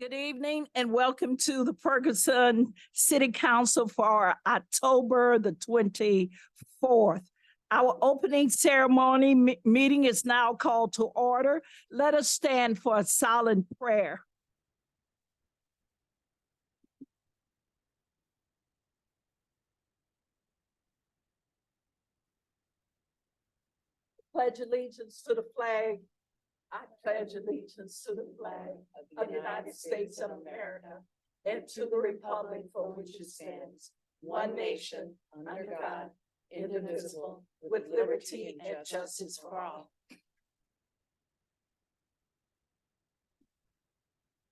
Good evening and welcome to the Ferguson City Council for October the 24th. Our opening ceremony meeting is now called to order. Let us stand for a silent prayer. Pledge allegiance to the flag. I pledge allegiance to the flag of the United States of America and to the republic for which it stands, one nation, under God, indivisible, with liberty and justice for all.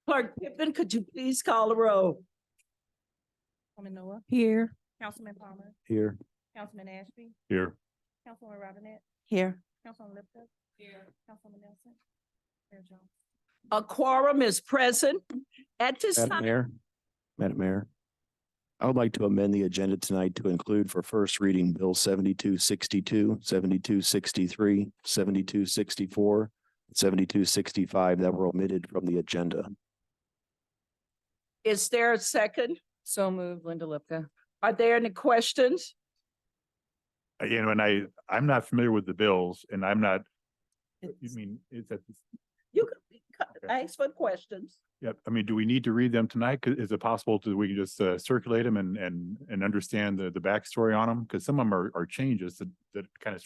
Clerk Pippen, could you please call the roll? Councilman Noah, Here. Councilman Palmer, Here. Councilman Ashby, Here. Councilwoman Robinette, Here. Councilman Lipka. Here. Councilman Nelson. Mayor Jones. A quorum is present. At this time, Madam Mayor, I would like to amend the agenda tonight to include for first reading Bill 7262, 7263, 7264, 7265 that were omitted from the agenda. is there a second? So moved, Linda Lipka. Are there any questions? And I'm not familiar with the bills and I'm not, you mean, is that, You can ask for questions. yeah, I mean, do we need to read them tonight? Is it possible we can just circulate them and understand the backstory on them? Because some of them are changes that kind of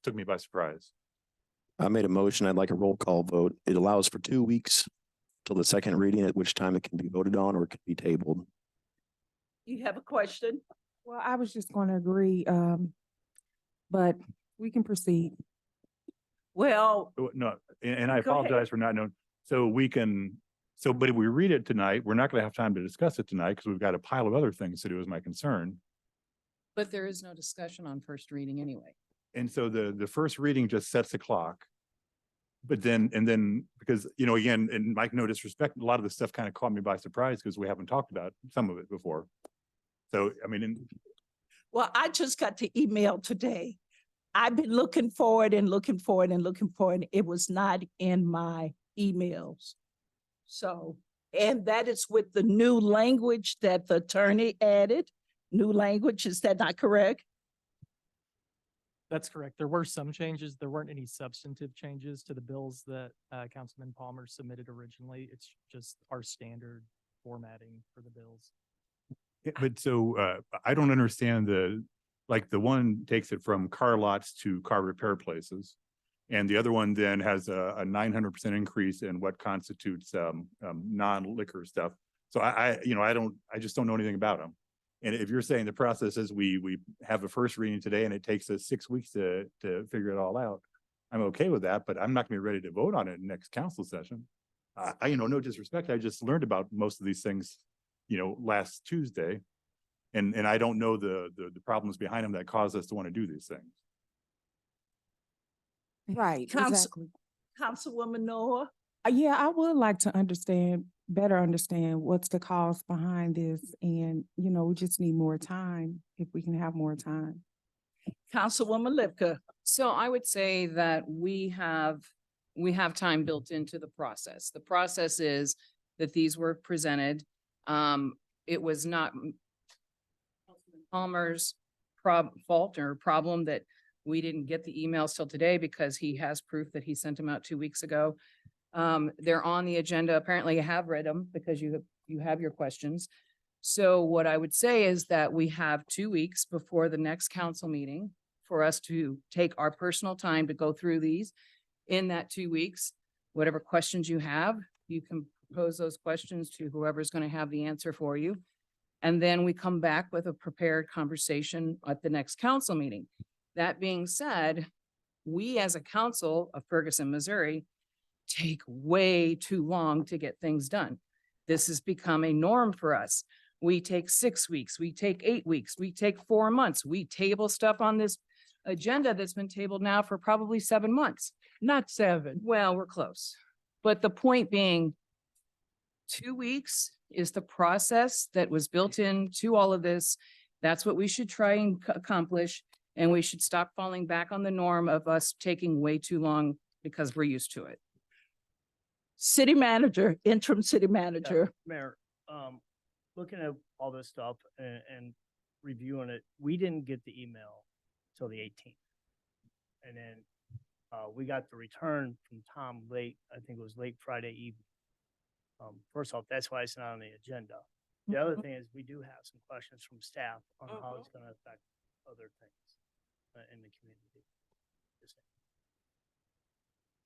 took me by surprise. I made a motion. I'd like a roll call vote. It allows for 2 weeks till the second reading, at which time it can be voted on or it can be tabled. You have a question? Well, I was just going to agree, but we can proceed. Well, No, and I Go ahead. apologize for not knowing. But if we read it tonight, we're not going to have time to discuss it tonight because we've got a pile of other things to do is my concern. But there is no discussion on first reading anyway. And so the first reading just sets the clock. But then, because, again, and Mike, no disrespect, a lot of this stuff kind of caught me by surprise because we haven't talked about some of it before. So, I mean, well, I just got the email today. I've been looking for it and looking for it and looking for it. It was not in my emails. So, and that is with the new language that the attorney added. New language, is that not correct? That's correct. There were some changes. There weren't any substantive changes to the bills that Councilman Palmer submitted originally. It's just our standard formatting for the bills. yeah, but so I don't understand the one takes it from car lots to car repair places. And the other one then has a 900% increase in what constitutes non-liquor stuff. So I just don't know anything about them. And if you're saying the process is we have a first reading today and it takes us 6 weeks to figure it all out, I'm okay with that, but I'm not gonna be ready to vote on it in next council session. No disrespect, I just learned about most of these things, last Tuesday. And I don't know the problems behind them that cause us to want to do these things. Right, exactly. Councilwoman Noah? Yeah, I would like to better understand what's the cause behind this. And, we just need more time, if we can have more time. Councilwoman Lipka? So I would say that we have time built into the process. The process is that these were presented. It was not Councilman Palmer's fault or problem that we didn't get the emails till today because he has proof that he sent them out 2 weeks ago. They're on the agenda. Apparently you have read them because you have your questions. So what I would say is that we have 2 weeks before the next council meeting for us to take our personal time to go through these. In that 2 weeks, whatever questions you have, you can pose those questions to whoever's going to have the answer for you. And then we come back with a prepared conversation at the next council meeting. That being said, we as a council of Ferguson, Missouri, take way too long to get things done. This has become a norm for us. We take 6 weeks, we take 8 weeks, we take 4 months. We table stuff on this agenda that's been tabled now for probably 7 months. Not 7. Well, we're close. But the point being, 2 weeks is the process that was built into all of this. That's what we should try and accomplish. And we should stop falling back on the norm of us taking way too long because we're used to it. City manager, interim city manager. Mayor, looking at all this stuff and reviewing it, we didn't get the email till the 18th. And then, we got the return from Tom late, I think it was late Friday evening. First off, that's why it's not on the agenda. The other thing is we do have some questions from staff on how it's gonna affect other things in the community. Just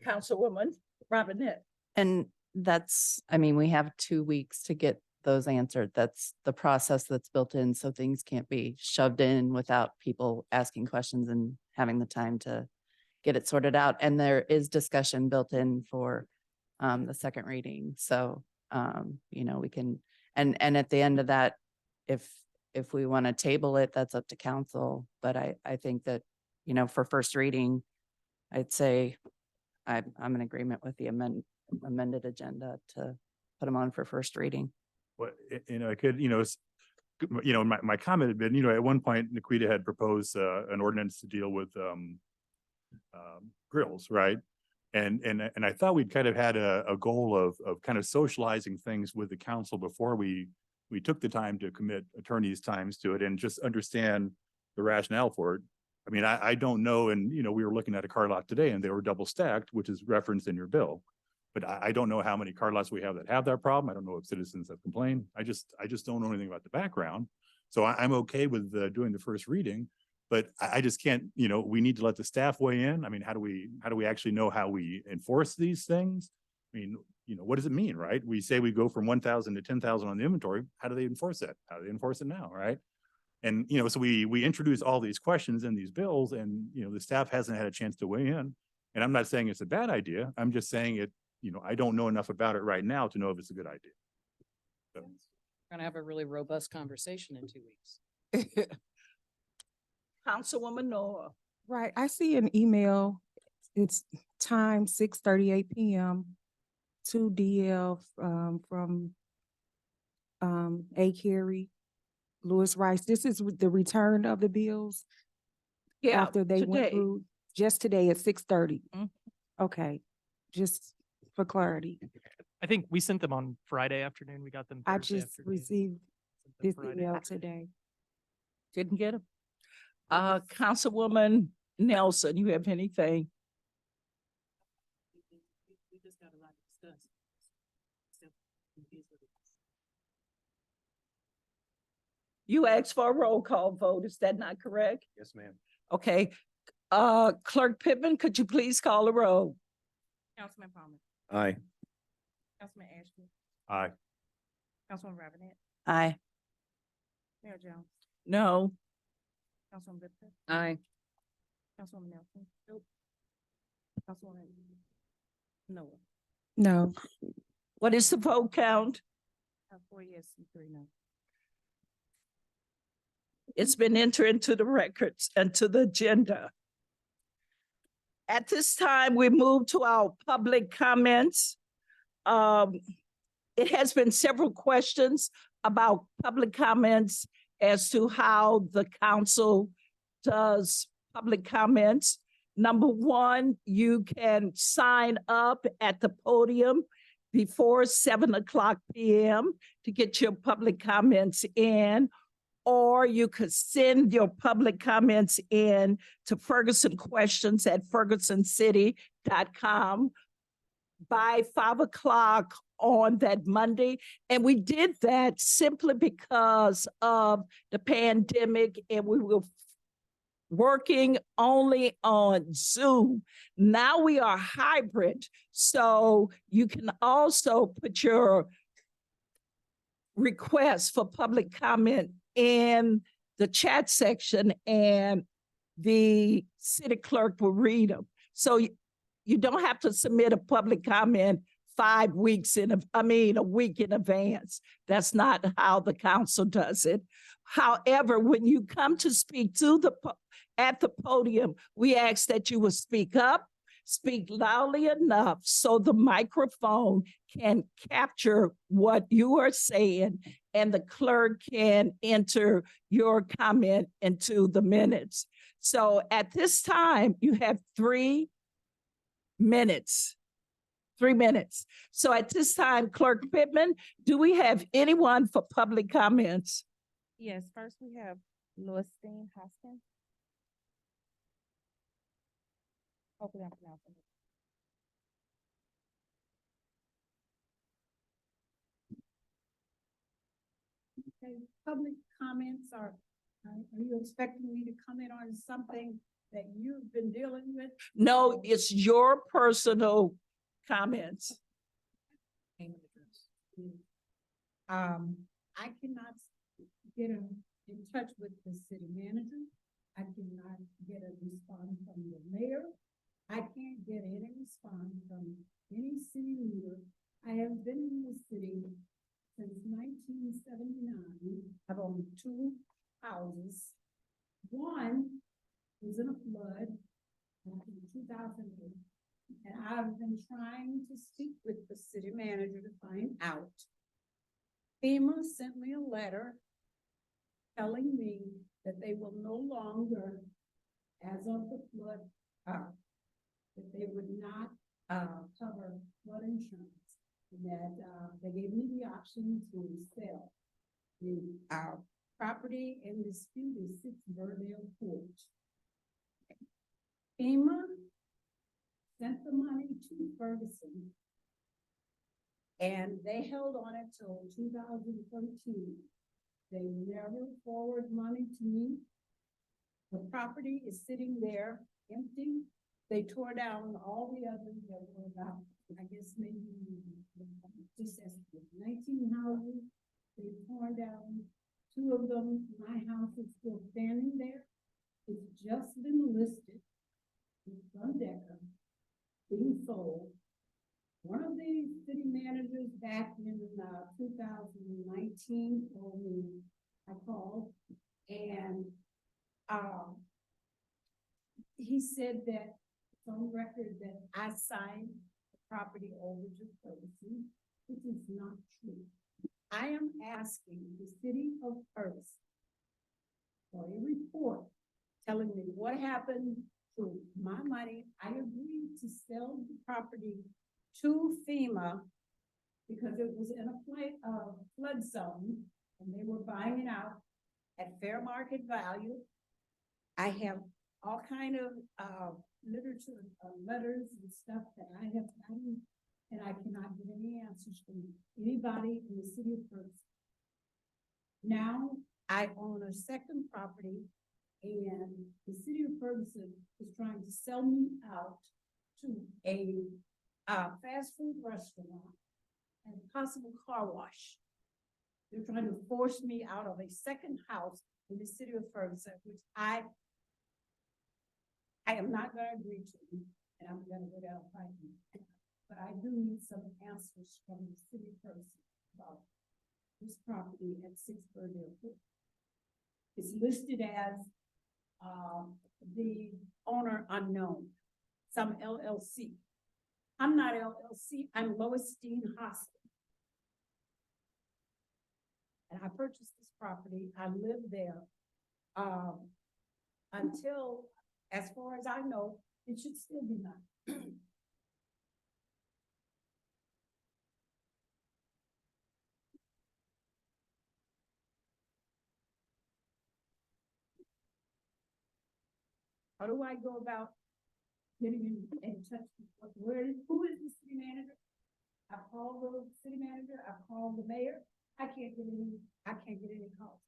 saying. Councilwoman Robinette. And that's, I mean, we have 2 weeks to get those answered. That's the process that's built in, so things can't be shoved in without people asking questions and having the time to get it sorted out. And there is discussion built in for the second reading. So, you know, we can, and at the end of that, if we want to table it, that's up to council. But I think that, you know, for first reading, I'd say I'm in agreement with the amended agenda to put them on for first reading. What, you know, I could, you know, my comment had been, you know, at one point, Nikita had proposed an ordinance to deal with grills, right? And I thought we'd kind of had a goal of kind of socializing things with the council before we took the time to commit attorneys' times to it and just understand the rationale for it. I mean, I don't know, and you know, we were looking at a car lot today and they were double stacked, which is referenced in your bill. But I don't know how many car lots we have that have that problem. I don't know if citizens have complained. I just don't know anything about the background. So I'm okay with doing the first reading, but I just can't, you know, we need to let the staff weigh in. I mean, how do we actually know how we enforce these things? I mean, you know, what does it mean, right? We say we go from 1,000 to 10,000 on the inventory. How do they enforce that? How do they enforce it now, right? And, you know, so we introduce all these questions in these bills and, you know, the staff hasn't had a chance to weigh in. And I'm not saying it's a bad idea. I'm just saying it, you know, I don't know enough about it right now to know if it's a good idea. So. We're gonna have a really robust conversation in 2 weeks. Councilwoman Noah. Right, I see an email. It's time 6:38 PM to DL from A. Carey, Lewis Rice. This is with the return of the bills Yeah, after they went today. through just today at 6:30. Mhm. Okay, just for clarity. I think we sent them on Friday afternoon. We got them I Thursday just afternoon. received Sent them this Friday. email today. Didn't get him. Councilwoman Nelson, you have anything? We just got a lot to discuss. You asked for a roll call vote. Is that not correct? Yes, ma'am. Okay. Clerk Pittman, could you please call the roll? Councilman Palmer, Aye. Councilman Ashby, Aye. Councilman Robinette, Aye. Mayor Jones, No. Councilman Victor, Aye. Councilwoman Nelson. Nope. Councilwoman Noah. No, What is the vote count? 4 yes and 3 no. It's been entered into the records and to the agenda. At this time, we move to our public comments. It has been several questions about public comments as to how the council does public comments. Number one, you can sign up at the podium before 7:00 PM to get your public comments in, or you could send your public comments in to fergusonquestions@fergusoncity.com by 5:00 on that Monday. And we did that simply because of the pandemic and we were working only on Zoom. Now we are hybrid. So you can also put your request for public comment in the chat section and the city clerk will read them. So you don't have to submit a public comment 5 weeks a week in advance. That's not how the council does it. However, when you come to speak at the podium, we ask that you will speak up, speak loudly enough so the microphone can capture what you are saying and the clerk can enter your comment into the minutes. So at this time, you have 3 minutes 3 minutes. So at this time, Clerk Pittman, do we have anyone for public comments? Yes, first we have Louisine Hoskins. Hopefully I'm pronouncing it. Okay, public comments are you expecting me to comment on something that you've been dealing with? No, it's your personal comments. I cannot get in touch with the city manager. I cannot get a response from the mayor. I can't get any response from any city leader. I have been in the city since 1979. I've owned 2 houses. One was in a flood in 2008. And I've been trying to speak with the city manager to find out. FEMA sent me a letter telling me that they will no longer, as of the flood, that they would not cover flood insurance. And that they gave me the option to sell the property in dispute is 6 Burdale Court. FEMA sent the money to Ferguson, and they held on it till 2013. They never forward money to me. The property is sitting there empty. They tore down all the others that were about, I guess maybe just as 19 houses. They tore down 2 of them. My house is still standing there. It's just been listed. It's on Decker, being sold. One of the city managers back in 2019 told me, I called, and he said that it's on record that I signed the property over to Ferguson, which is not true. I am asking the city of Ferguson for a report telling me what happened to my money. I agreed to sell the property to FEMA because it was in a flood zone, and they were buying it out at fair market value. I have all kind of literature, letters and stuff that I have gotten, and I cannot get any answers from anybody in the city of Ferguson. Now I own a second property, and the city of Ferguson is trying to sell me out to a fast food restaurant and possible car wash. They're trying to force me out of a second house in the city of Ferguson, which I am not going to agree to, and I'm going to go down fighting. But I do need some answers from the city of Ferguson about this property at 6 Burdale Court. It's listed as the owner unknown, some LLC. I'm not LLC, I'm Louisine Hoskins. And I purchased this property, I lived there until, as far as I know, it should still be mine. How do I go about getting in touch with who is the city manager? I called the city manager, I called the mayor. I can't get any calls.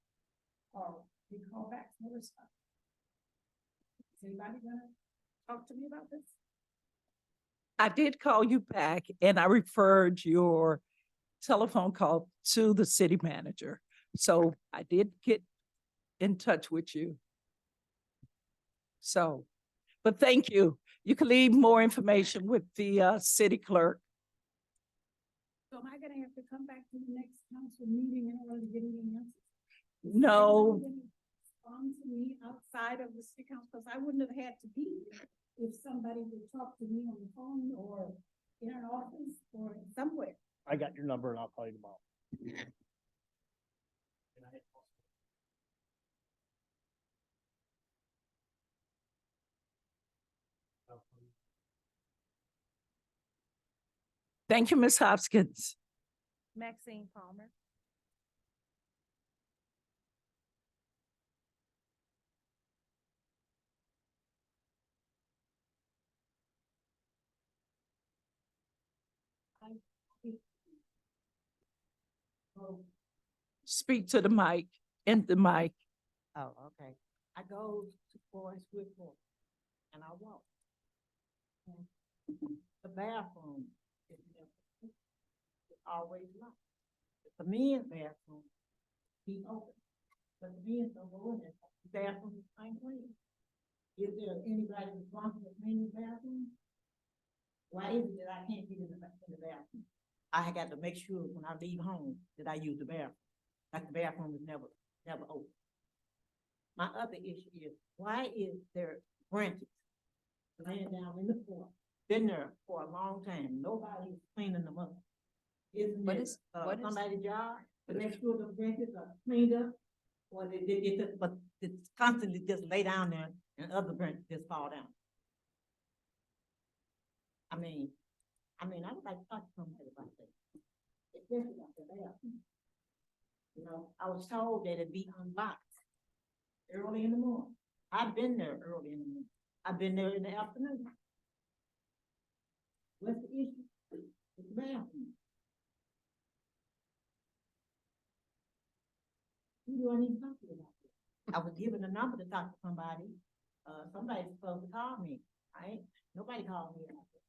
Or they call back, no response. Is anybody gonna talk to me about this? I did call you back and I referred your telephone call to the city manager. So I did get in touch with you. So, but thank you. You can leave more information with the city clerk. So am I gonna have to come back to the next council meeting in order to get any answers? No, Is anybody gonna respond to me outside of the city council? Because I wouldn't have had to be here if somebody would talk to me on the phone or in an office or somewhere. I got your number and I'll call you tomorrow. Thank you, Ms. Hopkins. Maxine Palmer. Speak to the mic, and the mic. Oh, okay. I go to Forest Whitmore and I walk. And the bathroom is never, it's always locked. The men's bathroom, be open. But the men's don't go in there. The bathroom is unclean. Is there anybody responsible for cleaning the bathroom? Why is it that I can't get in the bathroom? I got to make sure when I leave home that I use the bathroom. Like the bathroom is never open. My other issue is, why is there branches laying down in the floor? Been there for a long time. Nobody is cleaning them up. Isn't What it, is- what is- somebody's job to make sure the branches are cleaned up? Or but it's constantly just lay down there and other branches just fall down. I mean, I would like to talk to somebody about that. Especially about the bathroom. You know, I was told that it'd be unlocked early in the morning. I've been there early in the morning. I've been there in the afternoon. What's the issue? It's the bathroom. Who do I need to talk to about this? I was given a number to talk to somebody. Somebody's supposed to call me, right? Nobody called me about this.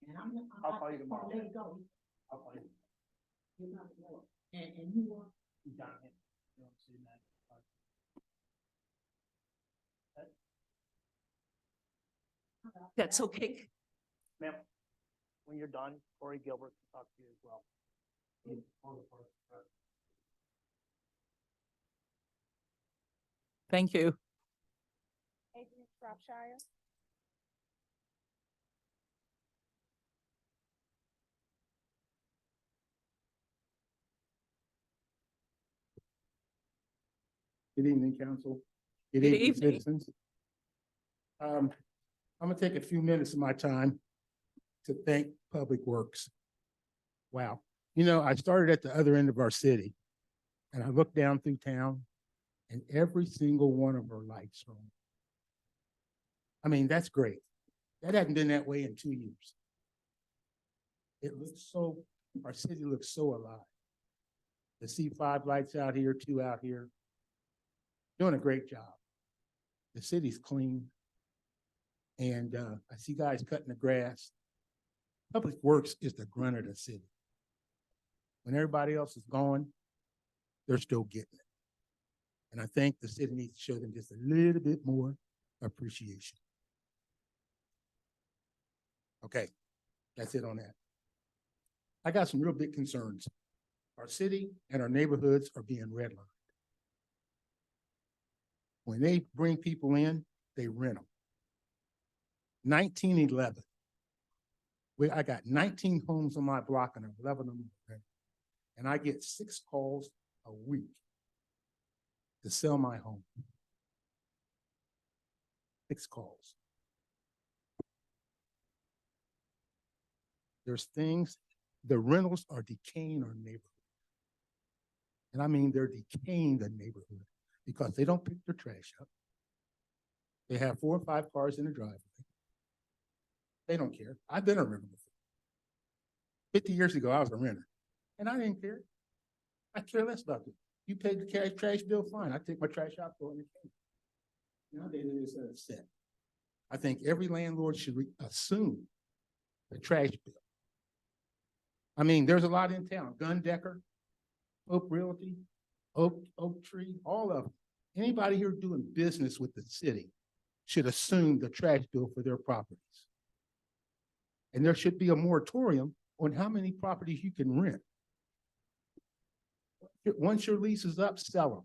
And I'll call you just tomorrow. Let it go. I'll call you. You're not going. And you want, You got it. You don't see that. That's okay. Ma'am, when you're done, Corey Gilbert can talk to you as well. Thank you. Adrian Shropshire. Good evening, council. Good Good evening, evening. citizens. I'm gonna take a few minutes of my time to thank Public Works. Wow. You know, I started at the other end of our city and I looked down through town and every single one of our lights are on. I mean, that's great. That hasn't been that way in 2 years. It looks so, our city looks so alive. To see 5 lights out here, 2 out here, doing a great job. The city's clean. And I see guys cutting the grass. Public Works is the grunt of the city. When everybody else is gone, they're still getting it. And I think the city needs to show them just a little bit more appreciation. Okay, that's it on that. I got some real big concerns. Our city and our neighborhoods are being redlined. When they bring people in, they rent them. 1911. I got 19 homes on my block and 11 of them are rented. And I get 6 calls a week to sell my home. 6 calls. There's things, the rentals are decaying our neighborhood. And I mean, they're decaying the neighborhood because they don't pick their trash up. They have 4 or 5 cars in the driveway. They don't care. I've been a renter before. 50 years ago, I was a renter and I didn't care. I care less about it. You paid the trash bill, fine. I take my trash out, throw it in the can. Nowadays, it is set. I think every landlord should assume the trash bill. I mean, there's a lot in town, Gun Decker, Oak Realty, Oak Tree, all of them. Anybody here doing business with the city should assume the trash bill for their properties. And there should be a moratorium on how many properties you can rent. Once your lease is up, sell them.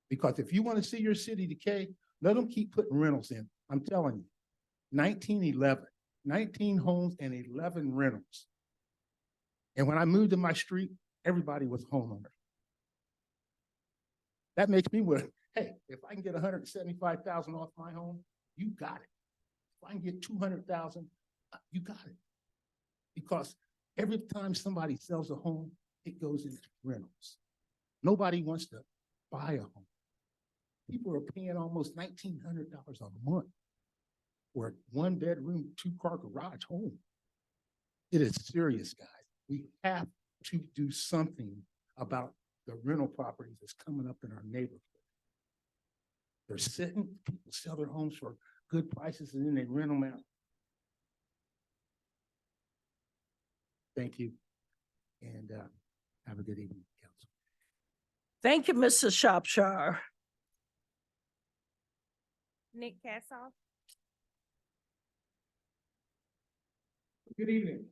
Because if you want to see your city decay, let them keep putting rentals in. I'm telling you, 1911, 19 homes and 11 rentals. And when I moved to my street, everybody was homeowner. That makes me wonder, hey, if I can get 175,000 off my home, you got it. If I can get 200,000, you got it. Because every time somebody sells a home, it goes into rentals. Nobody wants to buy a home. People are paying almost $1,900 a month for a one-bedroom, two-car garage home. It is serious, guys. We have to do something about the rental properties that's coming up in our neighborhood. They're sitting, people sell their homes for good prices and then they rent them out. Thank you. And have a good evening, council. Thank you, Mr. Shropshire. Nick Cassoff. Good evening.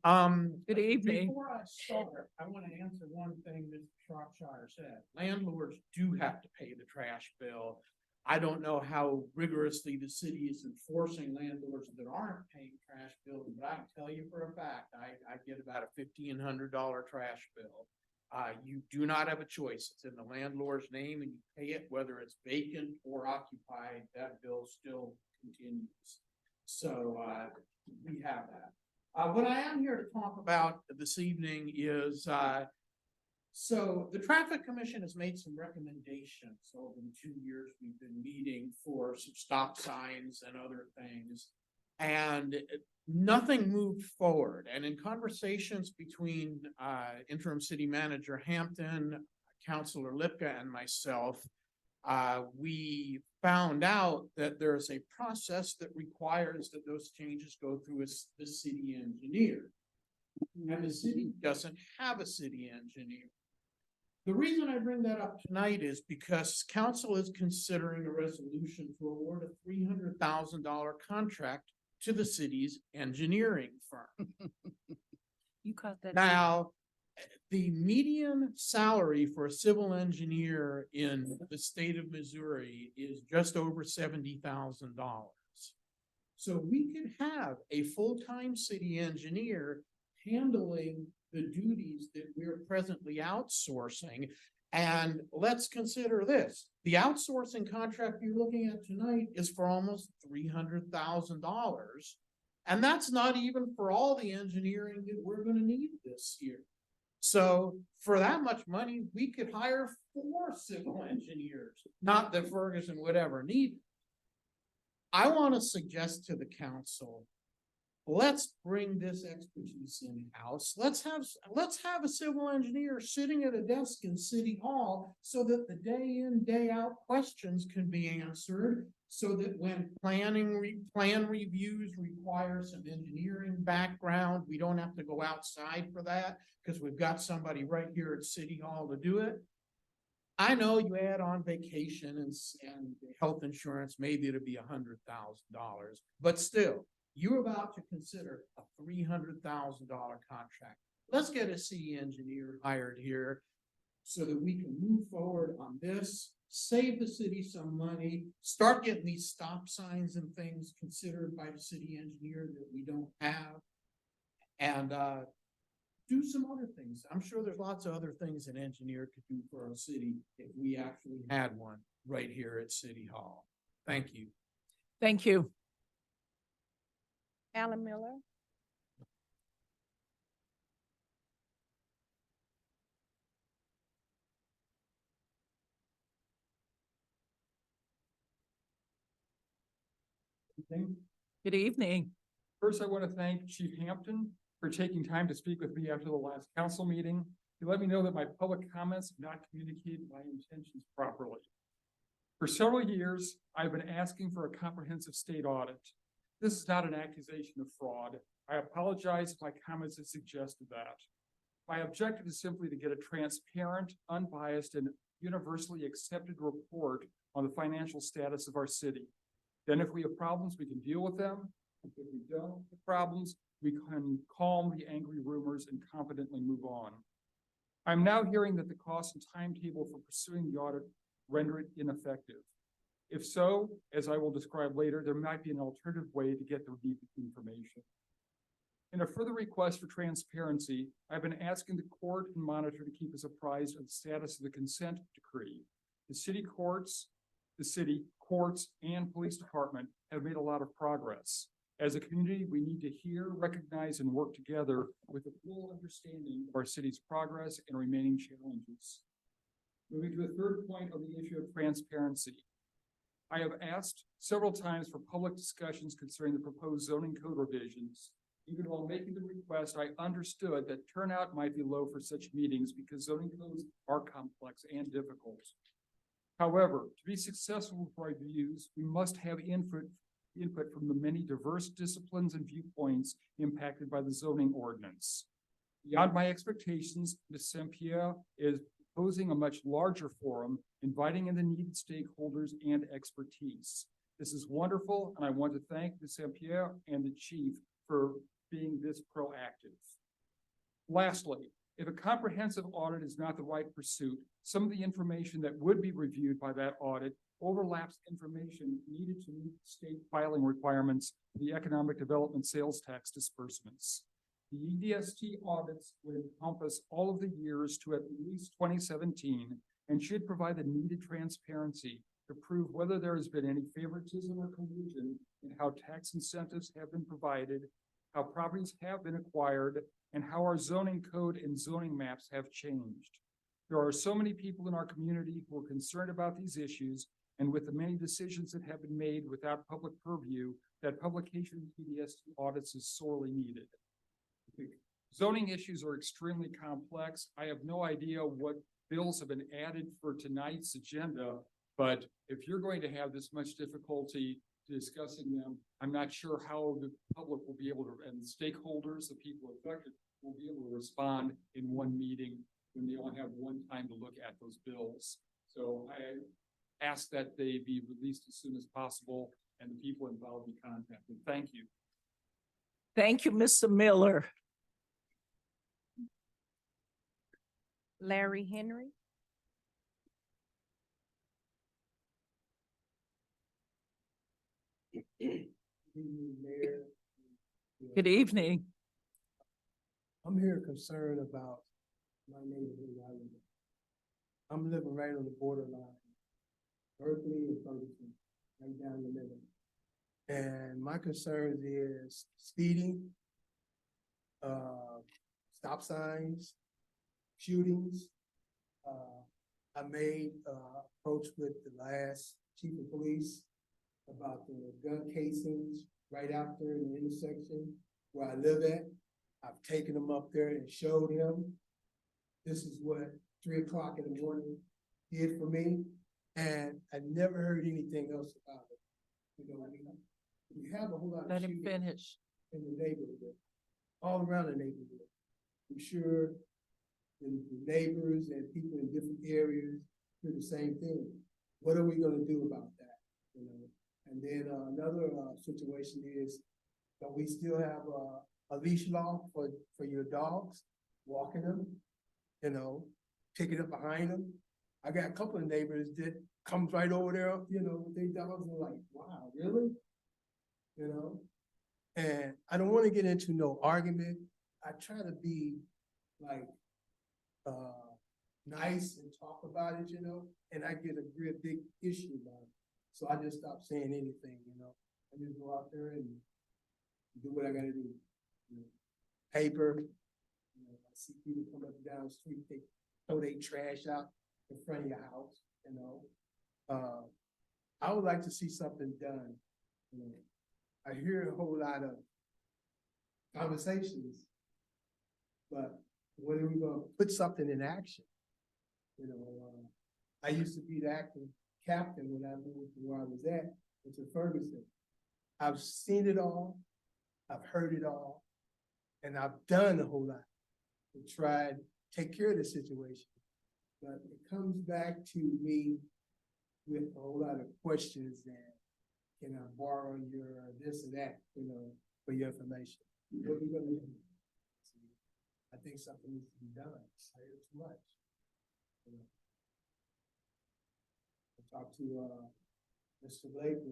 Good evening. Before I start, I want to answer one thing Mr. Shropshire said. Landlords do have to pay the trash bill. I don't know how rigorously the city is enforcing landlords that aren't paying trash bills, but I can tell you for a fact, I get about a $1,500 trash bill. You do not have a choice. It's in the landlord's name and you pay it, whether it's vacant or occupied, that bill still continues. So we have that. What I am here to talk about this evening is, so the Traffic Commission has made some recommendations over the 2 years we've been meeting for some stop signs and other things. And nothing moved forward. And in conversations between interim city manager Hampton, Councilor Lipka, and myself, we found out that there's a process that requires that those changes go through the city engineer. And the city doesn't have a city engineer. The reason I bring that up tonight is because council is considering a resolution to award a $300,000 contract to the city's engineering firm. You caught that. Now, the median salary for a civil engineer in the state of Missouri is just over $70,000. So we could have a full-time city engineer handling the duties that we're presently outsourcing. And let's consider this. The outsourcing contract you're looking at tonight is for almost $300,000. And that's not even for all the engineering that we're going to need this year. So for that much money, we could hire 4 civil engineers, not that Ferguson would ever need. I want to suggest to the council, let's bring this expertise in-house. Let's have a civil engineer sitting at a desk in City Hall so that the day in, day out questions can be answered. So that when plan reviews require some engineering background, we don't have to go outside for that because we've got somebody right here at City Hall to do it. I know you add on vacation and health insurance, maybe it'll be $100,000, but still, you're about to consider a $300,000 contract. Let's get a city engineer hired here so that we can move forward on this, save the city some money, start getting these stop signs and things considered by the city engineer that we don't have, and do some other things. I'm sure there's lots of other things an engineer could do for our city if we actually had one right here at City Hall. Thank you. Thank you. Alan Miller. Good evening. First, I want to thank Chief Hampton for taking time to speak with me after the last council meeting. He let me know that my public comments have not communicated my intentions properly. For several years, I've been asking for a comprehensive state audit. This is not an accusation of fraud. I apologize if my comments have suggested that. My objective is simply to get a transparent, unbiased, and universally accepted report on the financial status of our city. Then if we have problems, we can deal with them. If we don't have problems, we can calm the angry rumors and confidently move on. I'm now hearing that the cost and timetable for pursuing the audit render it ineffective. If so, as I will describe later, there might be an alternative way to get the needed information. In a further request for transparency, I've been asking the court and monitor to keep us apprised of the status of the consent decree. The city courts, and police department have made a lot of progress. As a community, we need to hear, recognize, and work together with a full understanding of our city's progress and remaining challenges. Moving to the third point on the issue of transparency. I have asked several times for public discussions concerning the proposed zoning code revisions. Even while making the request, I understood that turnout might be low for such meetings because zoning codes are complex and difficult. However, to be successful with our reviews, we must have input from the many diverse disciplines and viewpoints impacted by the zoning ordinance. Beyond my expectations, Ms. Saint-Pierre is proposing a much larger forum, inviting in the needed stakeholders and expertise. This is wonderful, and I want to thank Ms. Saint-Pierre and the chief for being this proactive. Lastly, if a comprehensive audit is not the right pursuit, some of the information that would be reviewed by that audit overlaps information needed to meet state filing requirements for the economic development sales tax disbursements. The EDST audits would encompass all of the years to at least 2017 and should provide the needed transparency to prove whether there has been any favoritism or collusion in how tax incentives have been provided, how properties have been acquired, and how our zoning code and zoning maps have changed. There are so many people in our community who are concerned about these issues, and with the many decisions that have been made without public purview, that publication of EDST audits is sorely needed. Zoning issues are extremely complex. I have no idea what bills have been added for tonight's agenda, but if you're going to have this much difficulty discussing them, I'm not sure how the public will be able to, and stakeholders, the people affected, will be able to respond in one meeting when they only have one time to look at those bills. So I ask that they be released as soon as possible and the people involved be contacted. Thank you. Thank you, Mr. Miller. Larry Henry. Good evening. I'm here concerned about my neighborhood where I live. I'm living right on the borderline, Berkeley and Ferguson, right down the middle. And my concern is speeding, stop signs, shootings. I made approach with the last chief of police about the gun casings right after in the intersection where I live at. I've taken him up there and showed him this is what 3 o'clock in the morning did for me. And I never heard anything else about it. You know, we have a whole lot of Let him shootings finish. in the neighborhood, all around the neighborhood. I'm sure the neighbors and people in different areas do the same thing. What are we gonna do about that? You know, and then another situation is that we still have a leash law for your dogs, walking them, you know, picking up behind them. I got a couple of neighbors that comes right over there, you know, with their dogs and like, wow, really? You know, and I don't want to get into no argument. I try to be like nice and talk about it, you know, and I get a real big issue about it. So I just stopped saying anything, you know. I just go out there and do what I gotta do. You know, paper, you know, I see people come up and down the street, they throw their trash out in front of your house, you know. I would like to see something done. You know, I hear a whole lot of conversations, but when are we gonna put something in action? You know, I used to be the acting captain when I moved to where I was at, to Ferguson. I've seen it all, I've heard it all, and I've done a whole lot to try and take care of the situation. But it comes back to me with a whole lot of questions that, can I borrow your this or that, you know, for your information? What are you gonna do? I think something needs to be done. I hear too much. You know. I talked to Mr. Blake,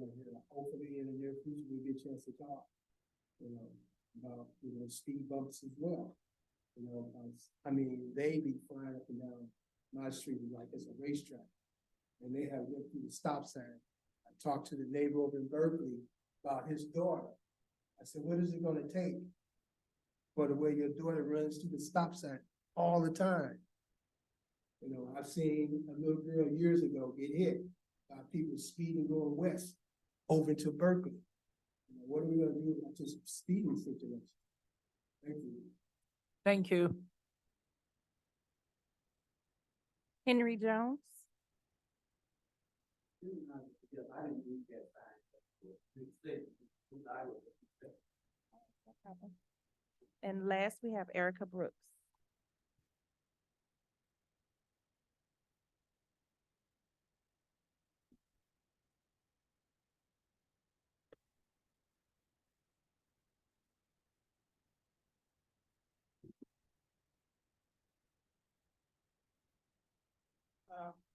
hopefully in the near future we get a chance to talk, you know, about, you know, speed bumps as well. You know, I mean, they be flying up and down my street like it's a racetrack, and they have went through the stop sign. I talked to the neighbor over in Berkeley about his daughter. I said, what is it gonna take for the way your daughter runs to the stop sign all the time? You know, I've seen a little girl years ago get hit by people speeding going west over to Berkeley. You know, what are we gonna do about this speeding situation? Thank you. Thank you. Henry Jones. And last, we have Erica Brooks.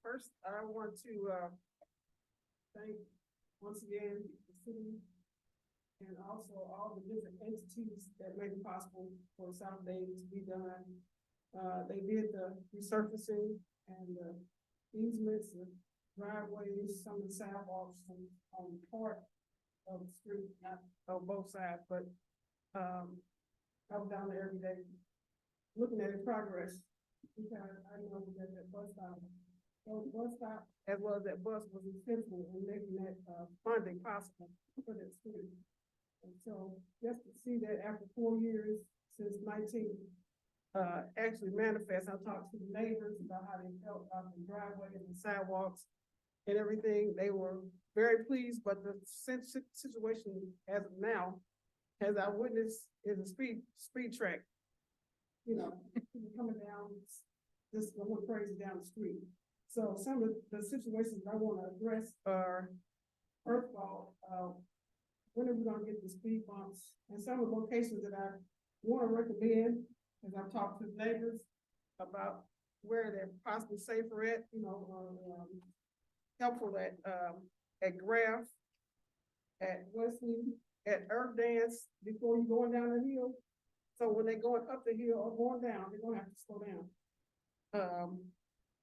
First, I want to, thank once again the city and also all the different entities that made it possible for South Day to be done. They did the resurfacing and the easements, the driveways, some of the sidewalks on part of the street, not on both sides, but, I was down there every day looking at the progress. Because I know that the bus stop, as well as that bus was essential in making that, funding possible for that street. And so just to see that after 4 years since 19, actually manifest, I talked to the neighbors about how they felt about the driveway and the sidewalks and everything. They were very pleased, but the situation as of now, as I witnessed, is a speed track. You know, people coming down, just going crazy down the street. So some of the situations I want to address are, first of all, when are we gonna get the speed bumps? And some of the locations that I want to recommend, as I've talked to neighbors about where they're possibly safer at, you know, helpful at Graf, at Wesley, at Earth Dance, before you going down the hill. So when they're going up the hill or going down, they're gonna have to slow down.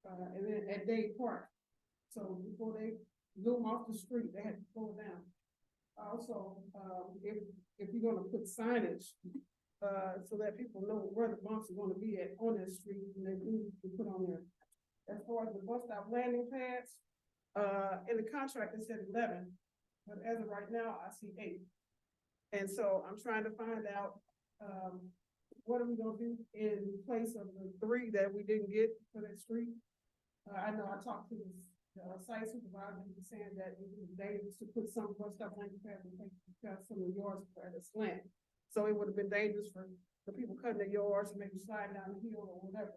And then at Dade Park. So before they zoom off the street, they had to slow down. Also, if you're gonna put signage, so that people know where the bumps are gonna be at on that street, and they do put on there. As far as the bus stop landing pads, in the contract, it said 11, but as of right now, I see 8. And so I'm trying to find out, what are we gonna do in place of the 3 that we didn't get for that street? I know I talked to the site supervisor, he was saying that it was dangerous to put some bus stop landing pads in place because some of the yards were at a slant. So it would have been dangerous for the people cutting their yards and maybe sliding down the hill or whatever.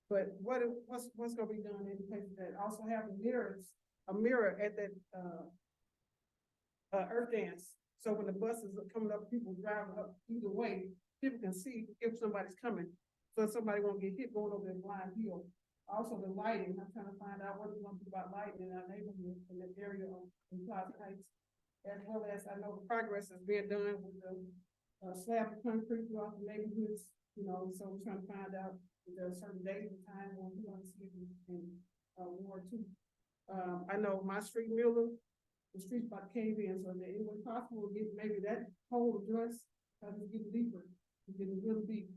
But what's gonna be done in place of that? Also having a mirror at that, Earth Dance. So when the buses are coming up, people driving up either way, people can see if somebody's coming. So somebody won't get hit going over that blind hill. Also the lighting, I'm trying to find out what we want to do about lighting in our neighborhood in that area in Plaza Heights. As well as I know progress is being done with the slab of concrete throughout the neighborhoods, you know, so we're trying to find out if there are certain days and time when we want to see it in Ward 2. I know my street, Miller, the street's about to cave in, so that it was possible to get maybe that hole addressed, because it's getting deeper, it's getting really deep.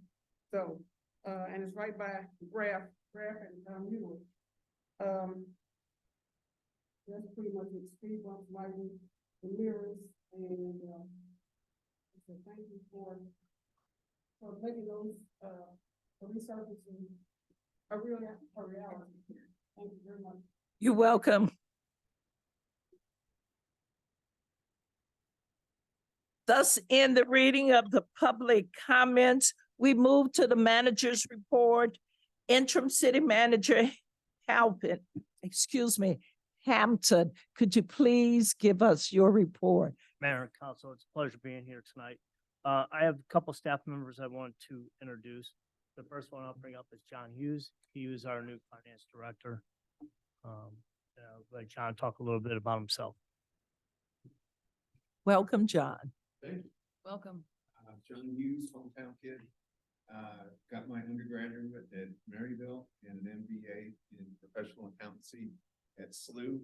So, and it's right by Graf and Miller. That's pretty much it, speed bumps, lighting, the mirrors, and, so thank you for making those, resurfacing a reality. Thank you very much. You're welcome. Thus, in the reading of the public comments, we move to the manager's report. Interim City Manager Hampton, could you please give us your report? Mayor and Council, it's a pleasure being here tonight. I have a couple staff members I want to introduce. The first one I'll bring up is John Hughes. He is our new finance director. Let John talk a little bit about himself. Welcome, John. Thank you. Welcome. John Hughes, hometown kid. Got my undergraduate at Maryville and an MBA in professional accountancy at SLU.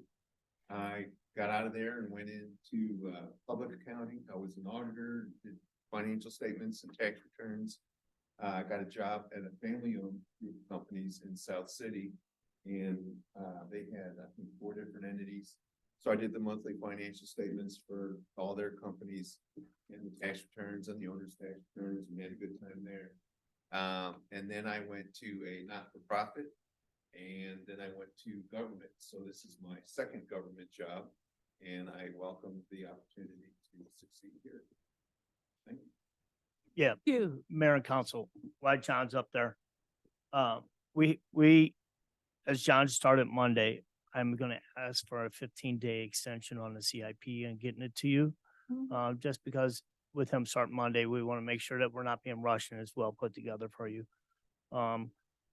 I got out of there and went into public accounting. I was an auditor, did financial statements and tax returns. I got a job at a family-owned group of companies in South City, and they had, I think, 4 different entities. So I did the monthly financial statements for all their companies and the tax returns and the owner's tax returns, and had a good time there. And then I went to a not-for-profit, and then I went to government. So this is my second government job, and I welcome the opportunity to succeed here. Thank you. Yeah, You. Mayor and Council, while John's up there. We, as John started Monday, I'm gonna ask for a 15-day extension on the CIP and getting it to you. Just because with him starting Monday, we want to make sure that we're not being rushed and it's well put together for you.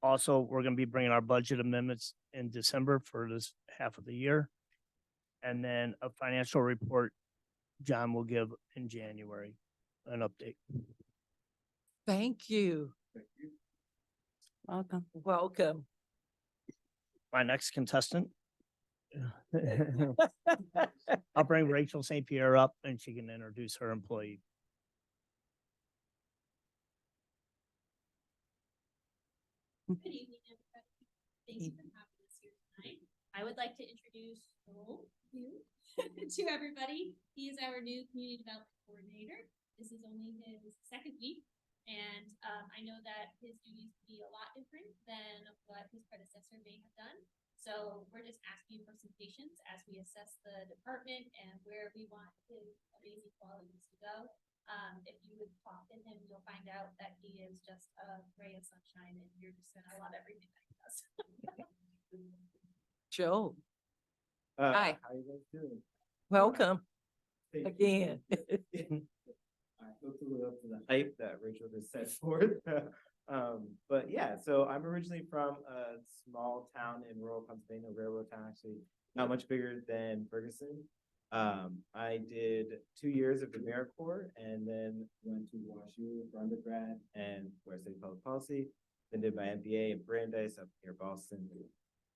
Also, we're gonna be bringing our budget amendments in December for this half of the year. And then a financial report John will give in January, an update. Thank you. Thank you. Welcome. Welcome. My next contestant. I'll bring Rachel St. Pierre up and she can introduce her employee. Good evening, everybody. Thank you for having us here tonight. I would like to introduce you to everybody. He is our new community development coordinator. This is only his second week, and I know that his duties will be a lot different than what his predecessor may have done. So we're just asking for some patience as we assess the department and where we want his amazing qualities to go. If you would talk to him, you'll find out that he is just a ray of sunshine and you're just gonna love everything that he does. Joe, Hi. How you guys doing? welcome Thank you. again. I hope to live up to the hype that Rachel just set forth. But yeah, so I'm originally from a small town in rural Pennsylvania, railroad town, actually not much bigger than Ferguson. I did 2 years of AmeriCorps and then went to WashU for undergrad and where I studied public policy. Then did my MBA in Brandeis up near Boston.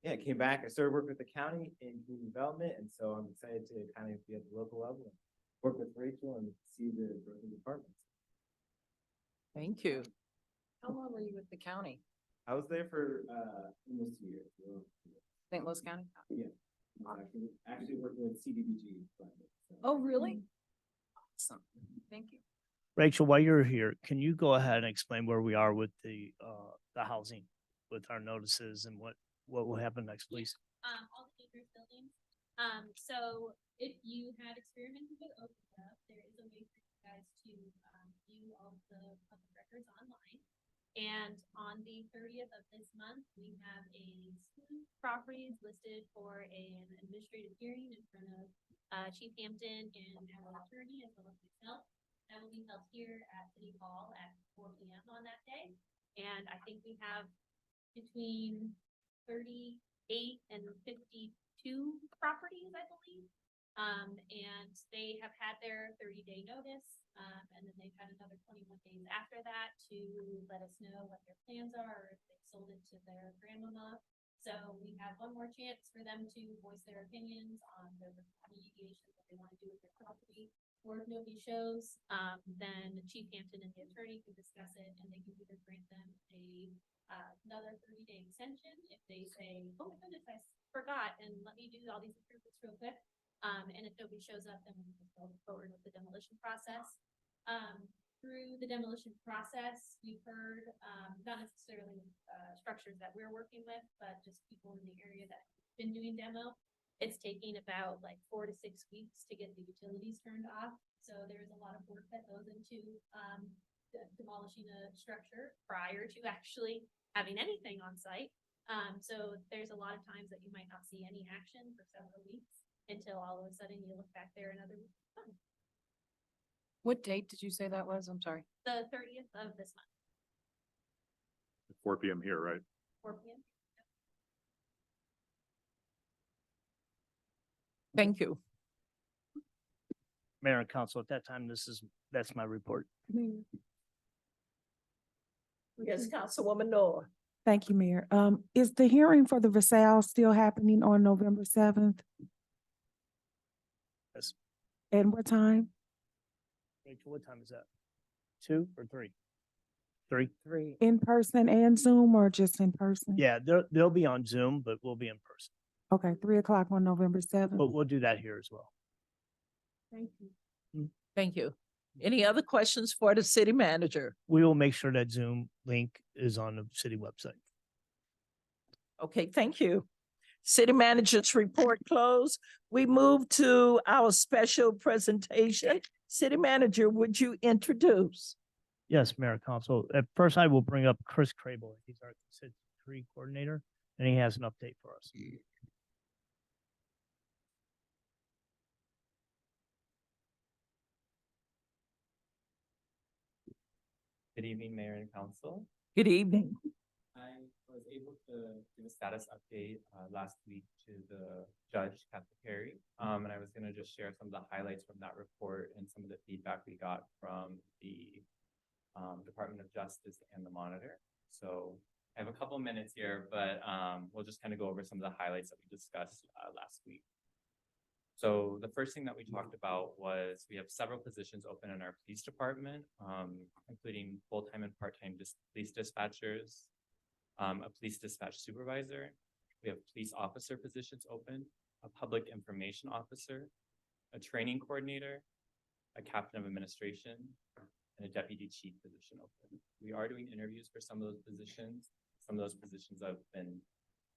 Yeah, came back. I started working with the county in community development, and so I'm excited to kind of be at the local level, and work with Rachel, and see the growth of the departments. Thank you. How long were you with the county? I was there for almost 2 years. St. Louis County? Yeah, actually working with CDBG. Oh, really? Awesome. Thank you. Rachel, while you're here, can you go ahead and explain where we are with the housing, with our notices and what will happen next, please? All the dangerous buildings. So if you had experimented with OpenGov, there is a way for you guys to view all the public records online. And on the 30th of this month, we have a slew of properties listed for an administrative hearing in front of Chief Hampton and our attorney as well as myself. That will be held here at City Hall at 4 p.m. on that day. And I think we have between 38 and 52 properties, I believe. And they have had their 30-day notice. And then they've had another 21 days after that to let us know what their plans are, or if they've sold it to their grandmama. So we have one more chance for them to voice their opinions on the remediation that they want to do with their property. Or if nobody shows, then Chief Hampton and the attorney can discuss it, and they can either grant them another 30-day extension if they say, oh my goodness, I forgot, and let me do all these improvements real quick. And if nobody shows up, then we can go forward with the demolition process. Through the demolition process, we've heard, not necessarily structures that we're working with, but just people in the area that have been doing demo. It's taking about like 4 to 6 weeks to get the utilities turned off. So there's a lot of work that goes into demolishing a structure prior to actually having anything on site. So there's a lot of times that you might not see any action for several weeks until all of a sudden you look back there another week. What date did you say that was? I'm sorry. The 30th of this month, 4 p.m. here, right? 4 p.m. Thank you. Mayor and Council, at that time, that's my report. Yes, Councilwoman Noah. Thank you, Mayor. Is the hearing for the Versailles still happening on November 7th? And what time? Rachel, what time is that? 2 or 3? 3? 3. In person and Zoom or just in person? Yeah, they'll be on Zoom, but we'll be in person. Okay, 3 o'clock on November 7th. But we'll do that here as well. Thank you. Thank you. Any other questions for the city manager? We will make sure that Zoom link is on the city website. Okay, thank you. City manager's report closed. We move to our special presentation. City manager, would you introduce? Yes, Mayor Council. At first, I will bring up Chris Crable. He's our city tree coordinator, and he has an update for us. Good evening, Mayor and Council. Good evening. I was able to give a status update last week to the judge, Captain Perry. And I was going to just share some of the highlights from that report and some of the feedback we got from the Department of Justice and the monitor. So I have a couple minutes here, but we'll just kind of go over some of the highlights that we discussed last week. So the first thing that we talked about was we have several positions open in our police department, including full-time and part-time police dispatchers, a police dispatch supervisor. We have police officer positions open, a public information officer, a training coordinator, a captain of administration, and a deputy chief position open. We are doing interviews for some of those positions. Some of those positions have been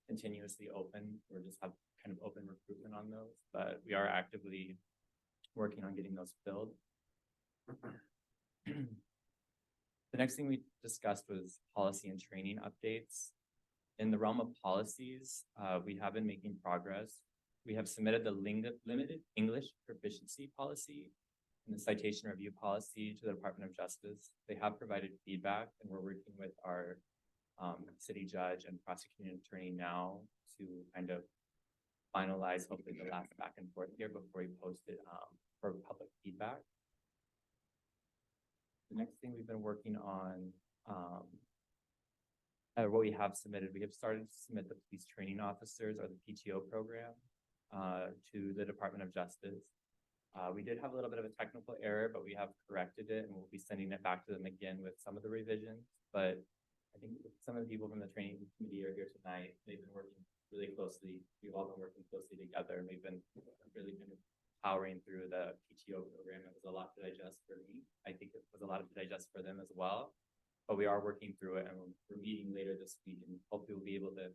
continuously open. We're just have kind of open recruitment on those, but we are actively working on getting those filled. The next thing we discussed was policy and training updates. In the realm of policies, we have been making progress. We have submitted the limited English proficiency policy and the citation review policy to the Department of Justice. They have provided feedback, and we're working with our city judge and prosecuting attorney now to kind of finalize hopefully the last back and forth here before we post it for public feedback. The next thing we've been working on, what we have submitted, we have started to submit the police training officers or the PTO program to the Department of Justice. We did have a little bit of a technical error, but we have corrected it, and we'll be sending it back to them again with some of the revisions. But I think some of the people from the training committee are here tonight. They've been working really closely. We've all been working closely together, and we've been really kind of powering through the PTO program. It was a lot to digest for me. I think it was a lot to digest for them as well. But we are working through it, and we're meeting later this week, and hopefully we'll be able to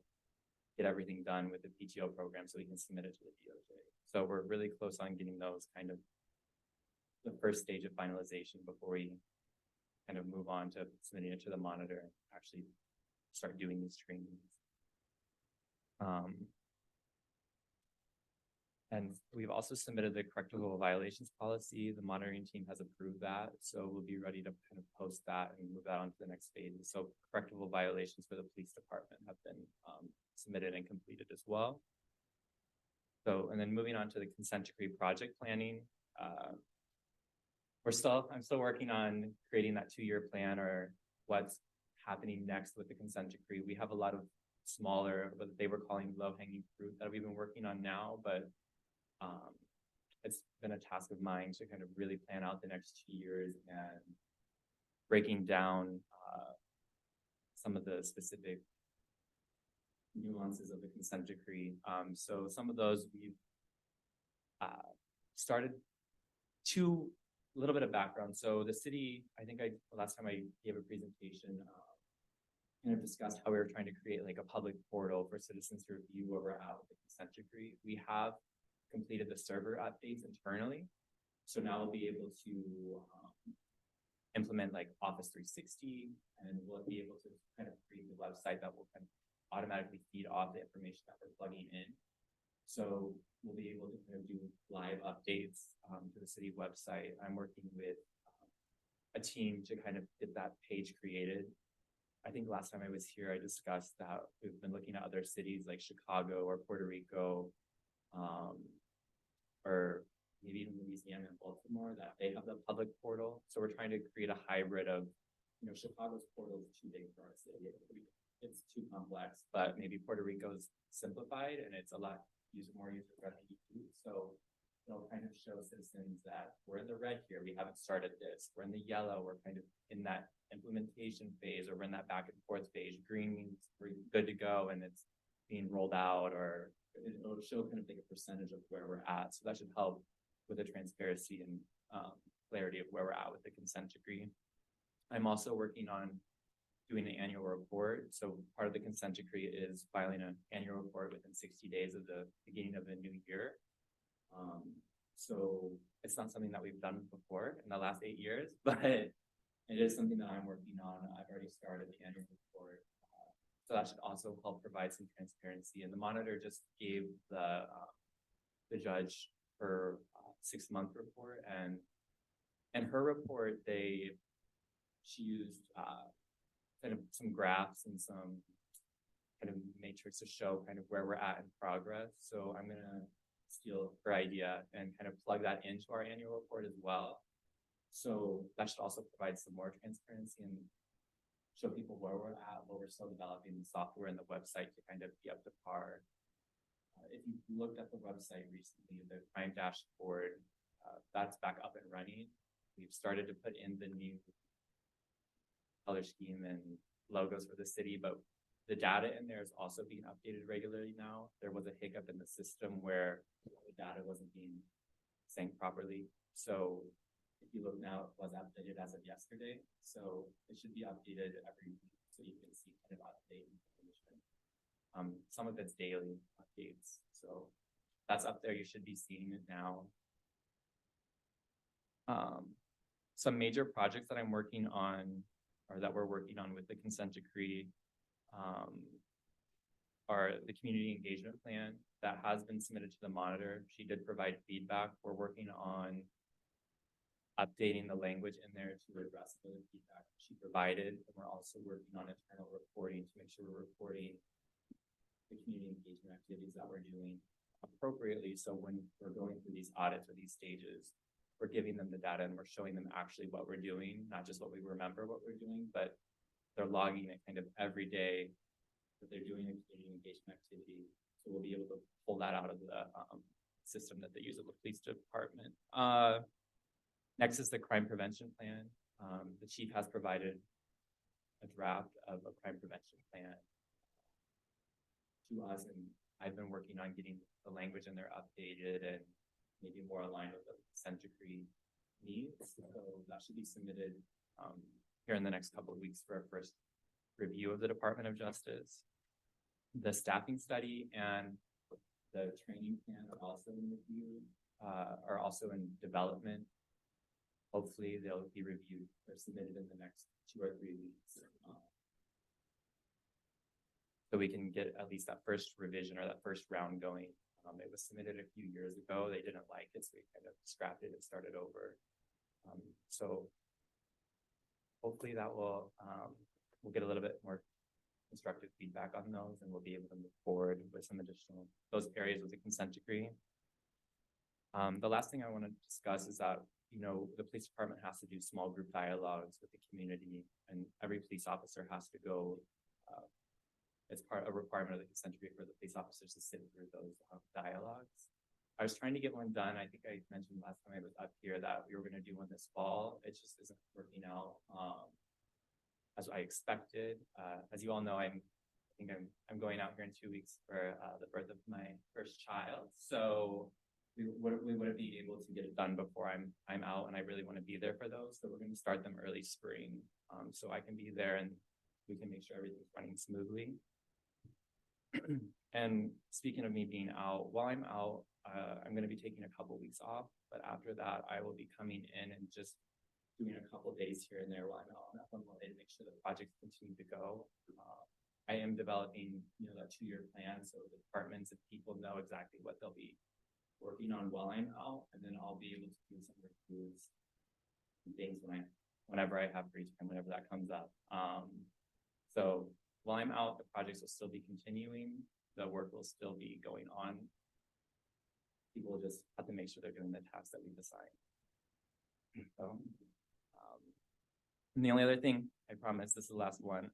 get everything done with the PTO program so we can submit it to the DOJ. So we're really close on getting those kind of the first stage of finalization before we kind of move on to submitting it to the monitor and actually start doing these trainings. And we've also submitted the correctable violations policy. The monitoring team has approved that. So we'll be ready to kind of post that and move that on to the next phase. So correctable violations for the police department have been submitted and completed as well. So, and then moving on to the consent decree project planning. I'm still working on creating that 2-year plan or what's happening next with the consent decree. We have a lot of smaller, what they were calling low-hanging fruit that we've been working on now, but it's been a task of mine to kind of really plan out the next 2 years and breaking down some of the specific nuances of the consent decree. So some of those we've started to a little bit of background. So the city, I think last time I gave a presentation, kind of discussed how we were trying to create like a public portal for citizens to review where we're at with the consent decree. We have completed the server updates internally. So now we'll be able to implement like Office 360, and we'll be able to kind of create the website that will kind of automatically feed off the information that we're plugging in. So we'll be able to kind of do live updates to the city website. I'm working with a team to kind of get that page created. I think last time I was here, I discussed that we've been looking at other cities like Chicago or Puerto Rico, or maybe even Louisiana and Baltimore, that they have the public portal. So we're trying to create a hybrid of, Chicago's portal is too big for our city. It's too complex, but maybe Puerto Rico's simplified and it's a lot more user friendly. So it'll kind of show citizens that we're in the red here, we haven't started this. We're in the yellow, we're kind of in that implementation phase, or we're in that back and forth phase. Green means we're good to go and it's being rolled out, or it'll show kind of like a percentage of where we're at. So that should help with the transparency and clarity of where we're at with the consent decree. I'm also working on doing an annual report. So part of the consent decree is filing an annual report within 60 days of the beginning of the new year. So it's not something that we've done before in the last 8 years, but it is something that I'm working on. I've already started the annual report. So that should also help provide some transparency. And the monitor just gave the judge her 6-month report, and in her report, she used kind of some graphs and some kind of matrix to show kind of where we're at in progress. So I'm gonna steal her idea and kind of plug that into our annual report as well. So that should also provide some more transparency and show people where we're at, what we're still developing the software and the website to kind of be up to par. If you looked at the website recently, the crime dashboard, that's back up and running. We've started to put in the new color scheme and logos for the city, but the data in there is also being updated regularly now. There was a hiccup in the system where the data wasn't being synced properly. So if you look now, it was updated as of yesterday. So it should be updated every week so you can see kind of update information. Some of it's daily updates. So that's up there. You should be seeing it now. Some major projects that I'm working on, or that we're working on with the consent decree, are the community engagement plan that has been submitted to the monitor. She did provide feedback. We're working on updating the language in there to address the feedback she provided. And we're also working on internal reporting to make sure we're reporting the community engagement activities that we're doing appropriately. So when we're going through these audits or these stages, we're giving them the data and we're showing them actually what we're doing, not just what we remember what we're doing, but they're logging it kind of every day that they're doing a community engagement activity. So we'll be able to pull that out of the system that they use at the police department. Next is the crime prevention plan. The chief has provided a draft of a crime prevention plan to us, and I've been working on getting the language in there updated and maybe more aligned with the consent decree needs. So that should be submitted here in the next couple of weeks for our first review of the Department of Justice. The staffing study and the training plan are also in review, are also in development. Hopefully they'll be reviewed or submitted in the next 2 or 3 weeks. So we can get at least that first revision or that first round going. It was submitted a few years ago. They didn't like it, so we kind of scrapped it and started over. So hopefully that will, we'll get a little bit more constructive feedback on those, and we'll be able to move forward with some additional, those areas with the consent decree. The last thing I want to discuss is that, you know, the police department has to do small group dialogues with the community, and every police officer has to go, it's part of a requirement of the consent decree for the police officers to sit through those dialogues. I was trying to get one done. I think I mentioned last time I was up here that we were going to do one this fall. It just isn't working out as I expected. As you all know, I think I'm going out here in 2 weeks for the birth of my first child. So we wouldn't be able to get it done before I'm out, and I really want to be there for those. So we're going to start them early spring, so I can be there and we can make sure everything's running smoothly. And speaking of me being out, while I'm out, I'm going to be taking a couple weeks off, but after that, I will be coming in and just doing a couple days here and there while I'm out on that one day to make sure the projects continue to go. I am developing, you know, that 2-year plan, so the departments and people know exactly what they'll be working on while I'm out, and then I'll be able to do some reviews and things whenever I have free time, whenever that comes up. So while I'm out, the projects will still be continuing. The work will still be going on. People just have to make sure they're doing the tasks that we've assigned. So, and the only other thing, I promise this is the last one.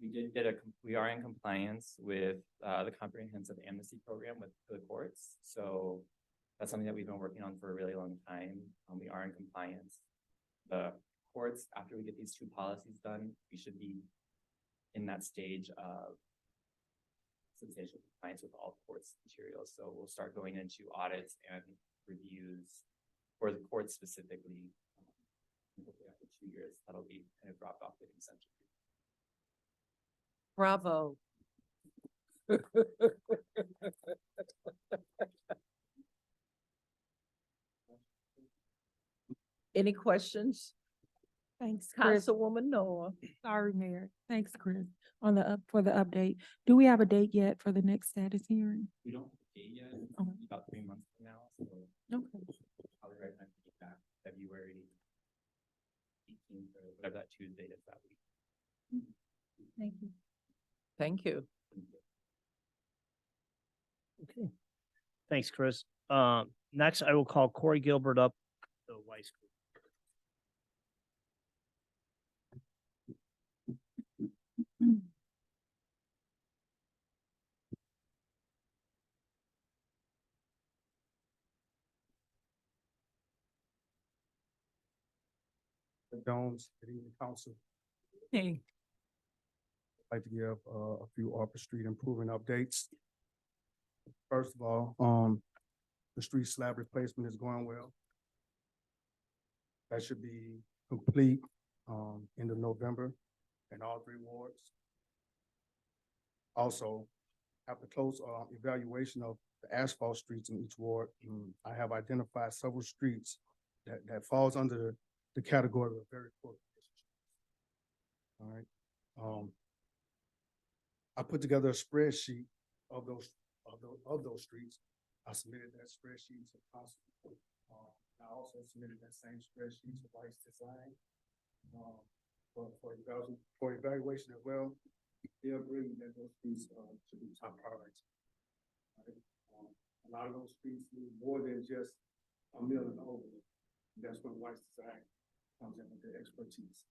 We are in compliance with the comprehensive amnesty program with the courts. So That's something that we've been working on for a really long time. We are in compliance. The courts, after we get these two policies done, we should be in that stage of substantial compliance with all courts materials. So we'll start going into audits and reviews for the courts specifically. Hopefully after 2 years, that'll be kind of dropped off the consent decree. Bravo. Any questions? Thanks, Chris. Councilwoman Noah. Sorry, Mayor. Thanks, Chris. On the for the update. Do we have a date yet for the next status hearing? We don't have a date yet. It's Okay. about 3 months from now. So Okay. probably right time to get back February 18th or whatever that Tuesday is that week. Thank you. Thank you. Okay. Thanks, Chris. Next, I will call Corey Gilbert up, the Weiss Group. Jones, good evening, council. Hey. I'd like to give a few Upper Street improvement updates. First of all, the street slab replacement is going well. That should be complete end of November in all 3 wards. Also, after close evaluation of the asphalt streets in each ward, I have identified several streets that falls under the category of very poor condition. All right. I put together a spreadsheet of those streets. I submitted that spreadsheet to council. I also submitted that same spreadsheet to Weiss Design for evaluation as well. They agree that those streets should be top priorities. Right? A lot of those streets need more than just a mill and over. That's when Weiss Design comes in with their expertise.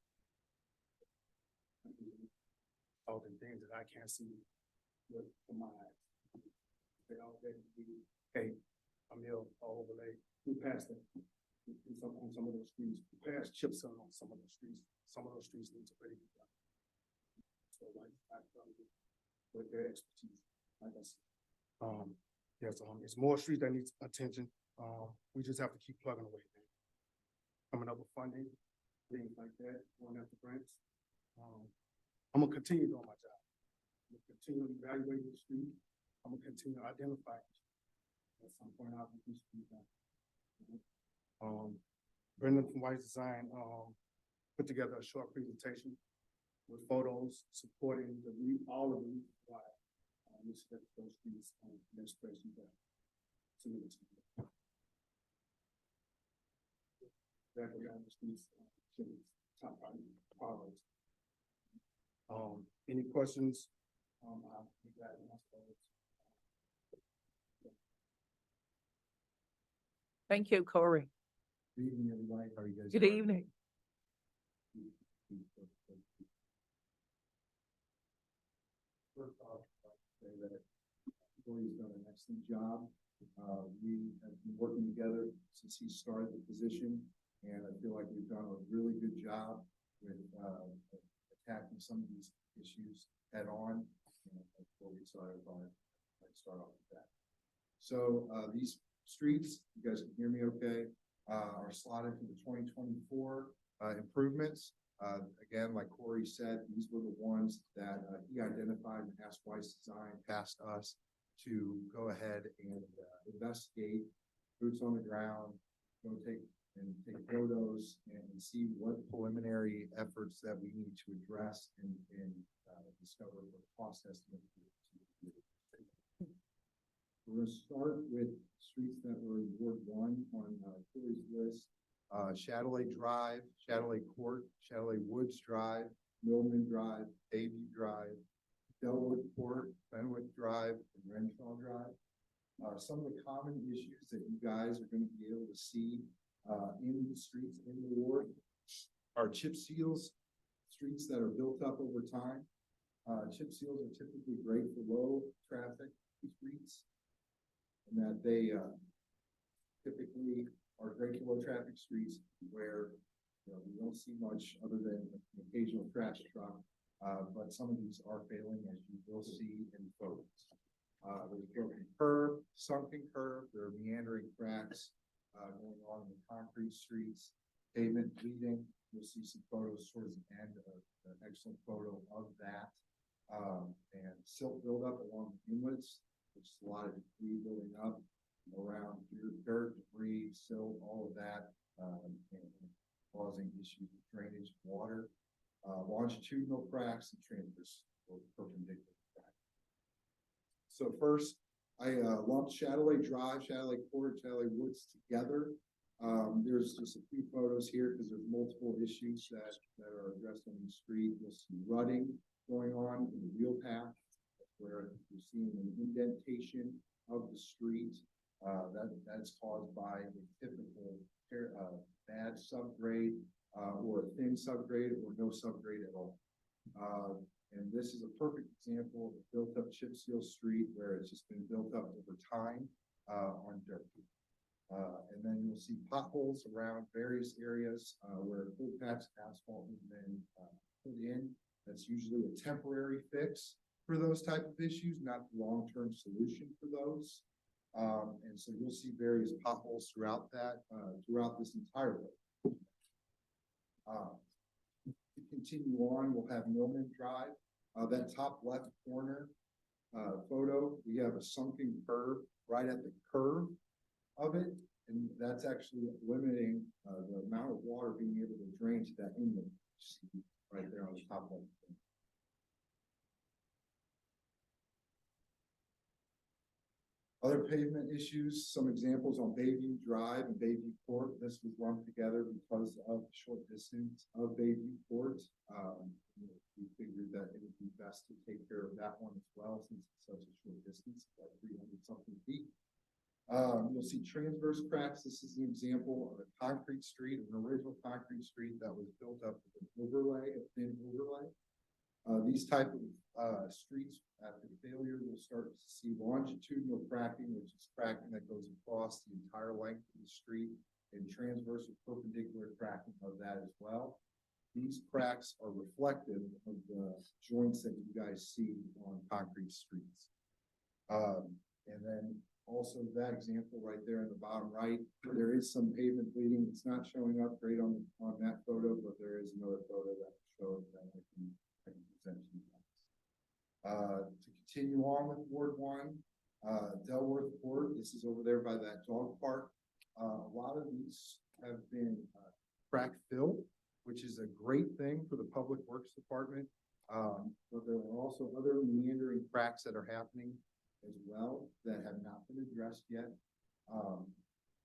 All the things that I can't see with my eyes. They all ready to be, hey, a mill or overlay. We passed it on some of those streets. We passed chip seal on some of those streets. Some of those streets need to really be done. So like I with their expertise, like I said. Yes, it's more streets that needs attention. We just have to keep plugging away. Coming up with funding, things like that, going after grants. I'm gonna continue doing my job. I'm gonna continue evaluating the street. I'm gonna continue identifying. At some point, I'll be done. Brendan from Weiss Design put together a short presentation with photos supporting all of the why we select those streets on their spreadsheet. Exactly on the streets should be top priorities. Any questions? I'll be glad to answer those. Thank you, Corey. Good evening, everybody. How are you guys? Good evening. First off, I'd like to say that Corey's done an excellent job. We have been working together since he started the position, and I feel like we've done a really good job with attacking some of these issues head on. And I'm really excited about it. I'd start off with that. So these streets, you guys can hear me okay, are slotted for the 2024 improvements. Again, like Corey said, these were the ones that he identified and asked Weiss Design past us to go ahead and investigate, boots on the ground, go take photos and see what preliminary efforts that we need to address and discover what cost estimate. We're going to start with streets that were in Ward 1 on Corey's list. Chatelaine Drive, Chatelaine Court, Chatelaine Woods Drive, Millman Drive, Bayview Drive, Delwood Court, Fenwick Drive, and Renshaw Drive. Some of the common issues that you guys are going to be able to see in the streets in the ward are chip seals, streets that are built up over time. Chip seals are typically great for low traffic streets, and that they typically are regular traffic streets where, you know, we don't see much other than an occasional trash truck. But some of these are failing, as you will see in photos. There's a broken curb, sunken curb, there are meandering cracks, going on in the concrete streets, pavement bleeding. You'll see some photos towards the end of an excellent photo of that. And silt buildup along the inlets, which is a lot of debris building up around dirt, debris, silt, all of that, and causing issues with drainage, water, longitudinal cracks and transverse or perpendicular cracks. So first, I lumped Shadowley Drive, Shadowley Court, Shadowley Woods together. There's just a few photos here because there's multiple issues that are addressed on the street. You'll see rutting going on in the wheel path, where you're seeing an indentation of the street. That's caused by a typical bad subgrade or a thin subgrade or no subgrade at all. And this is a perfect example of a built-up chip seal street where it's just been built up over time on dirt. And then you'll see potholes around various areas where full patch asphalt has been put in. That's usually a temporary fix for those type of issues, not the long-term solution for those. And so you'll see various potholes throughout that, throughout this entire road. To continue on, we'll have Millman Drive. That top left corner photo, we have a sunken curb right at the curve of it, and that's actually limiting the amount of water being able to drain to that inlet right there on the top left. Other pavement issues, some examples on Bayview Drive and Bayview Court. This was lumped together because of the short distance of Bayview Court. We figured that it would be best to take care of that one as well, since it's such a short distance, like 300 something feet. You'll see transverse cracks. This is an example of a concrete street, an original concrete street that was built up with an overlay, a thin overlay. These type of streets, after failure, we'll start to see longitudinal cracking, which is cracking that goes across the entire length of the street, and transverse or perpendicular cracking of that as well. These cracks are reflective of the joints that you guys see on concrete streets. And then also that example right there in the bottom right, there is some pavement bleeding. It's not showing up great on that photo, but there is another photo that shows that I can present to you guys. To continue on with Ward 1, Delworth Court, this is over there by that dog park. A lot of these have been crack filled, which is a great thing for the Public Works Department. But there are also other meandering cracks that are happening as well that have not been addressed yet.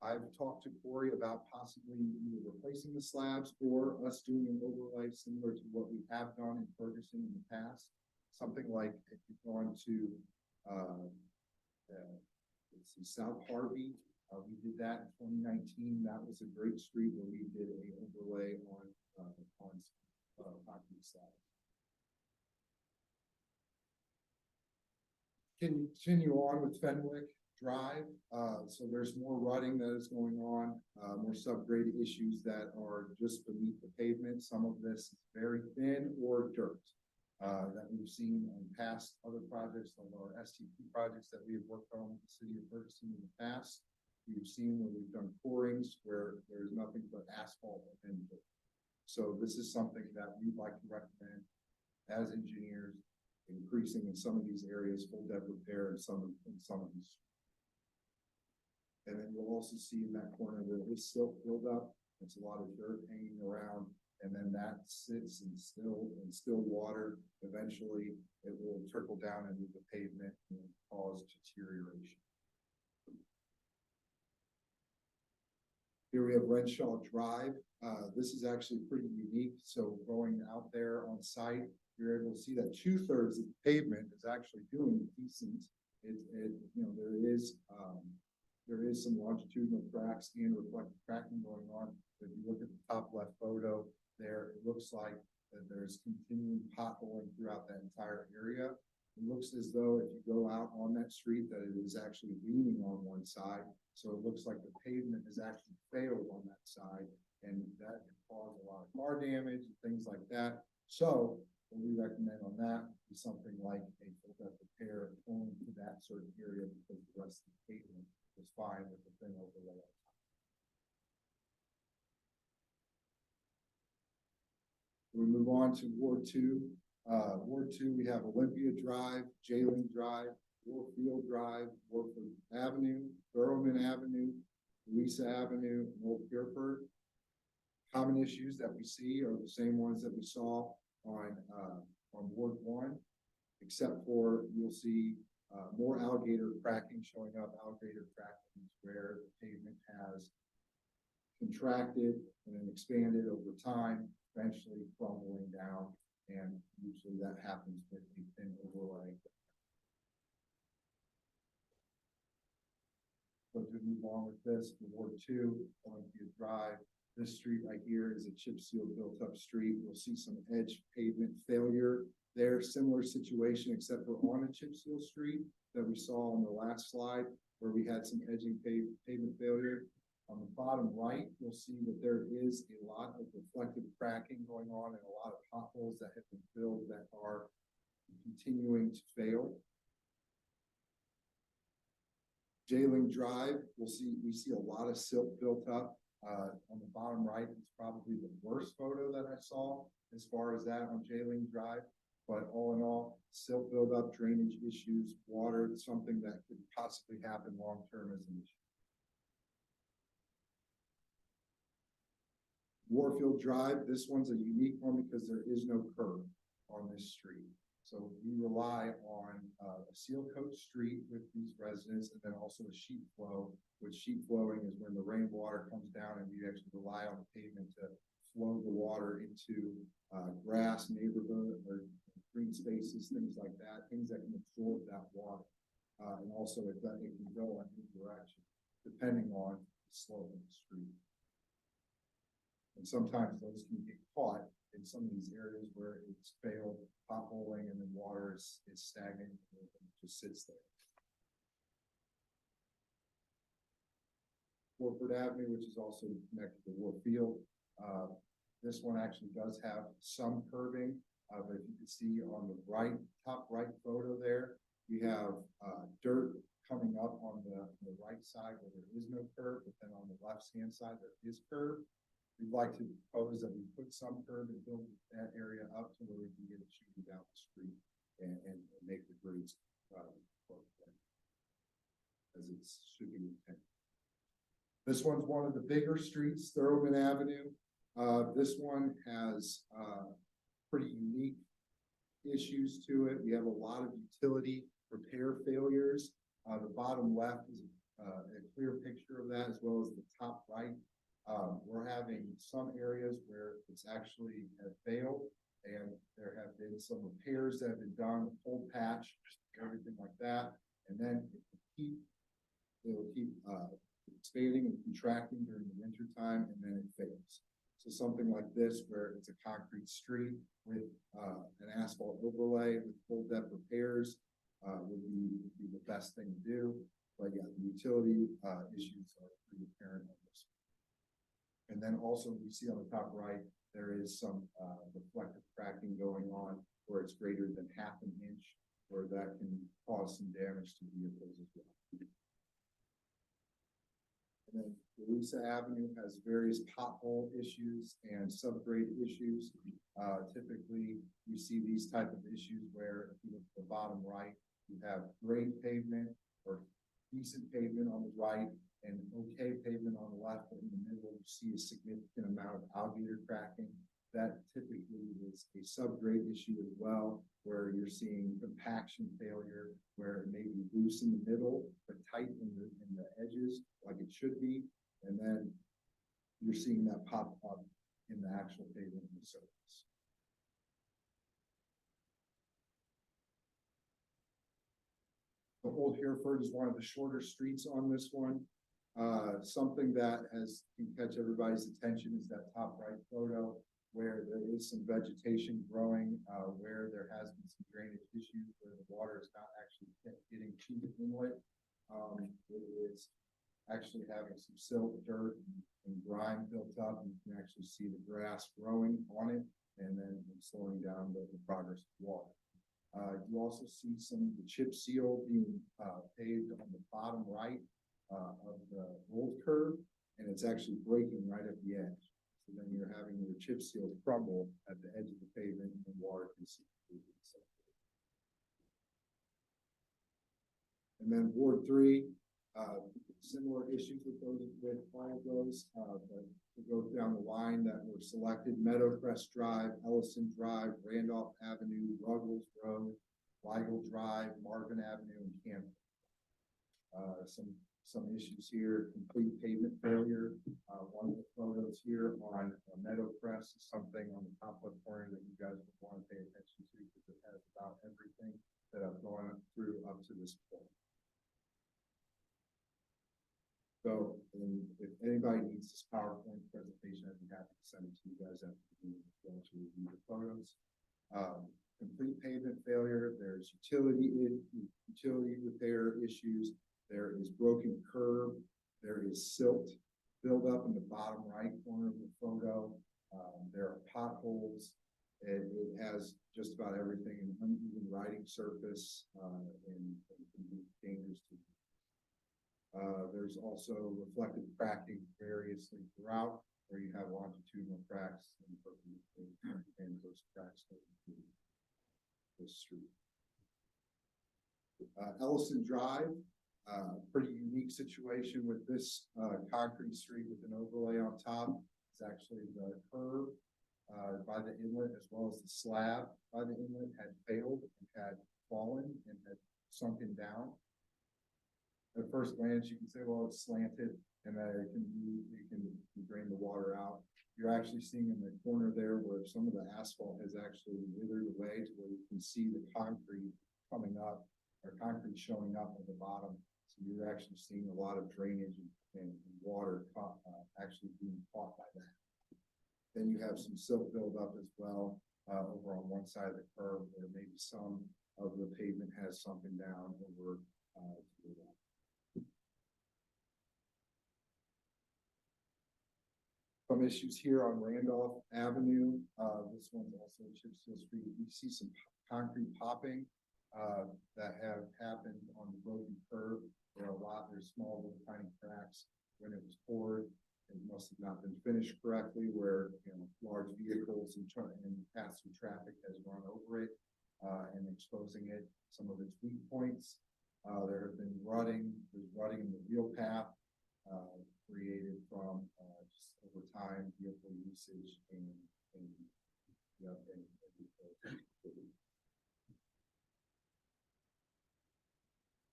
I've talked to Corey about possibly either replacing the slabs or us doing an overlay similar to what we have done in Ferguson in the past. Something like if you've gone to let's see, South Harvey, we did that in 2019. That was a great street where we did an overlay on concrete slabs. Continue on with Fenwick Drive. So there's more rutting that is going on, more subgrade issues that are just beneath the pavement. Some of this is very thin or dirt that we've seen on past other projects, like our STP projects that we have worked on with the city of Ferguson in the past. We've seen when we've done corings where there's nothing but asphalt and dirt. So this is something that we'd like to recommend as engineers, increasing in some of these areas, full depth repair in some of these. And then you'll also see in that corner there is silt buildup. It's a lot of dirt hanging around, and then that sits in still water. Eventually, it will trickle down into the pavement and cause deterioration. Here we have Renshaw Drive. This is actually pretty unique. So going out there on site, you're able to see that 2/3 of the pavement is actually doing decent. You know, there is some longitudinal cracks and reflective cracking going on. If you look at the top left photo there, it looks like that there's continuing potholing throughout that entire area. It looks as though if you go out on that street that it is actually leaning on one side. So it looks like the pavement has actually failed on that side, and that can cause a lot of car damage and things like that. So what we recommend on that is something like a full depth repair only to that certain area, because the rest of the pavement is fine with the thin overlay on top. We move on to Ward 2. Ward 2, we have Olympia Drive, Jayling Drive, Warfield Drive, Warford Avenue, Thurman Avenue, Louisa Avenue, and Old Hereford. Common issues that we see are the same ones that we saw on Ward 1, except for you'll see more alligator cracking showing up. Alligator cracking is where the pavement has contracted and then expanded over time, eventually crumbling down, and usually that happens with a thin overlay. So to move on with this, Ward 2, Olympia Drive. This street right here is a chip seal built up street. We'll see some edge pavement failure there. Similar situation, except for on a chip seal street that we saw on the last slide, where we had some edging pavement failure. On the bottom right, you'll see that there is a lot of reflective cracking going on and a lot of potholes that have been filled that are continuing to fail. Jayling Drive, we see a lot of silt built up. On the bottom right, it's probably the worst photo that I saw as far as that on Jayling Drive. But all in all, silt buildup, drainage issues, water, something that could possibly happen long-term as an issue. Warfield Drive, this one's a unique one because there is no curb on this street. So we rely on a seal coat street with these residents, and then also a sheet flow, which sheet flowing is when the rainwater comes down and we actually rely on the pavement to flow the water into grass, neighborhood, or green spaces, things like that, things that can absorb that water. And also it can go in any direction, depending on the slope of the street. And sometimes those can get caught in some of these areas where it's failed potholing and then water is stagnant and it just sits there. Warford Avenue, which is also connected to Warfield. This one actually does have some curbing, but if you can see on the right, top right photo there, we have dirt coming up on the right side where there is no curb, but then on the left-hand side there is curb. We'd like to propose that we put some curb and build that area up to where we can get it shooting down the street and make the grades as it should be intended. This one's one of the bigger streets, Thurman Avenue. This one has pretty unique issues to it. We have a lot of utility repair failures. The bottom left is a clear picture of that, as well as the top right. We're having some areas where it's actually failed, and there have been some repairs that have been done, cold patch, everything like that, and then it will keep expanding and contracting during the winter time, and then it fails. So something like this, where it's a concrete street with an asphalt overlay with full depth repairs, would be the best thing to do. But yeah, the utility issues are pretty apparent on this. And then also we see on the top right, there is some reflective cracking going on where it's greater than ½ an inch, where that can cause some damage to vehicles as well. And then Louisa Avenue has various pothole issues and subgrade issues. Typically, we see these type of issues where if you look at the bottom right, you have grade pavement or decent pavement on the right and okay pavement on the left, but in the middle, you see a significant amount of alligator cracking. That typically is a subgrade issue as well, where you're seeing compaction failure, where it may be loose in the middle, but tight in the edges, like it should be. And then you're seeing that pop up in the actual pavement in the surface. The Old Hereford is one of the shorter streets on this one. Something that can catch everybody's attention is that top right photo. where there is some vegetation growing, where there has been some drainage issues, where the water is not actually getting to the inlet. It is actually having some silt, dirt, and grime built up. You can actually see the grass growing on it, and then slowing down the progress of water. You also see some of the chip seal being paved on the bottom right of the old curve, and it's actually breaking right at the edge. So then you're having your chip seal crumble at the edge of the pavement, and water can seep through. And then Ward 3, similar issues with those, with all of those, but to go down the line that were selected: Meadowcrest Drive, Ellison Drive, Randolph Avenue, Ruggles Road, Weigel Drive, Marvin Avenue, and Camden. Some issues here: complete pavement failure. One of the photos here on Meadowcrest is something on the top left corner that you guys would want to pay attention to, because it has about everything that I've gone through up to this point. So, if anybody needs this PowerPoint presentation, I'd be happy to send it to you guys after the meeting to review the photos. Complete pavement failure. There's utility repair issues. There is broken curb. There is silt buildup in the bottom right corner of the photo. There are potholes. It has just about everything: an uneven riding surface, and can be dangerous to. There's also reflective cracking variously throughout, where you have longitudinal cracks and those cracks through the street. Ellison Drive, pretty unique situation with this concrete street with an overlay on top. It's actually the curb by the inlet, as well as the slab by the inlet, had failed and had fallen and had sunken down. At first glance, you can say, well, it's slanted and that it can drain the water out. You're actually seeing in the corner there where some of the asphalt has actually withered away, to where you can see the concrete coming up, or concrete showing up at the bottom. So you're actually seeing a lot of drainage and water actually being caught by that. Then you have some silt buildup as well over on one side of the curb, where maybe some of the pavement has sunken down over to the left. Some issues here on Randolph Avenue. This one's also Chip Seal Street. You see some concrete popping that have happened on the broken curb. There's small little tiny cracks. When it was poured, it must have not been finished correctly, where large vehicles and pass-through traffic has run over it and exposing it. Some of its weak points. There have been rutting. There's rutting in the wheel path created from just over time vehicle usage and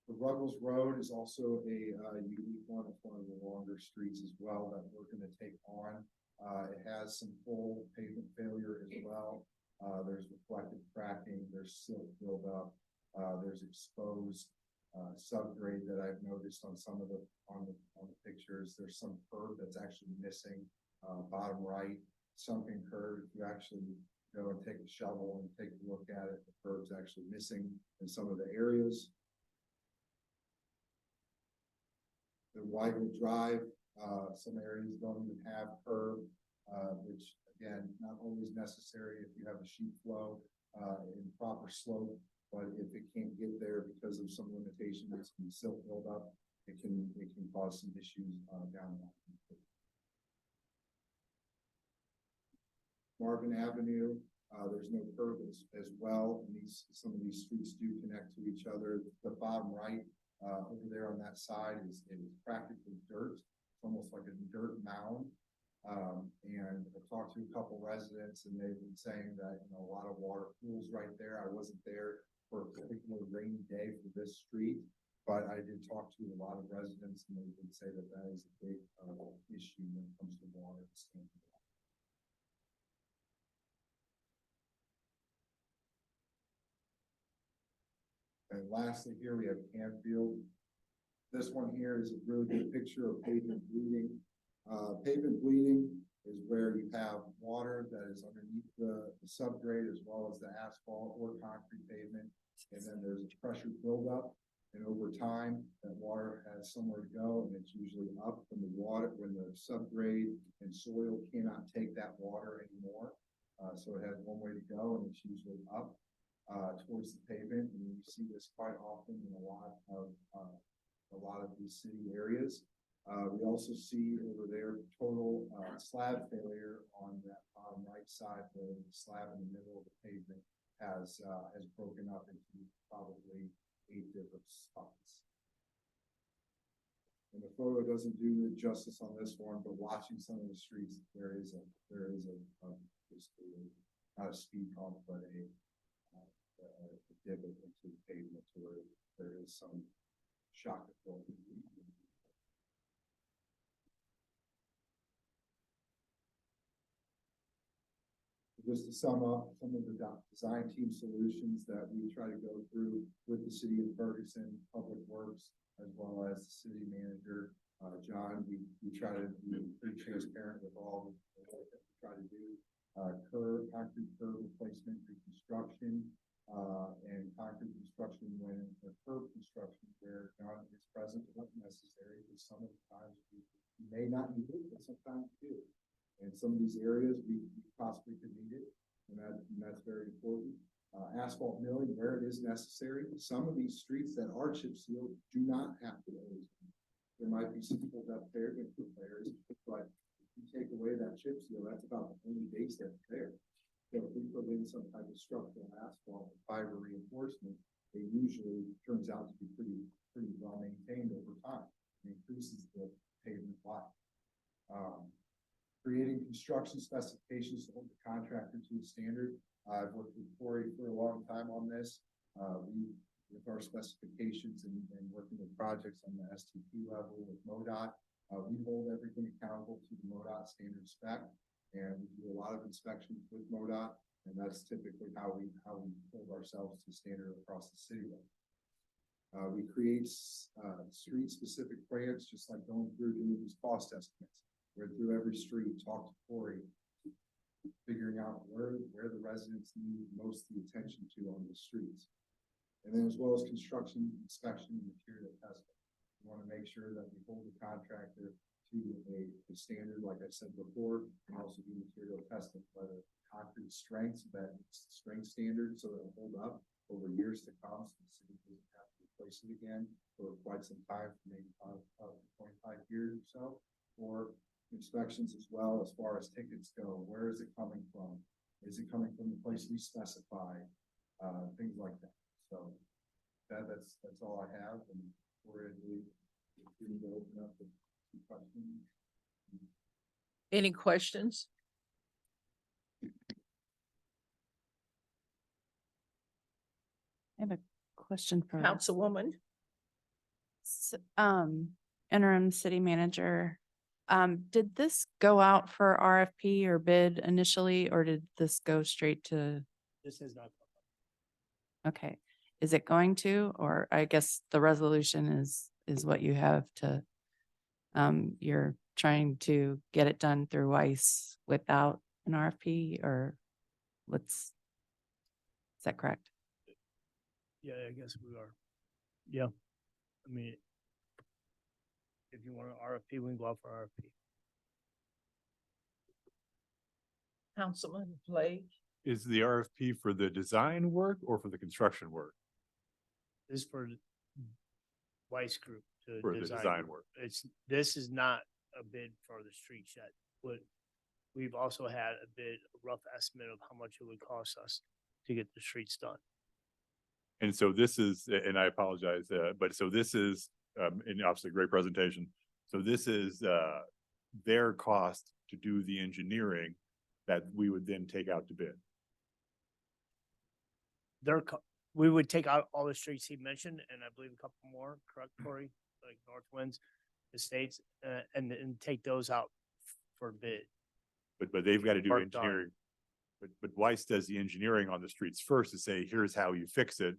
the Ruggles Road is also a unique one. It's one of the longer streets as well that we're going to take on. It has some full pavement failure as well. There's reflective cracking. There's silt buildup. There's exposed subgrade that I've noticed on some of the on the pictures. There's some curb that's actually missing, bottom right, sunken curb. If you actually go and take a shovel and take a look at it, the curb's actually missing in some of the areas. The Weigel Drive, some areas don't even have curb, which again, not always necessary if you have a sheet flow in proper slope. But if it can't get there because of some limitations and silt buildup, it can cause some issues down the line. Marvin Avenue, there's no curb as well, and some of these streets do connect to each other. The bottom right over there on that side is practically dirt. It's almost like a dirt mound. And I talked to a couple residents, and they've been saying that a lot of water pools right there. I wasn't there for a particular rainy day for this street, but I did talk to a lot of residents, and they did say that that is a big issue when it comes to water. And lastly, here we have Canfield. This one here is a really good picture of pavement bleeding. Pavement bleeding is where you have water that is underneath the subgrade as well as the asphalt or concrete pavement. And then there's a pressure buildup. And over time, that water has somewhere to go, and it's usually up when the water, when the subgrade and soil cannot take that water anymore. So it has one way to go, and it's usually up towards the pavement. And you see this quite often in a lot of these city areas. We also see over there total slab failure on that bottom right side. The slab in the middle of the pavement has broken up into probably 8 different spots. And the photo doesn't do the justice on this one, but watching some of the streets, there is basically not a speed bump, but a divot into the pavement to where there is some shock absorber. Just to sum up some of the design team solutions that we try to go through with the city of Ferguson, Public Works, as well as the city manager, John, we try to be pretty transparent with all the work that we try to do. Concrete curb replacement, reconstruction, and concrete construction when the curb construction where John is present wasn't necessary, because some of the times we may not need it, but sometimes we do. In some of these areas, we possibly could need it, and that's very important. Asphalt milling where it is necessary. Some of these streets that are chip sealed do not have to always be. There might be some pulled up pavement layers, but if you take away that chip seal, that's about the only base that's there. So if we put in some type of structural asphalt or fiber reinforcement, it usually turns out to be pretty well maintained over time. It increases the pavement life. Creating construction specifications to hold the contractor to a standard. I've worked with Corey for a long time on this. With our specifications and working with projects on the STP level with MoDOT, we hold everything accountable to the MoDOT standard spec, and we do a lot of inspections with MoDOT, and that's typically how we hold ourselves to standard across the city. We create street-specific plans, just like going through doing these cost estimates. Read through every street, talk to Corey, figuring out where the residents need most of the attention to on the streets. And then as well as construction, inspection, and material testing. We want to make sure that we hold the contractor to a standard, like I said before, and also do material testing, whether concrete strengths, that strength standard, so it'll hold up over years to come, so the city doesn't have to replace it again for quite some time, for maybe 25 years or so, or inspections as well as far as tickets go. Where is it coming from? Is it coming from the place we specify? Things like that. So that's all I have, and we're ready to open up the questions. Any questions? I have a question for Councilwoman? Interim city manager. Did this go out for RFP or bid initially, or did this go straight to? This has not. Okay, is it going to, or I guess the resolution is what you have to, you're trying to get it done through Weiss without an RFP, or is that correct? Yeah, I guess we are. Yeah. I mean, if you want an RFP, we can go out for RFP. Councilman Blake? Is the RFP for the design work or for the construction work? This is for Weiss Group to For the design work. This is not a bid for the street yet. We've also had a rough estimate of how much it would cost us to get the streets done. And so this is, and I apologize, but so this is, and obviously great presentation. So this is their cost to do the engineering that we would then take out to bid. We would take out all the streets he mentioned, and I believe a couple more, correct, Corey? Like North Winds, Estates, and take those out for bid. But they've got to do Work done. engineering. But Weiss does the engineering on the streets first to say, here's how you fix it.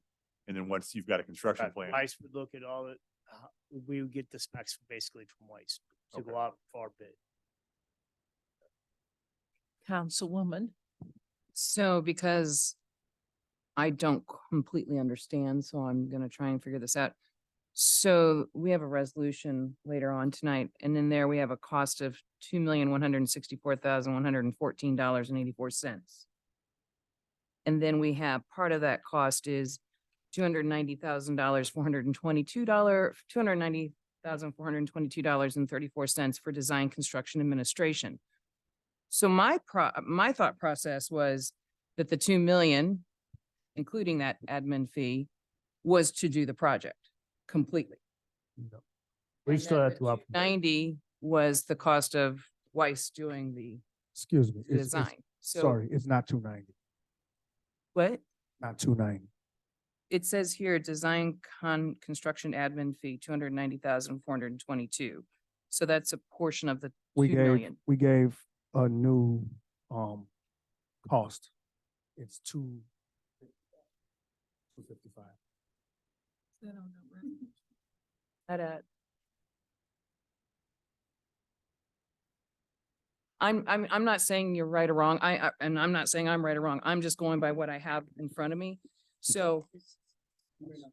And then once you've got a construction plan. Weiss would look at all it. We would get the specs basically from Weiss to go out for bid. Councilwoman. So because I don't completely understand, so I'm gonna try and figure this out. So we have a resolution later on tonight, and in there we have a cost of $2,164,114.84. And then we have part of that cost is $290,000, $290,422.34 for design, construction, administration. So my thought process was that the 2 million, including that admin fee, was to do the project completely. We still have to up. 90 was the cost of Weiss doing the Excuse me. design. So Sorry, it's not 290, what? not 290. It says here, design construction admin fee, 290,422. So that's a portion of the We 2 gave, million. we gave a new, cost. It's 255. I'm not saying you're right or wrong. And I'm not saying I'm right or wrong. I'm just going by what I have in front of me. So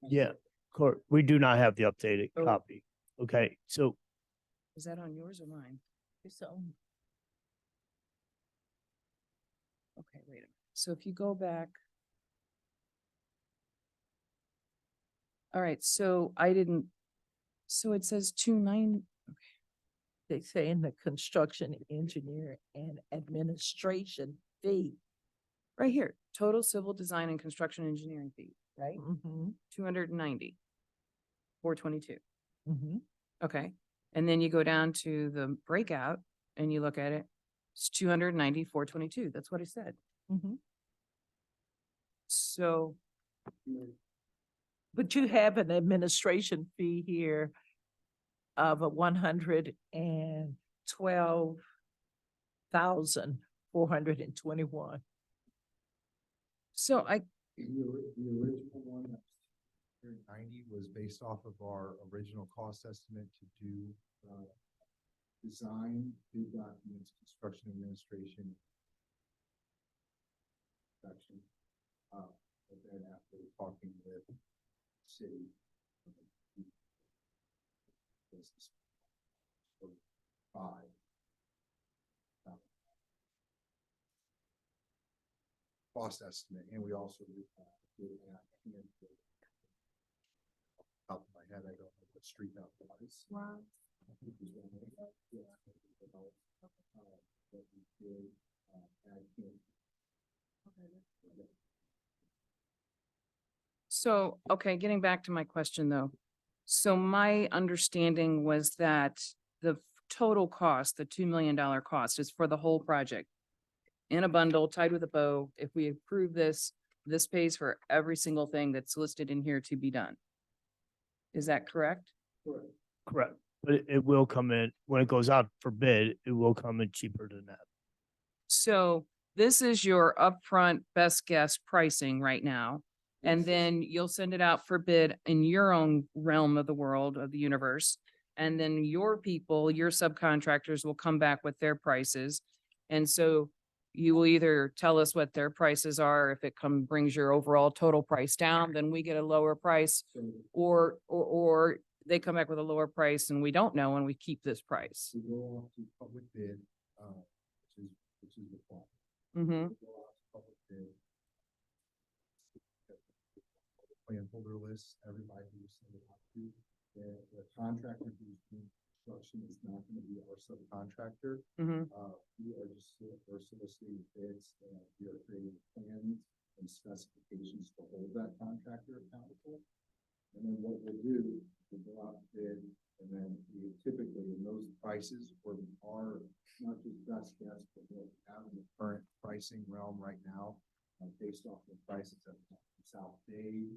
Yeah, court, we do not have the updated Oh. copy. Okay, so is that on yours or mine? So Okay, wait a minute. So if you go back. All right, so so it says 290. they say in the construction engineer and administration fee. Right here, total civil design and construction engineering fee, right? Mm-hmm. 290. 422. Mm-hmm. Okay, and then you go down to the breakout and you look at it, it's 290, 422. That's what I said. Mm-hmm. So, But you have an administration fee here of a $112,421. so I, The original one, 90 was based off of our original cost estimate to do, design, bid documents, construction administration. Section. But then after talking with city. This is for 5. Cost estimate, and we also did top of my head, I don't know what street that was. Wow. But we did, add in. so, okay, getting back to my question though. So my understanding was that the total cost, the $2 million cost is for the whole project. In a bundle, tied with a bow. If we approve this, this pays for every single thing that's listed in here to be done. Is that correct? correct, but it will come in, when it goes out for bid, it will come in cheaper than that. So this is your upfront best guess pricing right now. And then you'll send it out for bid in your own realm of the world of the universe. And then your people, your subcontractors will come back with their prices. And so you will either tell us what their prices are. If it brings your overall total price down, then we get a lower price. Or they come back with a lower price and we don't know and we keep this price. We go off to public bid, which is the plan. Mm-hmm. We go off to public bid. Plan holder list, everybody who's send it out to, the contractor who's doing construction is not gonna be our subcontractor. Mm-hmm. We are just, we're soliciting bids, and we are creating plans and specifications to hold that contractor accountable. And then what we'll do, we'll go out and bid, and then we typically, in those prices, where our, not just best guess, but what we have in the current pricing realm right now, based off the prices of South Dade,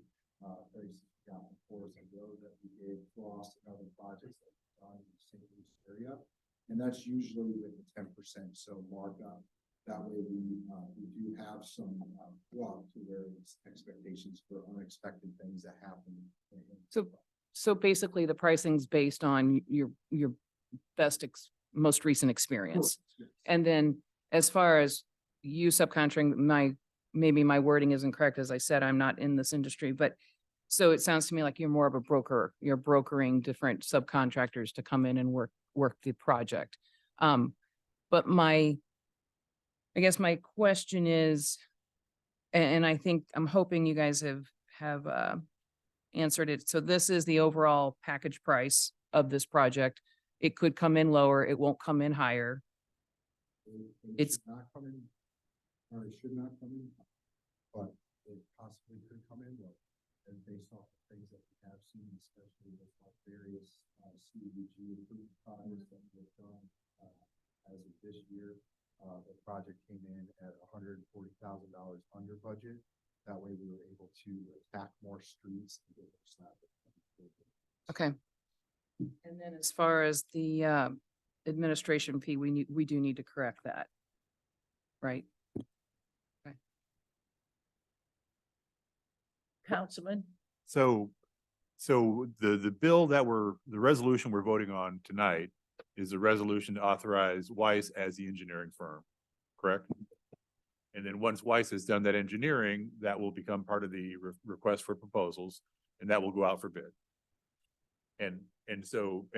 prices down in Forest Road that we gave Frost and other projects that we've done in the St. Louis area. And that's usually with the 10% so markup. That way we do have some, well, to where it's expectations for unexpected things that happen. So basically the pricing's based on your most recent experience. And then as far as you subcontracting, maybe my wording isn't correct. As I said, I'm not in this industry, but so it sounds to me like you're more of a broker. You're brokering different subcontractors to come in and work the project. But I guess my question is, and I think I'm hoping you guys have answered it. So this is the overall package price of this project. It could come in lower. It won't come in higher. It's not coming, or it should not come in, but it possibly could come in low. And based off the things that we have seen, especially with like various CDBG improvement projects that we've done as of this year, the project came in at $140,000 under budget. That way we were able to attack more streets and get more slab. okay. And then as far as the administration fee, we do need to correct that. Right? Okay. Councilman? So the bill the resolution we're voting on tonight is a resolution to authorize Weiss as the engineering firm, correct? And then once Weiss has done that engineering, that will become part of the request for proposals, and that will go out for bid. And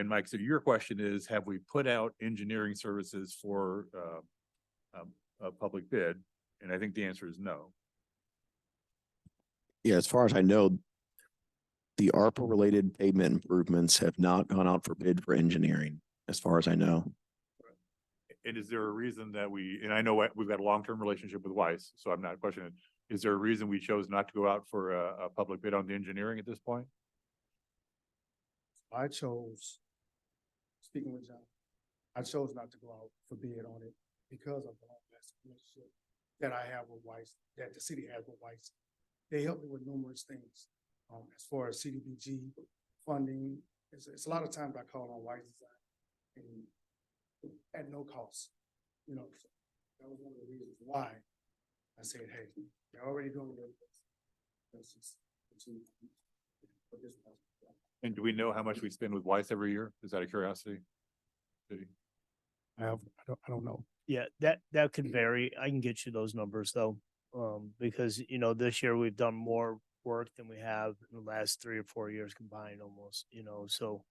Mike, so your question is, have we put out engineering services for a public bid? And I think the answer is no. Yeah, as far as I know, the ARPA-related pavement improvements have not gone out for bid for engineering, as far as I know. And is there a reason that and I know we've got a long-term relationship with Weiss, so I'm not questioning it. Is there a reason we chose not to go out for a public bid on the engineering at this point? I chose, speaking with John, I chose not to go out for bid on it because of the long-lasting relationship that I have with Weiss, that the city has with Weiss. They help me with numerous things, as far as CDBG funding. It's a lot of times I call on Weiss Design and at no cost, you know. So that was one of the reasons why I said, hey, they're already doing this. Let's just continue for this one. And do we know how much we spend with Weiss every year? Is that a curiosity? I don't know. Yeah, that could vary. I can get you those numbers though. Because you know, this year we've done more work than we have in the last 3 or 4 years combined almost, you know, so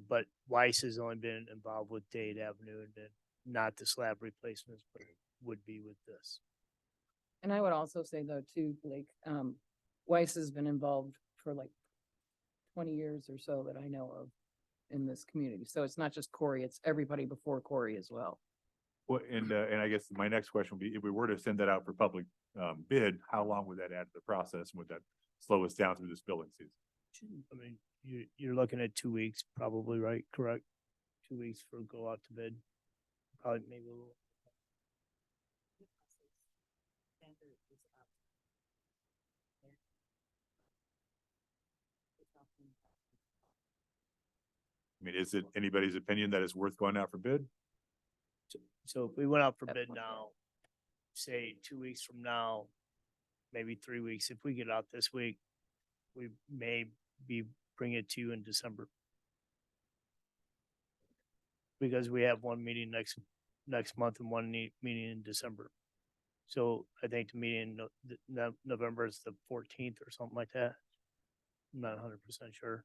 but Weiss has only been involved with Dade Avenue and then not the slab replacements, but it would be with this. And I would also say though too, Blake, Weiss has been involved for like 20 years or so that I know of in this community. So it's not just Corey, it's everybody before Corey as well. Well, and I guess my next question would be, if we were to send that out for public bid, how long would that add to the process? And would that slow us down through this building season? I mean, you're looking at 2 weeks, probably, right? Correct? 2 weeks for go out to bid. Probably maybe a little. I mean, is it anybody's opinion that it's worth going out for bid? So if we went out for bid now, say 2 weeks from now, maybe 3 weeks, if we get out this week, we may be bring it to you in December. Because we have one meeting next month and one meeting in December. So I think the meeting in November is the 14th or something like that. I'm not 100% sure.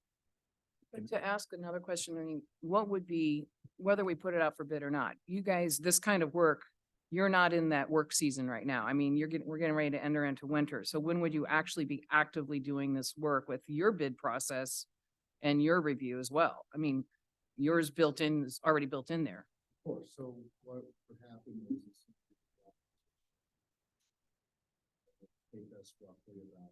But to ask another question, I mean, what would be, whether we put it out for bid or not, you guys, this kind of work, you're not in that work season right now. I mean, we're getting ready to enter into winter. So when would you actually be actively doing this work with your bid process and your review as well? I mean, yours is already built in there. Of course, so what would happen is take us roughly about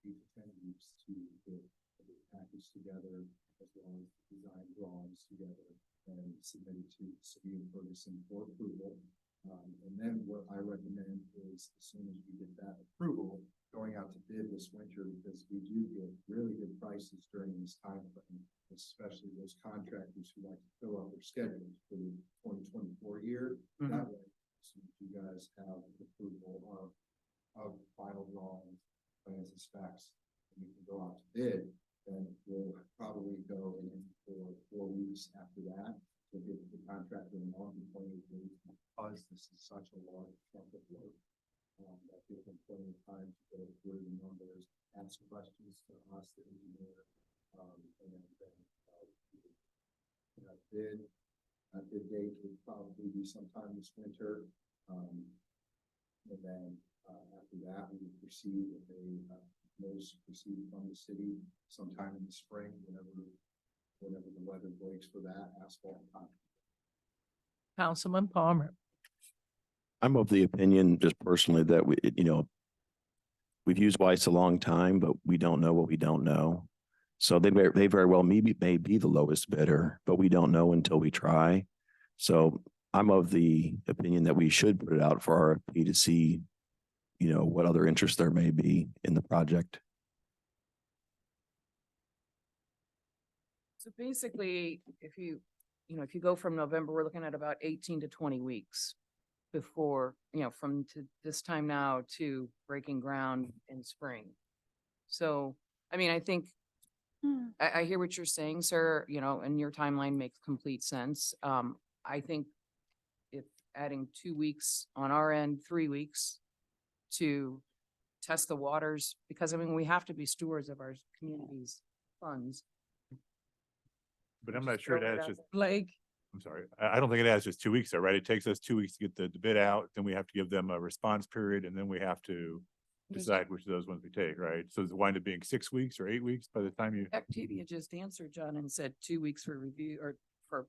8 to 10 weeks to get the package together, as well as design drawings together and submit it to City of Ferguson for approval. And then what I recommend is, as soon as we get that approval, going out to bid this winter, because we do get really good prices during this time frame, especially those contractors who like to fill out their schedules for the 2024 year. Mm-hmm. That way, as soon as you guys have approval of final drawings, plans and specs, and we can go out to bid, then we'll probably go in for 4 weeks after that to get the contractor involved in 28 days because this is such a large chunk of work. That gives them plenty of time to go through the numbers, ask questions to us, the engineer, and then bid date would probably be sometime this winter. And then after that, we would proceed with a notice to proceed from the city sometime in the spring, whenever the weather breaks for that asphalt contract. Councilman Palmer. I'm of the opinion, just personally, that we've used Weiss a long time, but we don't know what we don't know. So they very well may be the lowest bidder, but we don't know until we try. So I'm of the opinion that we should put it out for RFP to see, what other interest there may be in the project. So basically, if you go from November, we're looking at about 18 to 20 weeks before, from to this time now to breaking ground in spring. So, I mean, I think I hear what you're saying, sir, and your timeline makes complete sense. I think if adding 2 weeks on our end, 3 weeks to test the waters, because I mean, we have to be stewards of our community's funds. But I'm not sure Throw it that's out just, Blake. I'm sorry, I don't think it has just 2 weeks though, right? It takes us 2 weeks to get the bid out, then we have to give them a response period, and then we have to decide which of those ones we take, right? So does it wind up being 6 weeks or 8 weeks by the time you? Activia just answered, John, and said 2 weeks for review or for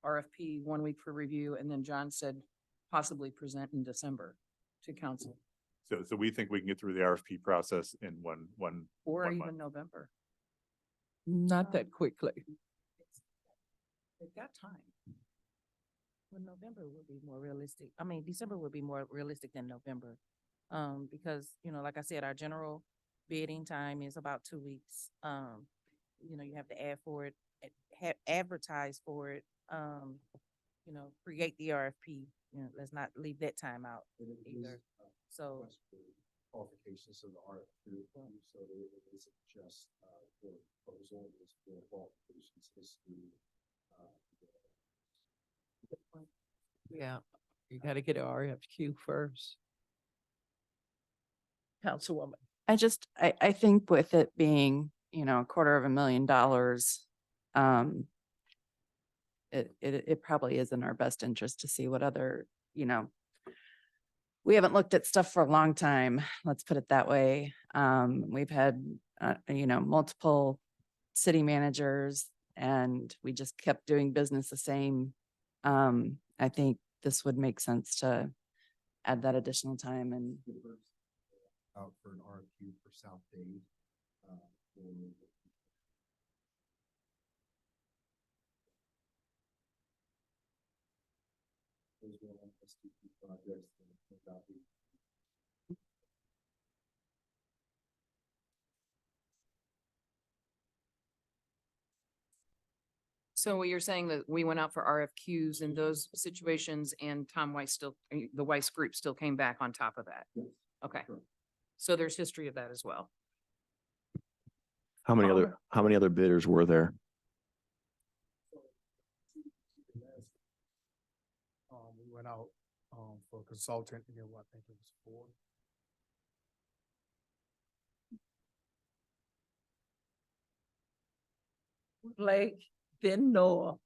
RFP, 1 week for review, and then John said possibly present in December to council So we think we can get through the RFP process in one or one even month. November. Not that quickly. They've got time. Well, November would be more realistic. I mean, December would be more realistic than November. Because, like I said, our general bidding time is about 2 weeks. You have to add for it, advertise for it, create the RFP. Let's not leave that time out either. So. Qualifications of the RFP, so that it isn't just for proposal, it's for qualifications, history. Yeah, you gotta get an RFQ first. Councilwoman. I think with it being, $250,000, it probably is in our best interest to see what other, we haven't looked at stuff for a long time. Let's put it that way. We've had, multiple city managers and we just kept doing business the same. I think this would make sense to add that additional time and. Out for an RFQ for South Dade. Those were all STP projects that got the. So you're saying that we went out for RFQs in those situations and Tom Weiss the Weiss group still came back on top of that? Yes. Okay. Sure. So there's history of that as well. How many other bidders were there? We went out, for a consultant, and then I think it was 4. Blake, then Noah.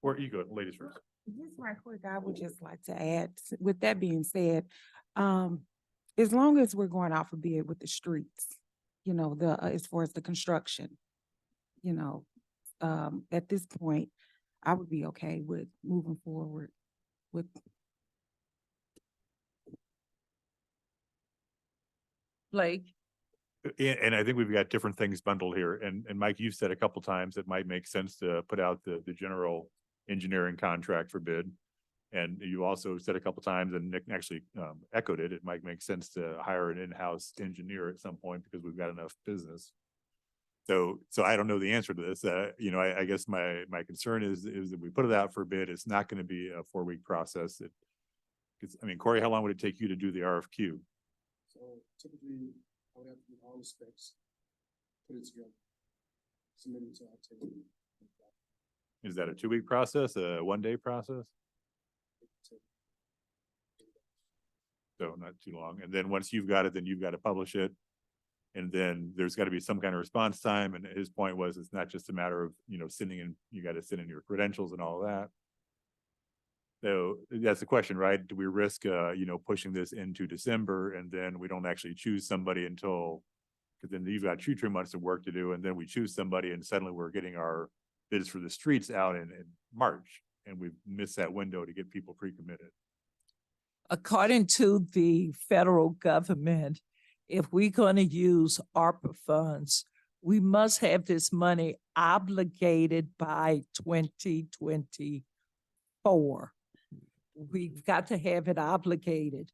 Or you go, ladies first. Just right quick, I would just like to add, with that being said, as long as we're going out for bid with the streets, as far as the construction, at this point, I would be okay with moving forward with. Blake. And I think we've got different things bundled here. And Mike, you've said a couple times it might make sense to put out the general engineering contract for bid. And you also said a couple times, and Nick actually echoed it, it might make sense to hire an in-house engineer at some point because we've got enough business. So I don't know the answer to this. I guess my concern is that we put it out for bid. It's not going to be a 4-week process. Corey, how long would it take you to do the RFQ? So typically, I would have to do all the specs, put it together, submit it to our team. Is that a 2-week process, a 1-day process? So not too long. And then once you've got it, then you've got to publish it. And then there's got to be some kind of response time. And his point was, it's not just a matter of, sending in, you got to send in your credentials and all that. So that's the question, right? Do we risk, pushing this into December and then we don't actually choose somebody until, because then you've got 2 months of work to do. And then we choose somebody and suddenly we're getting our bids for the streets out in March. And we've missed that window to get people pre-committed. According to the federal government, if we're going to use ARPA funds, we must have this money obligated by 2024. We've got to have it obligated,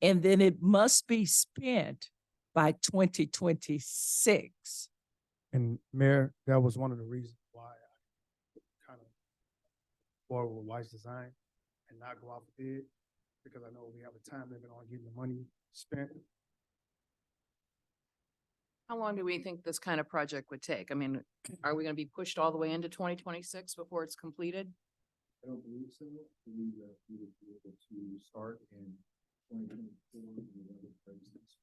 and then it must be spent by 2026. And Mayor, that was one of the reasons why I kind of forward with Wise Design and not go out for bid, because I know we have a time limit on getting the money spent. How long do we think this kind of project would take? I mean, are we gonna be pushed all the way into 2026 before it's completed? I don't believe so. I believe that we would be able to start in 2024 with other places.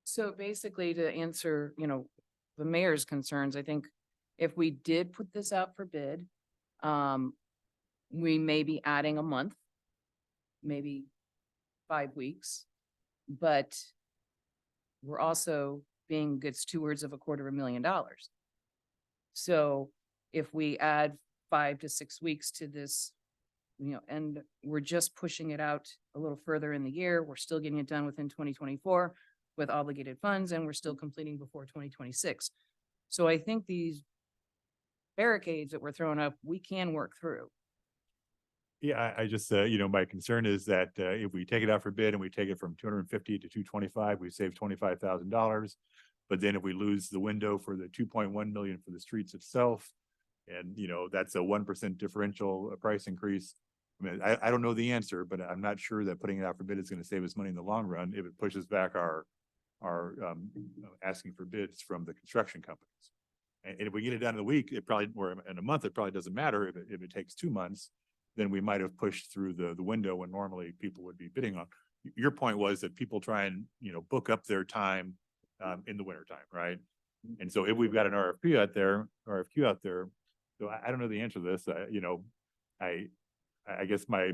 So basically, to answer, the mayor's concerns, I think if we did put this out for bid, we may be adding a month, maybe 5 weeks, but we're also being good stewards of $250,000. So if we add 5 to 6 weeks to this, and we're just pushing it out a little further in the year, we're still getting it done within 2024 with obligated funds, and we're still completing before 2026. So I think these barricades that we're throwing up, we can work through. Yeah, I just, my concern is that if we take it out for bid and we take it from 250 to 225, we save $25,000. But then if we lose the window for the 2.1 million for the streets itself, and that's a 1% differential price increase. I mean, I don't know the answer, but I'm not sure that putting it out for bid is going to save us money in the long run if it pushes back our asking for bids from the construction companies. And if we get it done in a week, or in a month, it probably doesn't matter. If it takes 2 months, then we might have pushed through the window when normally people would be bidding on. Your point was that people try and, book up their time in the winter time, right? And so if we've got an RFQ out there, so I don't know the answer to this. I guess my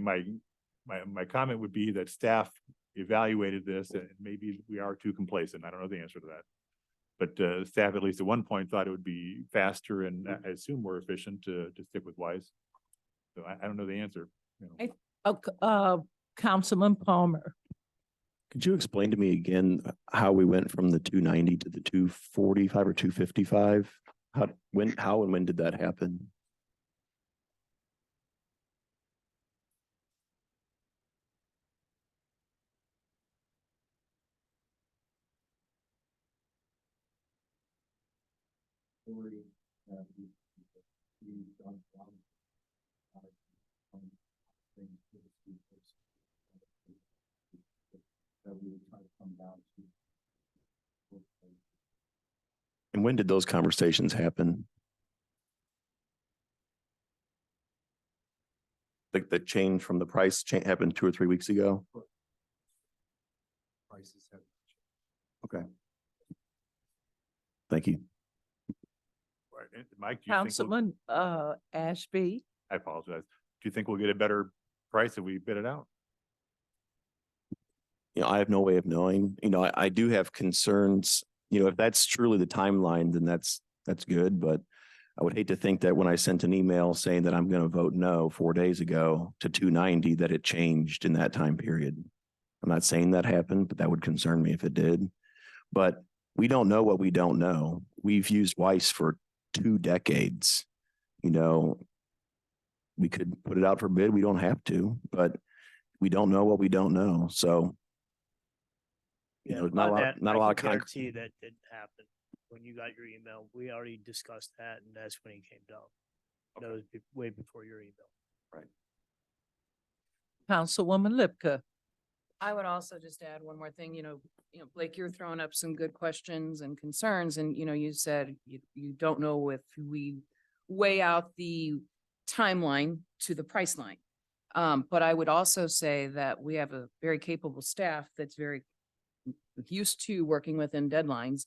comment would be that staff evaluated this and maybe we are too complacent. I don't know the answer to that. But staff, at least at one point, thought it would be faster and I assume more efficient to stick with Wise. So I don't know the answer. Councilman Palmer. Could you explain to me again how we went from the 290 to the 245 or 255? How and when did that happen? And when did those conversations happen? Like the change from the price happened 2 or 3 weeks ago? Prices have. Okay. Thank you. Right. And Mike, do you think Councilman Ashby. I apologize. Do you think we'll get a better price if we bid it out? I have no way of knowing. I do have concerns. If that's truly the timeline, then that's good. But I would hate to think that when I sent an email saying that I'm going to vote no 4 days ago to 290, that it changed in that time period. I'm not saying that happened, but that would concern me if it did. But we don't know what we don't know. We've used Weiss for 2 decades. We could put it out for bid. We don't have to, but we don't know what we don't know. So, not a lot of guarantee that didn't happen. When you got your email, we already discussed that, and that's when he came down. That was way before your email. Right. Councilwoman Lipka. I would also just add one more thing, Blake, you're throwing up some good questions and concerns, and, you said you don't know if we weigh out the timeline to the price line. But I would also say that we have a very capable staff that's very used to working within deadlines.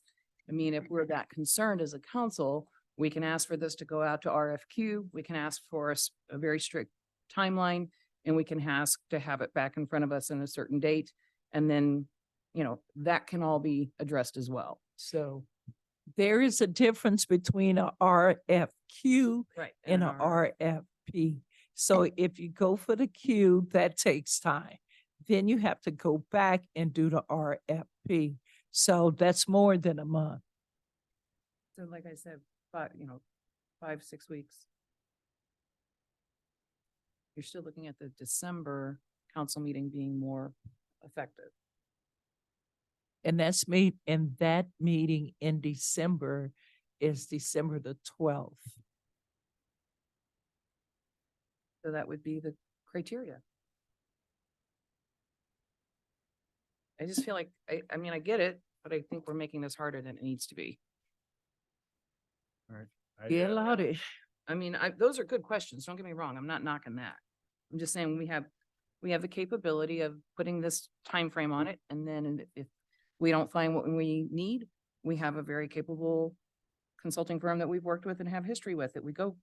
I mean, if we're that concerned as a council, we can ask for this to go out to RFQ. We can ask for a very strict timeline, and we can ask to have it back in front of us in a certain date. And then, that can all be addressed as well. So. There is a difference between a RFQ Right. and a RFP. So if you go for the Q, that takes time. Then you have to go back and do the RFP. So that's more than a month. So like I said, 5-6 weeks. You're still looking at the December council meeting being more effective. And that meeting in December is December the 12th. So that would be the criteria. I just feel like, I mean, I get it, but I think we're making this harder than it needs to be. All right. Yeah, louder. I mean, those are good questions. Don't get me wrong. I'm not knocking that. I'm just saying we have the capability of putting this time frame on it. And then if we don't find what we need, we have a very capable consulting firm that we've worked with and have history with that we go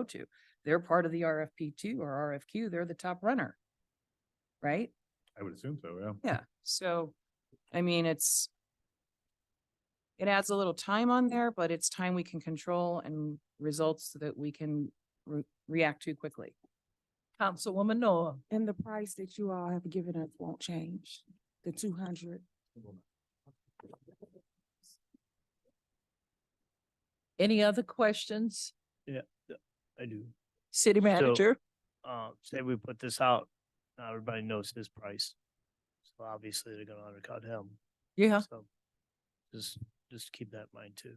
to. They're part of the RFP too, or RFQ. They're the top runner. Right? I would assume so, yeah. Yeah. So, I mean, it adds a little time on there, but it's time we can control and results that we can react to quickly. Councilwoman Noah. And the price that you all have given us won't change, the 200. Any other questions? Yeah, I do. City manager? Say we put this out, now everybody knows his price. So obviously they're gonna undercut him. Yeah. So just keep that in mind too.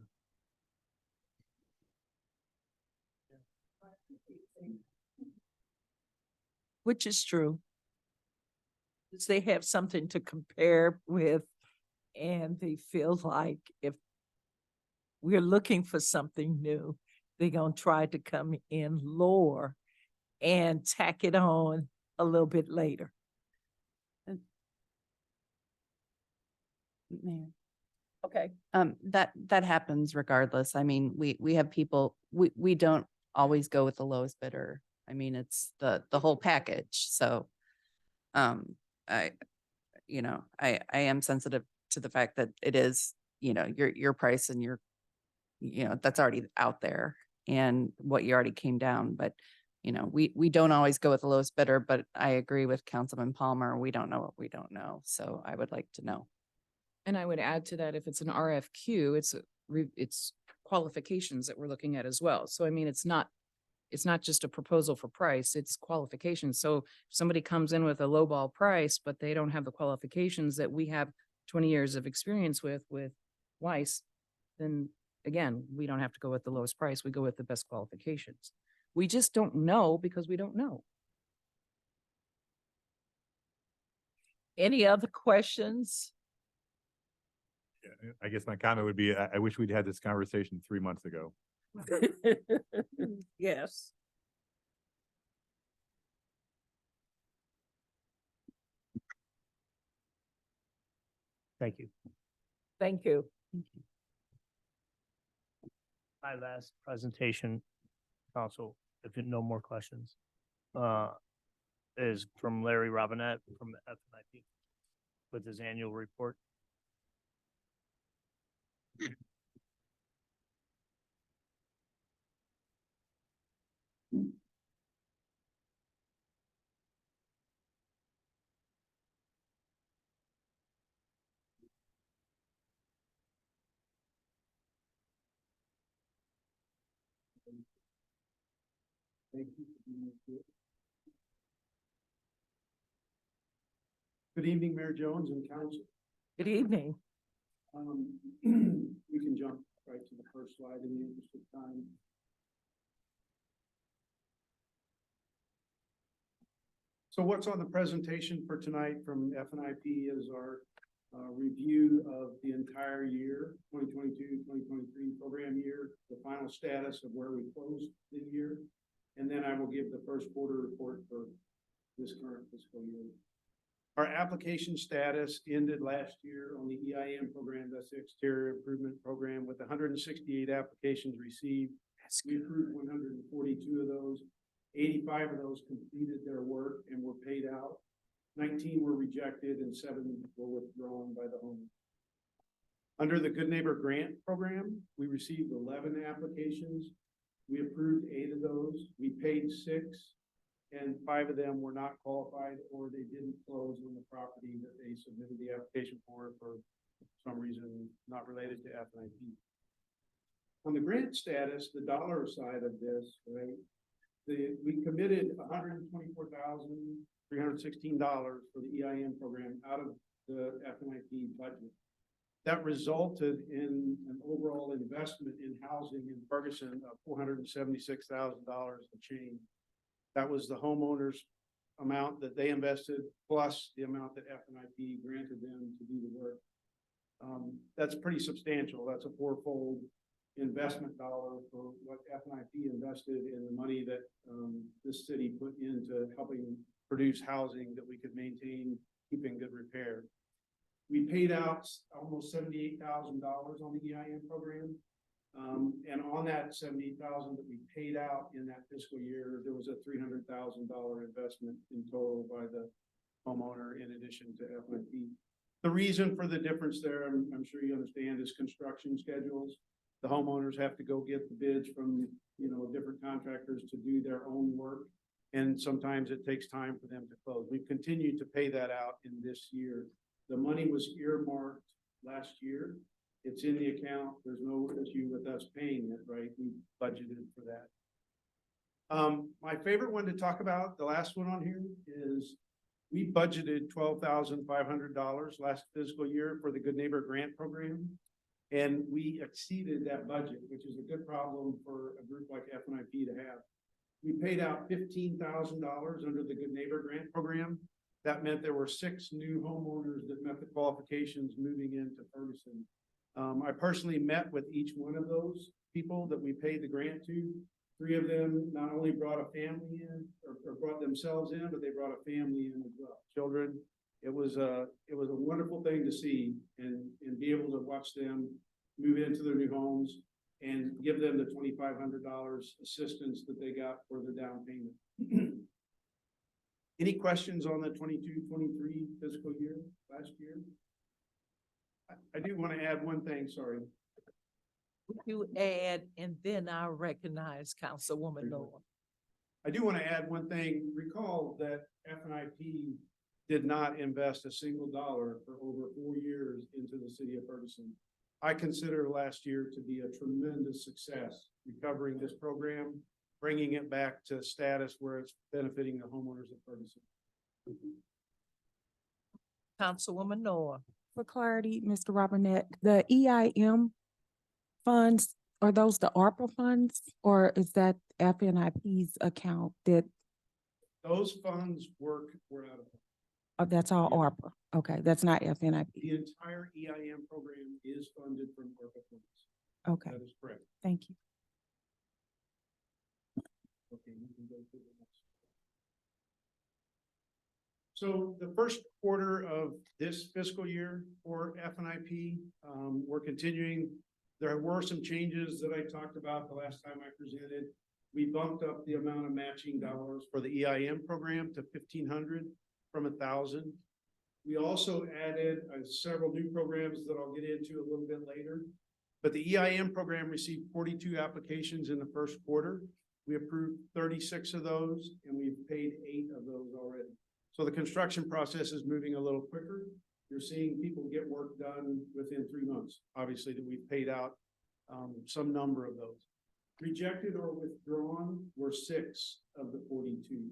Which is true. Because they have something to compare with, and they feel like if we're looking for something new, they're gonna try to come in lower and tack it on a little bit later. Mayor. Okay. That happens regardless. I mean, we have people, we don't always go with the lowest bidder. I mean, it's the whole package. So, I am sensitive to the fact that it is, your price and that's already out there and what you already came down. But, we don't always go with the lowest bidder, but I agree with Councilman Palmer. We don't know what we don't know. So I would like to know. And I would add to that, if it's an RFQ, it's qualifications that we're looking at as well. So I mean, it's not just a proposal for price, it's qualifications. So if somebody comes in with a lowball price, but they don't have the qualifications that we have 20 years of experience with Weiss, then again, we don't have to go with the lowest price. We go with the best qualifications. We just don't know because we don't know. Any other questions? I guess my comment would be, I wish we'd had this conversation 3 months ago. Yes. Thank you. Thank you. My last presentation, council, if no more questions, is from Larry Robinette from the FNIP with his annual report. Thank you for being here. Good evening, Mayor Jones and council. Good evening. We can jump right to the first slide in the interest of time. So what's on the presentation for tonight from FNIP is our review of the entire year, 2022-2023 program year, the final status of where we closed the year. And then I will give the first quarter report for this current fiscal year. Our application status ended last year on the EIM program, that's the exterior improvement program, with 168 applications received. We approved 142 of those. 85 of those completed their work and were paid out. 19 were rejected and 7 were withdrawn by the homeowner. Under the Good Neighbor Grant Program, we received 11 applications. We approved 8 of those. We paid 6, and 5 of them were not qualified or they didn't close on the property that they submitted the application for some reason not related to FNIP. On the grant status, the dollar side of this, right? We committed $124,316 for the EIM program out of the FNIP budget. That resulted in an overall investment in housing in Ferguson of $476,000 and change. That was the homeowners' amount that they invested plus the amount that FNIP granted them to do the work. That's pretty substantial. That's a fourfold investment dollar for what FNIP invested in the money that this city put into helping produce housing that we could maintain, keep in good repair. We paid out almost $78,000 on the EIM program. And on that $78,000 that we paid out in that fiscal year, there was a $300,000 investment in total by the homeowner in addition to FNIP. The reason for the difference there, I'm sure you understand, is construction schedules. The homeowners have to go get the bids from, different contractors to do their own work. And sometimes it takes time for them to close. We've continued to pay that out in this year. The money was earmarked last year. It's in the account. There's no issue with us paying it, right? We budgeted for that. My favorite one to talk about, the last one on here, is we budgeted $12,500 last fiscal year for the Good Neighbor Grant Program. And we exceeded that budget, which is a good problem for a group like FNIP to have. We paid out $15,000 under the Good Neighbor Grant Program. That meant there were 6 new homeowners that met the qualifications moving into Ferguson. I personally met with each one of those people that we paid the grant to. 3 of them not only brought a family in or brought themselves in, but they brought a family in as well, children. It was a wonderful thing to see and be able to watch them move into their new homes and give them the $2,500 assistance that they got for the down payment. Any questions on the 22-23 fiscal year, last year? I do want to add one thing, sorry. Would you add, and then I'll recognize Councilwoman Noah. I do want to add one thing. Recall that FNIP did not invest a single dollar for over 4 years into the city of Ferguson. I consider last year to be a tremendous success, recovering this program, bringing it back to status where it's benefiting the homeowners of Ferguson. Councilwoman Noah. For clarity, Mr. Robinette, the EIM funds, are those the ARPA funds or is that FNIP's account that? Those funds were out of. Oh, that's all ARPA. Okay, that's not FNIP. The entire EIM program is funded from ARPA funds. Okay. That is correct. Thank you. Okay, we can go to the next. So the first quarter of this fiscal year for FNIP, we're continuing. There were some changes that I talked about the last time I presented. We bumped up the amount of matching dollars for the EIM program to 1,500 from 1,000. We also added several new programs that I'll get into a little bit later. But the EIM program received 42 applications in the first quarter. We approved 36 of those, and we've paid 8 of those already. So the construction process is moving a little quicker. You're seeing people get work done within 3 months, obviously, that we've paid out some number of those. Rejected or withdrawn were 6 of the 42.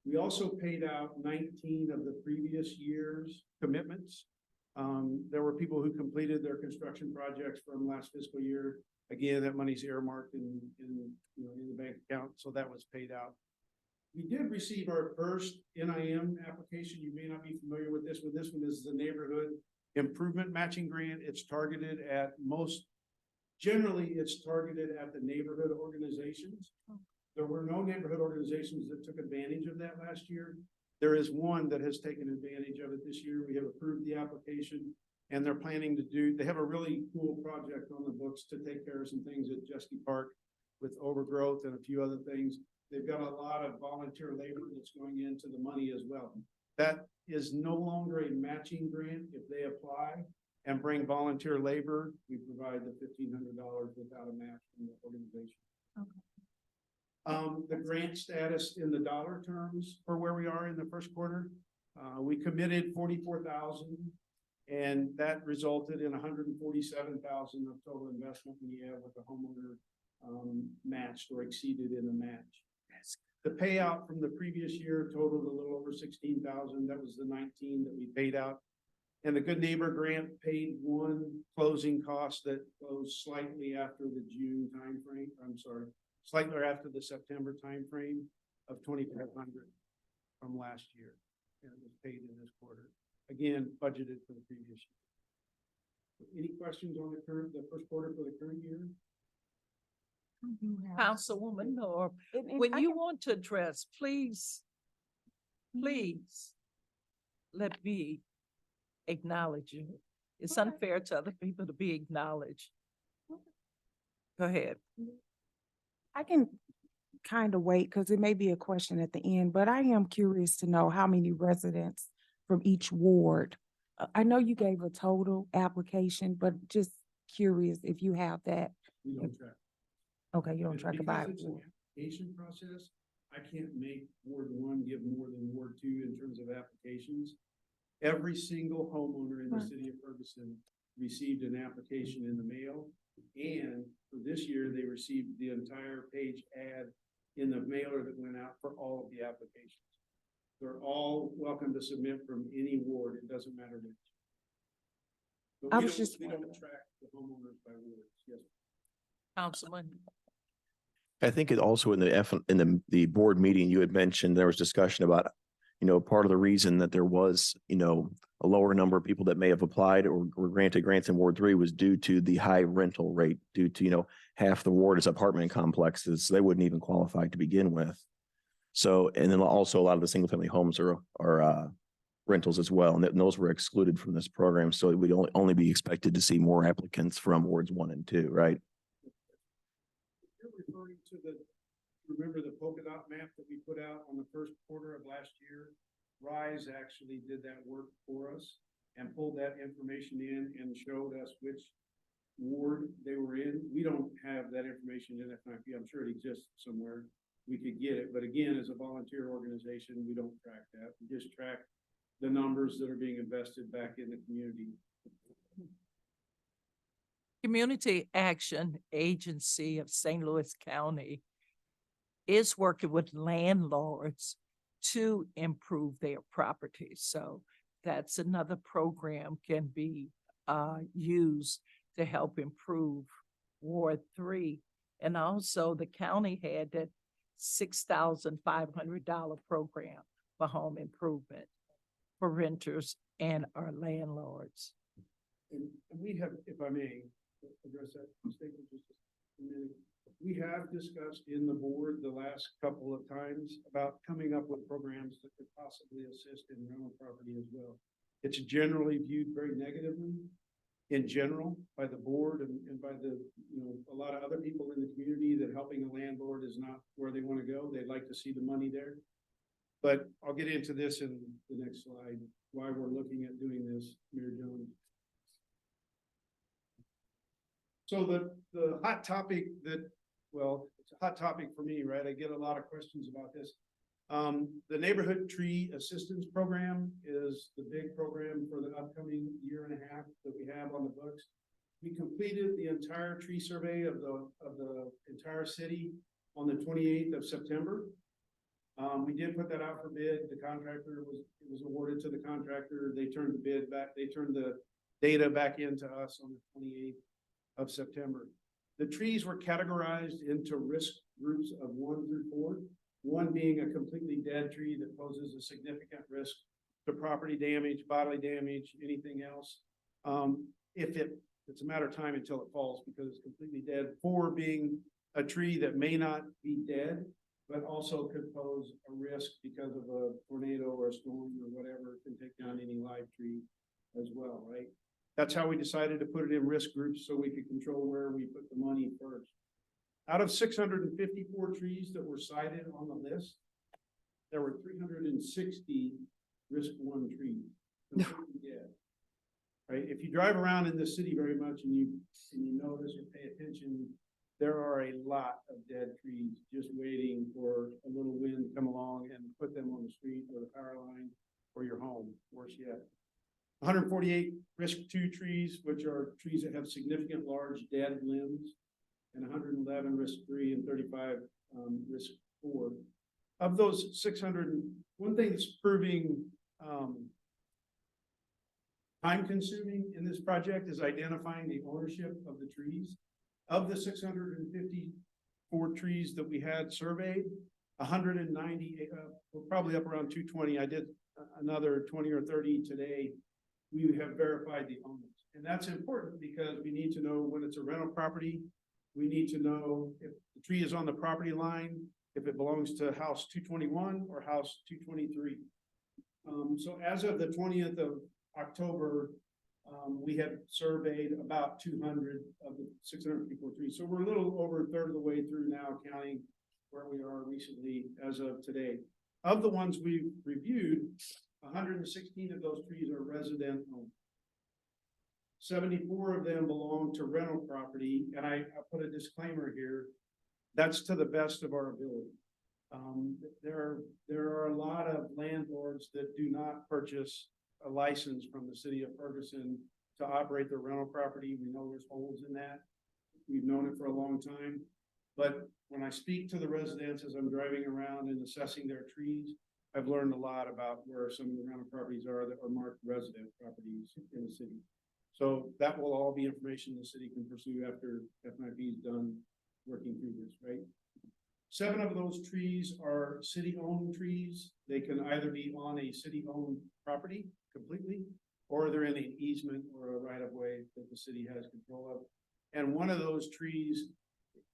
We also paid out 19 of the previous year's commitments. There were people who completed their construction projects from last fiscal year. Again, that money's earmarked in the bank account, so that was paid out. We did receive our first NIM application. You may not be familiar with this one. This one is the Neighborhood Improvement Matching Grant. It's targeted at generally it's targeted at the neighborhood organizations. There were no neighborhood organizations that took advantage of that last year. There is one that has taken advantage of it this year. We have approved the application and they're planning to they have a really cool project on the books to take care of some things at Jesky Park with overgrowth and a few other things. They've got a lot of volunteer labor that's going into the money as well. That is no longer a matching grant. If they apply and bring volunteer labor, we provide the $1,500 without a match from the organization. Okay. The grant status in the dollar terms for where we are in the first quarter, we committed 44,000 and that resulted in 147,000 of total investment when you have with the homeowner matched or exceeded in the match. The payout from the previous year totaled a little over 16,000. That was the 19 that we paid out. And the Good Neighbor Grant paid one closing cost that closed slightly after the June timeframe. I'm sorry, slightly after the September timeframe of 2,500 from last year. And it was paid in this quarter. Again, budgeted for the previous year. Any questions on the first quarter for the current year? Councilwoman Norb, And when I you can- want to address, please let me acknowledge you. It's unfair to other people to be acknowledged. Go ahead. I can kind of wait because it may be a question at the end, but I am curious to know how many residents from each ward. I know you gave a total application, but just curious if you have that. We don't track. Okay, you don't track it by. Because it's an application process, I can't make Ward 1 give more than Ward 2 in terms of applications. Every single homeowner in the Right. city of Ferguson received an application in the mail. And for this year, they received the entire page ad in the mailer that went out for all of the applications. They're all welcome to submit from any ward. It doesn't matter which. But I we was don't- just we don't wondering. track the homeowners by wards. Yes. Councilman. I think it also in the board meeting, you had mentioned there was discussion about, part of the reason that there was, a lower number of people that may have applied or were granted grants in Ward 3 was due to the high rental rate due to, half the ward is apartment complexes. So they wouldn't even qualify to begin with. So, and then also a lot of the single family homes are rentals as well. And those were excluded from this program. So we'd only be expected to see more applicants from wards 1 and 2, right? You're referring to remember the polka dot map that we put out on the first quarter of last year? RISE actually did that work for us and pulled that information in and showed us which ward they were in. We don't have that information in FNIP. I'm sure it exists somewhere. We could get it, but again, as a volunteer organization, we don't track that. We just track the numbers that are being invested back in the community. Community Action Agency of St. Louis County is working with landlords to improve their properties. So that's another program can be used to help improve Ward 3. And also the county had that $6,500 program for home improvement for renters and our landlords. And we have, if I may address that statement just a minute. We have discussed in the board the last couple of times about coming up with programs that could possibly assist in rental property as well. It's generally viewed very negatively in general by the board and by a lot of other people in the community that helping a landlord is not where they want to go. They'd like to see the money there. But I'll get into this in the next slide, why we're looking at doing this, Mayor Jones. So the hot topic it's a hot topic for me, right? I get a lot of questions about this. The Neighborhood Tree Assistance Program is the big program for the upcoming year and a half that we have on the books. We completed the entire tree survey of the entire city on the 28th of September. We did put that out for bid. The contractor was awarded to the contractor. They turned the bid back. They turned the data back into us on the 28th of September. The trees were categorized into risk groups of 1 through 4. One being a completely dead tree that poses a significant risk to property damage, bodily damage, anything else. It's a matter of time until it falls because it's completely dead. 4 being a tree that may not be dead, but also could pose a risk because of a tornado or a storm or whatever, can take down any live tree as well, right? That's how we decided to put it in risk groups so we could control where we put the money first. Out of 654 trees that were cited on the list, there were 360 risk 1 trees. Completely dead. Right? If you drive around in this city very much and you notice or pay attention, there are a lot of dead trees just waiting for a little wind to come along and put them on the street or the power line or your home, worse yet. 148 risk 2 trees, which are trees that have significant large dead limbs, and 111 risk 3 and 35 risk 4. Of those 600, one thing that's proving time consuming in this project is identifying the ownership of the trees. Of the 654 trees that we had surveyed, 190, we're probably up around 220. I did another 20 or 30 today. We have verified the owners. And that's important because we need to know when it's a rental property. We need to know if the tree is on the property line, if it belongs to house 221 or house 223. So as of the 20th of October, we had surveyed about 200 of the 654 trees. So we're a little over a third of the way through now, counting where we are recently as of today. Of the ones we've reviewed, 116 of those trees are resident owned. 74 of them belong to rental property, and I put a disclaimer here. That's to the best of our ability. There are a lot of landlords that do not purchase a license from the city of Ferguson to operate their rental property. We know there's holes in that. We've known it for a long time. But when I speak to the residents as I'm driving around and assessing their trees, I've learned a lot about where some of the rental properties are that are marked resident properties in the city. So that will all be information the city can pursue after FNIP is done working through this, right? 7 of those trees are city-owned trees. They can either be on a city-owned property completely, or they're in an easement or a right-of-way that the city has control of. And one of those trees,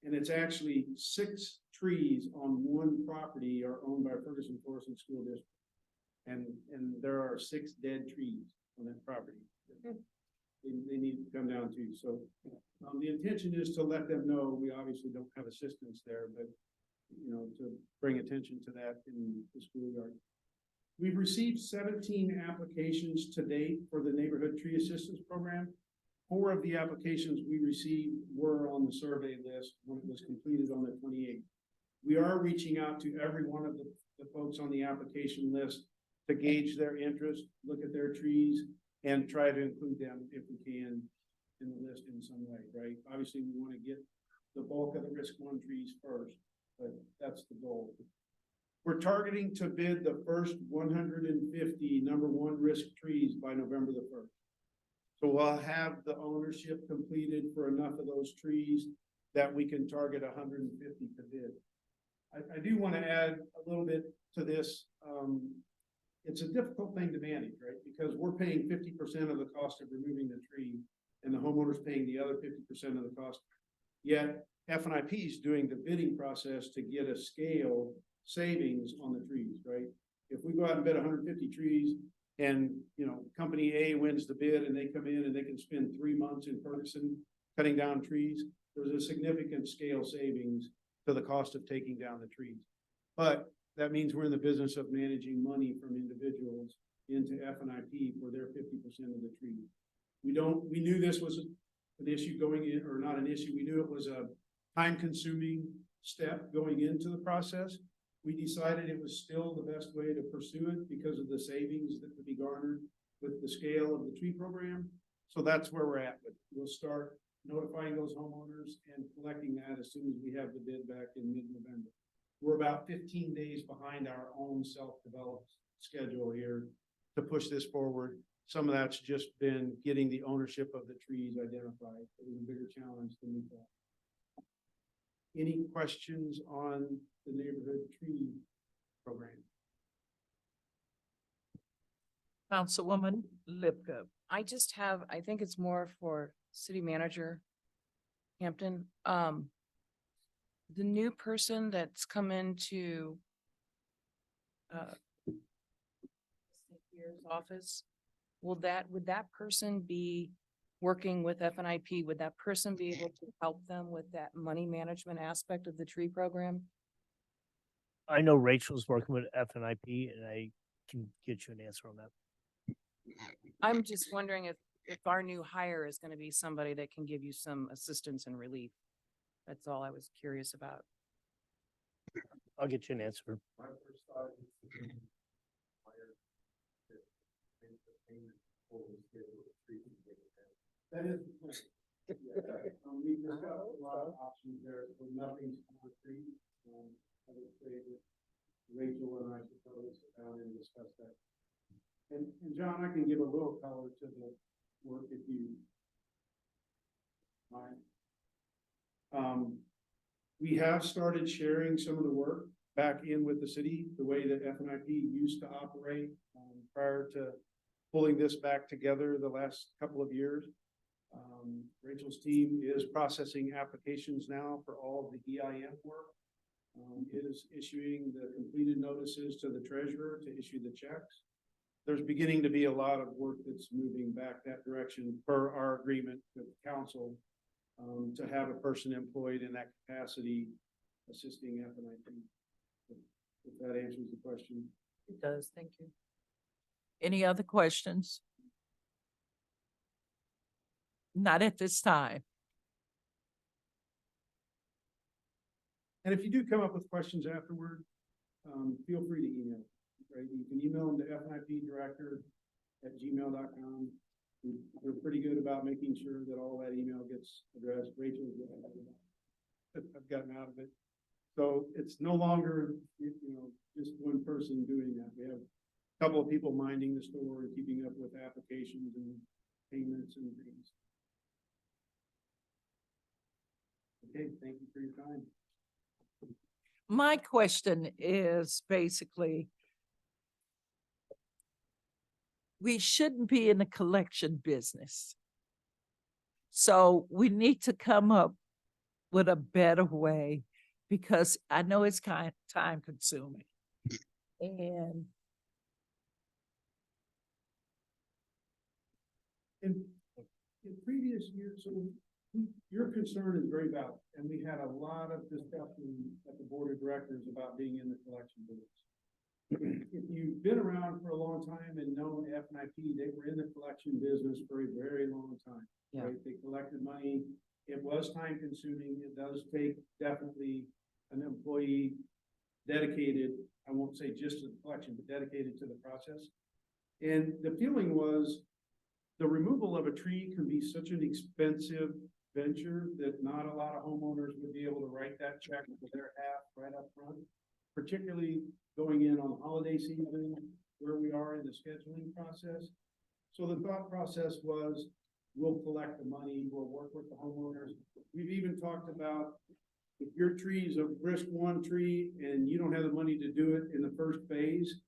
and it's actually 6 trees on one property, are owned by Ferguson Forest and School District. And there are 6 dead trees on that property. They need to come down too. So the intention is to let them know we obviously don't have assistance there, but to bring attention to that in the schoolyard. We've received 17 applications to date for the Neighborhood Tree Assistance Program. 4 of the applications we received were on the survey list when it was completed on the 28th. We are reaching out to every one of the folks on the application list to gauge their interest, look at their trees, and try to include them if we can in the list in some way, right? Obviously, we want to get the bulk of the risk 1 trees first, but that's the goal. We're targeting to bid the first 150 number 1 risk trees by November the 1st. So we'll have the ownership completed for enough of those trees that we can target 150 to bid. I do want to add a little bit to this. It's a difficult thing to manage, right? Because we're paying 50% of the cost of removing the tree and the homeowner's paying the other 50% of the cost. Yet FNIP is doing the bidding process to get a scale savings on the trees, right? If we go out and bid 150 trees and, company A wins the bid and they come in and they can spend 3 months in Ferguson cutting down trees, there's a significant scale savings to the cost of taking down the trees. But that means we're in the business of managing money from individuals into FNIP for their 50% of the trees. We knew this was an issue going in, or not an issue. We knew it was a time-consuming step going into the process. We decided it was still the best way to pursue it because of the savings that could be garnered with the scale of the tree program. So that's where we're at. But we'll start notifying those homeowners and collecting that as soon as we have the bid back in mid-November. We're about 15 days behind our own self-developed schedule here to push this forward. Some of that's just been getting the ownership of the trees identified. It was a bigger challenge than we thought. Any questions on the neighborhood tree program? Councilwoman Lipka. I think it's more for city manager Hampton. The new person that's come into Year's office, would that person be working with FNIP? Would that person be able to help them with that money management aspect of the tree program? I know Rachel's working with FNIP and I can get you an answer on that. I'm just wondering if our new hire is gonna be somebody that can give you some assistance and relief. That's all I was curious about. I'll get you an answer. My first thought is to hire the payment for the schedule of treatment. That is the plan. We discussed a lot of options there, but nothing's concrete. I would say that Rachel and I should probably sit down and discuss that. And John, I can give a little color to the work if you mind. We have started sharing some of the work back in with the city, the way that FNIP used to operate prior to pulling this back together the last couple of years. Rachel's team is processing applications now for all of the EIM work. It is issuing the completed notices to the treasurer to issue the checks. There's beginning to be a lot of work that's moving back that direction per our agreement with the council. To have a person employed in that capacity assisting FNIP. If that answers the question. It does, thank you. Any other questions? Not at this time. And if you do come up with questions afterward, feel free to email, right? You can email them to FNIPdirector@gmail.com. We're pretty good about making sure that all that email gets addressed. Rachel's I've gotten out of it. So it's no longer, just one person doing that. We have a couple of people minding the store and keeping up with applications and payments and things. Okay, thank you for your time. My question is basically, we shouldn't be in the collection business. So we need to come up with a better way, because I know it's kind of time consuming. And in previous years, so your concern is very valid, and we had a lot of discussion at the board of directors about being in the collection business. If you've been around for a long time and known FNIP, they were in the collection business for a very long time. Yeah. Right? They collected money. It was time consuming. It does take definitely an employee dedicated, I won't say just to the collection, but dedicated to the process. And the feeling was the removal of a tree can be such an expensive venture that not a lot of homeowners would be able to write that check for their half right up front, particularly going in on the holiday season where we are in the scheduling process. So the thought process was, we'll collect the money, we'll work with the homeowners. We've even talked about, if your tree is a risk one tree and you don't have the money to do it in the first phase,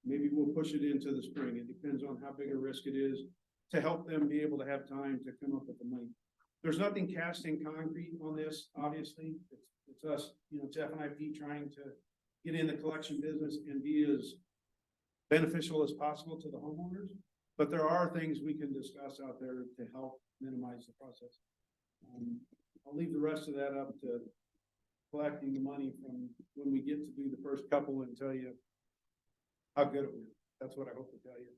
maybe we'll push it into the spring. It depends on how big a risk it is, to help them be able to have time to come up with the money. There's nothing cast in concrete on this, obviously. It's us, it's FNIP trying to get in the collection business and be as beneficial as possible to the homeowners. But there are things we can discuss out there to help minimize the process. I'll leave the rest of that up to collecting the money from when we get to do the first couple and tell you how good it was. That's what I hope to tell you.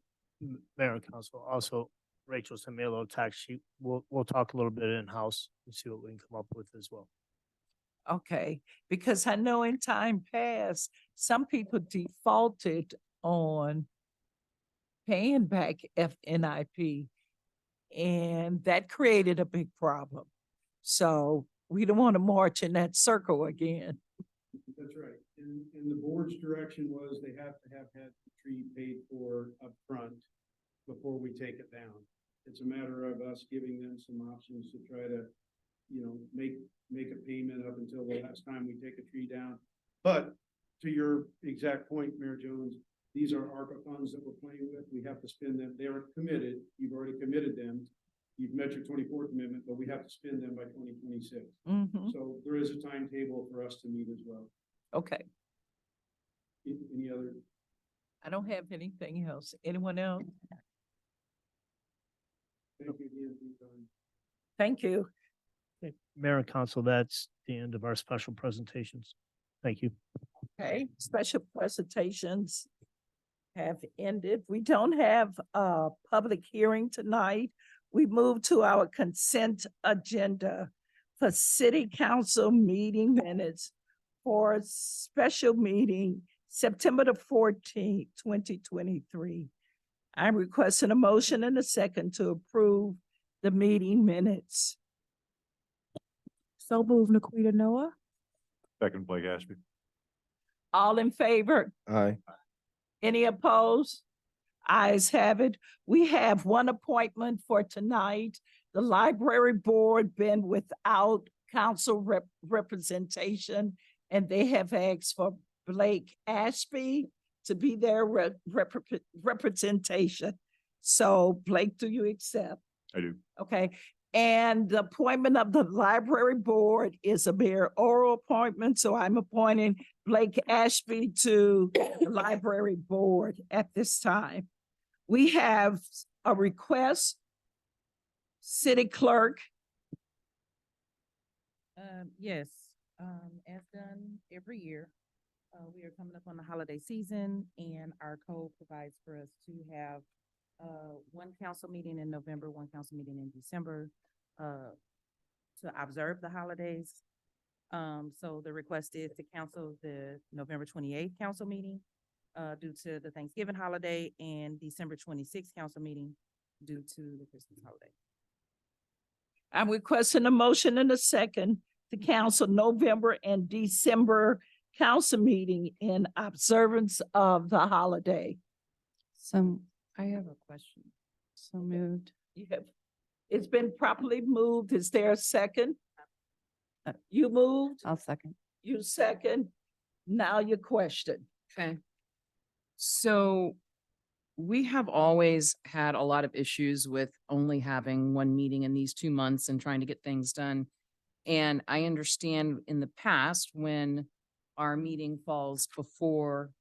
Mayor and Council, also Rachel sent me a little tax sheet. We'll talk a little bit in-house and see what we can come up with as well. okay, because I know in time past, some people defaulted on paying back FNIP, and that created a big problem. So we don't want to march in that circle again. That's right. And the board's direction was they have to have had the tree paid for upfront before we take it down. It's a matter of us giving them some options to try to make a payment up until the last time we take a tree down. But to your exact point, Mayor Jones, these are ARPA funds that we're playing with. We have to spend them. They are committed. You've already committed them. You've met your 24 commitment, but we have to spend them by 2026. Mhm. So there is a timetable for us to meet as well. Okay, Any other? I don't have anything else. Anyone else? Thank you again for your time. Thank you. Okay, Mayor and Council, that's the end of our special presentations. Thank you. Okay, special presentations have ended. We don't have a public hearing tonight. We move to our consent agenda for city council meeting minutes for special meeting September the 14th, 2023. I'm requesting a motion and a second to approve the meeting minutes. So move, Naquita Noah. Second, Blake Ashby. All in favor? Aye. Any opposed? Ayes have it. We have one appointment for tonight. The library board been without council representation, and they have asked for Blake Ashby to be their representation. So Blake, do you accept? I do. Okay. And the appointment of the library board is a mere oral appointment, so I'm appointing Blake Ashby to the library board at this time. We have a request, city clerk. Yes, as done every year, we are coming up on the holiday season and our code provides for us to have one council meeting in November, one council meeting in December, to observe the holidays. So the request is to cancel the November 28th council meeting due to the Thanksgiving holiday and December 26th council meeting due to the Christmas holiday. I'm requesting a motion and a second to cancel November and December council meeting in observance of the holiday. So I have a question. So moved. You have, it's been properly moved. Is there a second? Uh, You moved, I'll second. you second. Now your question. Okay. So we have always had a lot of issues with only having one meeting in these 2 months and trying to get things done. And I understand in the past when our meeting falls before,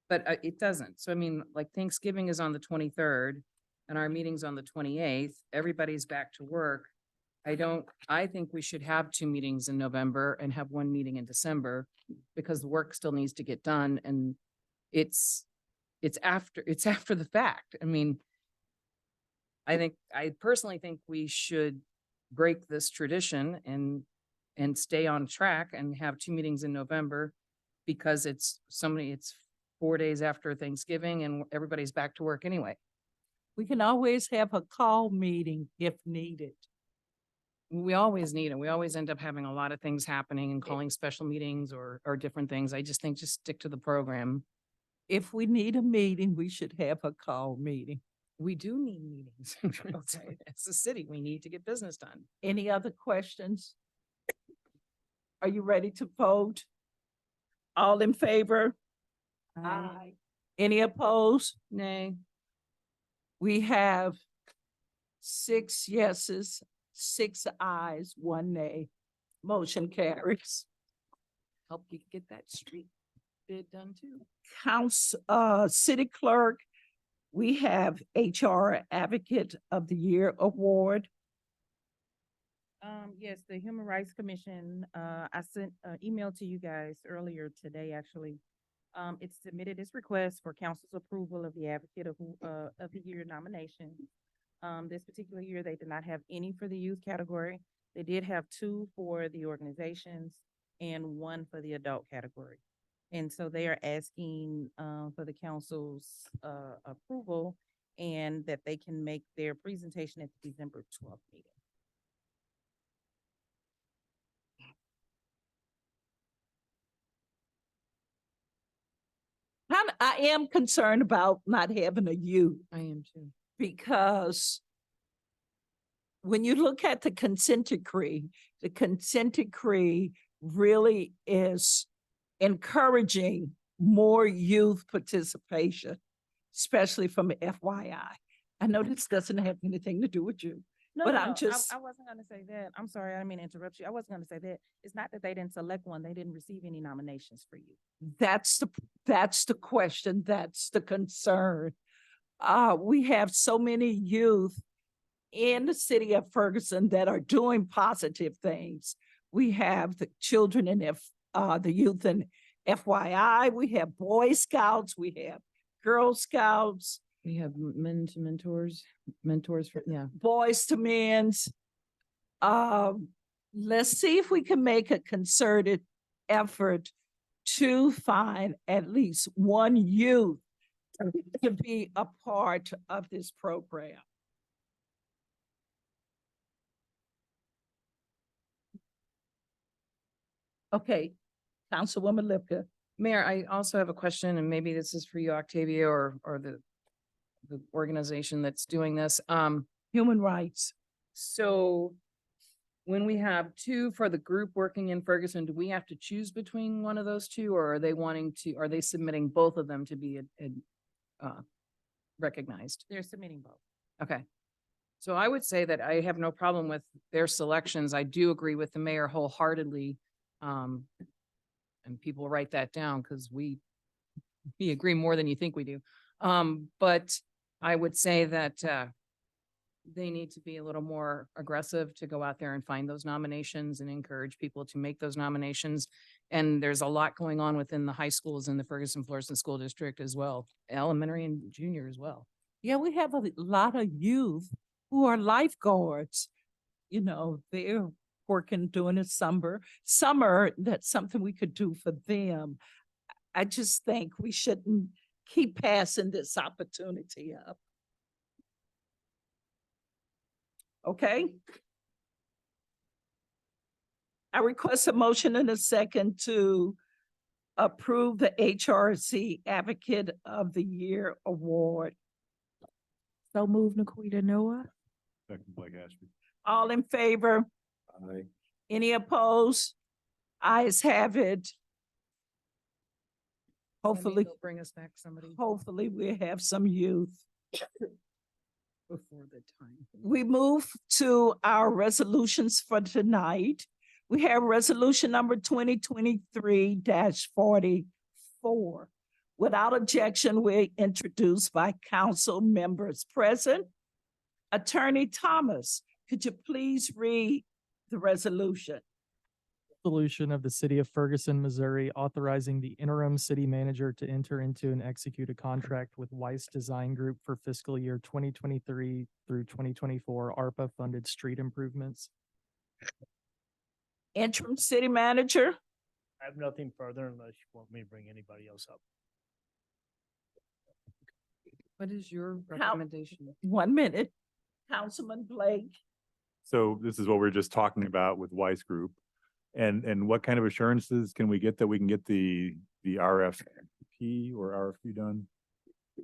but it doesn't. So I mean, like Thanksgiving is on the 23rd and our meeting's on the 28th. Everybody's back to work. I think we should have 2 meetings in November and have 1 meeting in December because the work still needs to get done and it's after the fact. I mean, I personally think we should break this tradition and stay on track and have 2 meetings in November because it's 4 days after Thanksgiving and everybody's back to work anyway. We can always have a call meeting if needed. We always need it. We always end up having a lot of things happening and calling special meetings or different things. I just think just stick to the program. If we need a meeting, we should have a call meeting. We do need meetings. Okay. As a city, we need to get business done. Any other questions? Are you ready to vote? All in favor? Aye. Any opposed? Nay. We have 6 yeses, 6 ayes, 1 nay. Motion carries. Help you get that street bid done too. City clerk, we have HR Advocate of the Year Award. Yes, the Human Rights Commission, I sent an email to you guys earlier today, actually. It submitted its request for council's approval of the Advocate of the Year nomination. This particular year, they did not have any for the youth category. They did have 2 for the organizations and 1 for the adult category. And so they are asking for the council's approval and that they can make their presentation at the December 12th meeting. I am concerned about not having a youth I am too. because when you look at the consent decree really is encouraging more youth participation, especially from FYI. I know this doesn't have anything to do with you, No, but no, I'm no, just, I wasn't gonna say that. I'm sorry, I didn't mean to interrupt you. I wasn't gonna say that. It's not that they didn't select one. They didn't receive any nominations for you. that's the question, that's the concern. We have so many youth in the city of Ferguson that are doing positive things. We have the children in the youth in FYI, we have Boy Scouts, we have Girl Scouts, We have men to mentors for, yeah. Boys to Men's. Let's see if we can make a concerted effort to find at least one youth to be a part of this program. Okay, Councilwoman Lipka. Mayor, I also have a question, and maybe this is for you, Octavia, or the organization that's doing this. Human rights. So when we have two for the group working in Ferguson, do we have to choose between one of those two, or are they submitting both of them to be recognized? They're submitting both. Okay. So I would say that I have no problem with their selections. I do agree with the mayor wholeheartedly. And people write that down because we agree more than you think we do. But I would say that they need to be a little more aggressive to go out there and find those nominations and encourage people to make those nominations. And there's a lot going on within the high schools in the Ferguson Florissant School District as well, elementary and junior as well. Yeah, we have a lot of youth who are lifeguards. You know, they're working during the summer, that's something we could do for them. I just think we shouldn't keep passing this opportunity up. Okay? I request a motion and a second to approve the HRC Advocate of the Year Award. So move, Naquita Noah. Second, Blake Ashby. All in favor? Aye. Any opposed? Ayes have it. Hopefully, They'll bring us back somebody hopefully we have some youth. before the time. We move to our resolutions for tonight. We have resolution number 2023-44. Without objection, we're introduced by council members present. Attorney Thomas, could you please read the resolution? Resolution of the city of Ferguson, Missouri, authorizing the interim city manager to enter into and execute a contract with Weiss Design Group for fiscal year 2023 through 2024 ARPA funded street improvements. Interim city manager? I have nothing further unless you want me to bring anybody else up. What is your recommendation? 1 minute. Councilman Blake. So this is what we we're just talking about with Weiss Group. And what kind of assurances can we get that we can get the RFP or RFQ done?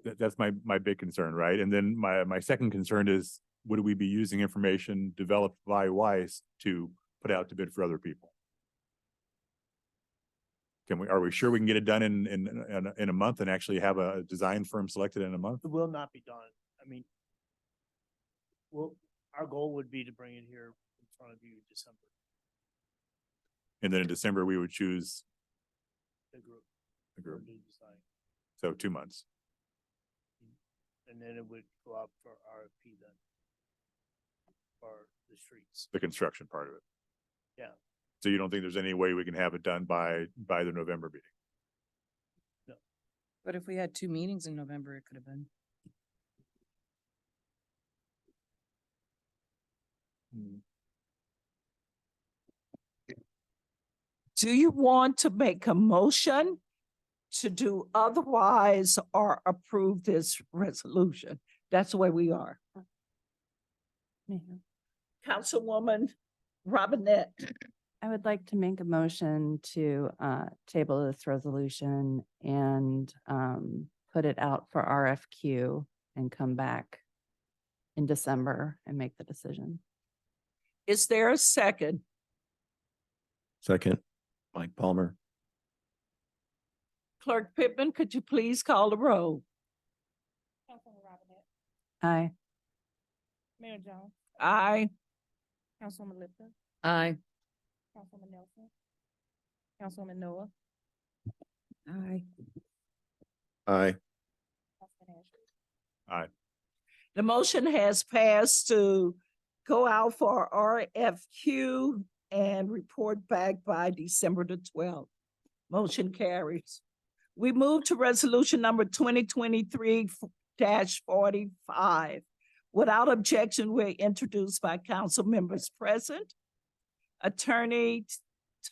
That's my big concern, right? And then my second concern is, would we be using information developed by Weiss to put out to bid for other people? Are we sure we can get it done in a month and actually have a design firm selected in a month? It will not be done. I mean, well, our goal would be to bring it here in front of you in December. And then in December, we would choose The group. a group. to decide. So 2 months. And then it would go out for RFP then. For the streets. The construction part of it. Yeah. So you don't think there's any way we can have it done by the November meeting? No. But if we had 2 meetings in November, it could have been. Do you want to make a motion to do otherwise or approve this resolution? That's where we are. Councilwoman Robinette. I would like to make a motion to table this resolution and put it out for RFQ and come back in December and make the decision. Is there a second? Second, Mike Palmer. Clerk Pittman, could you please call the roll? Councilwoman Robinette, Aye. Mayor Jones, Aye. Councilwoman Lipton, Aye. Councilwoman Nelson, Councilwoman Noah, Aye. Aye. Councilman Ashby. Aye. The motion has passed to go out for RFQ and report back by December the 12th. Motion carries. We move to resolution number 2023-45. Without objection, we're introduced by council members present. Attorney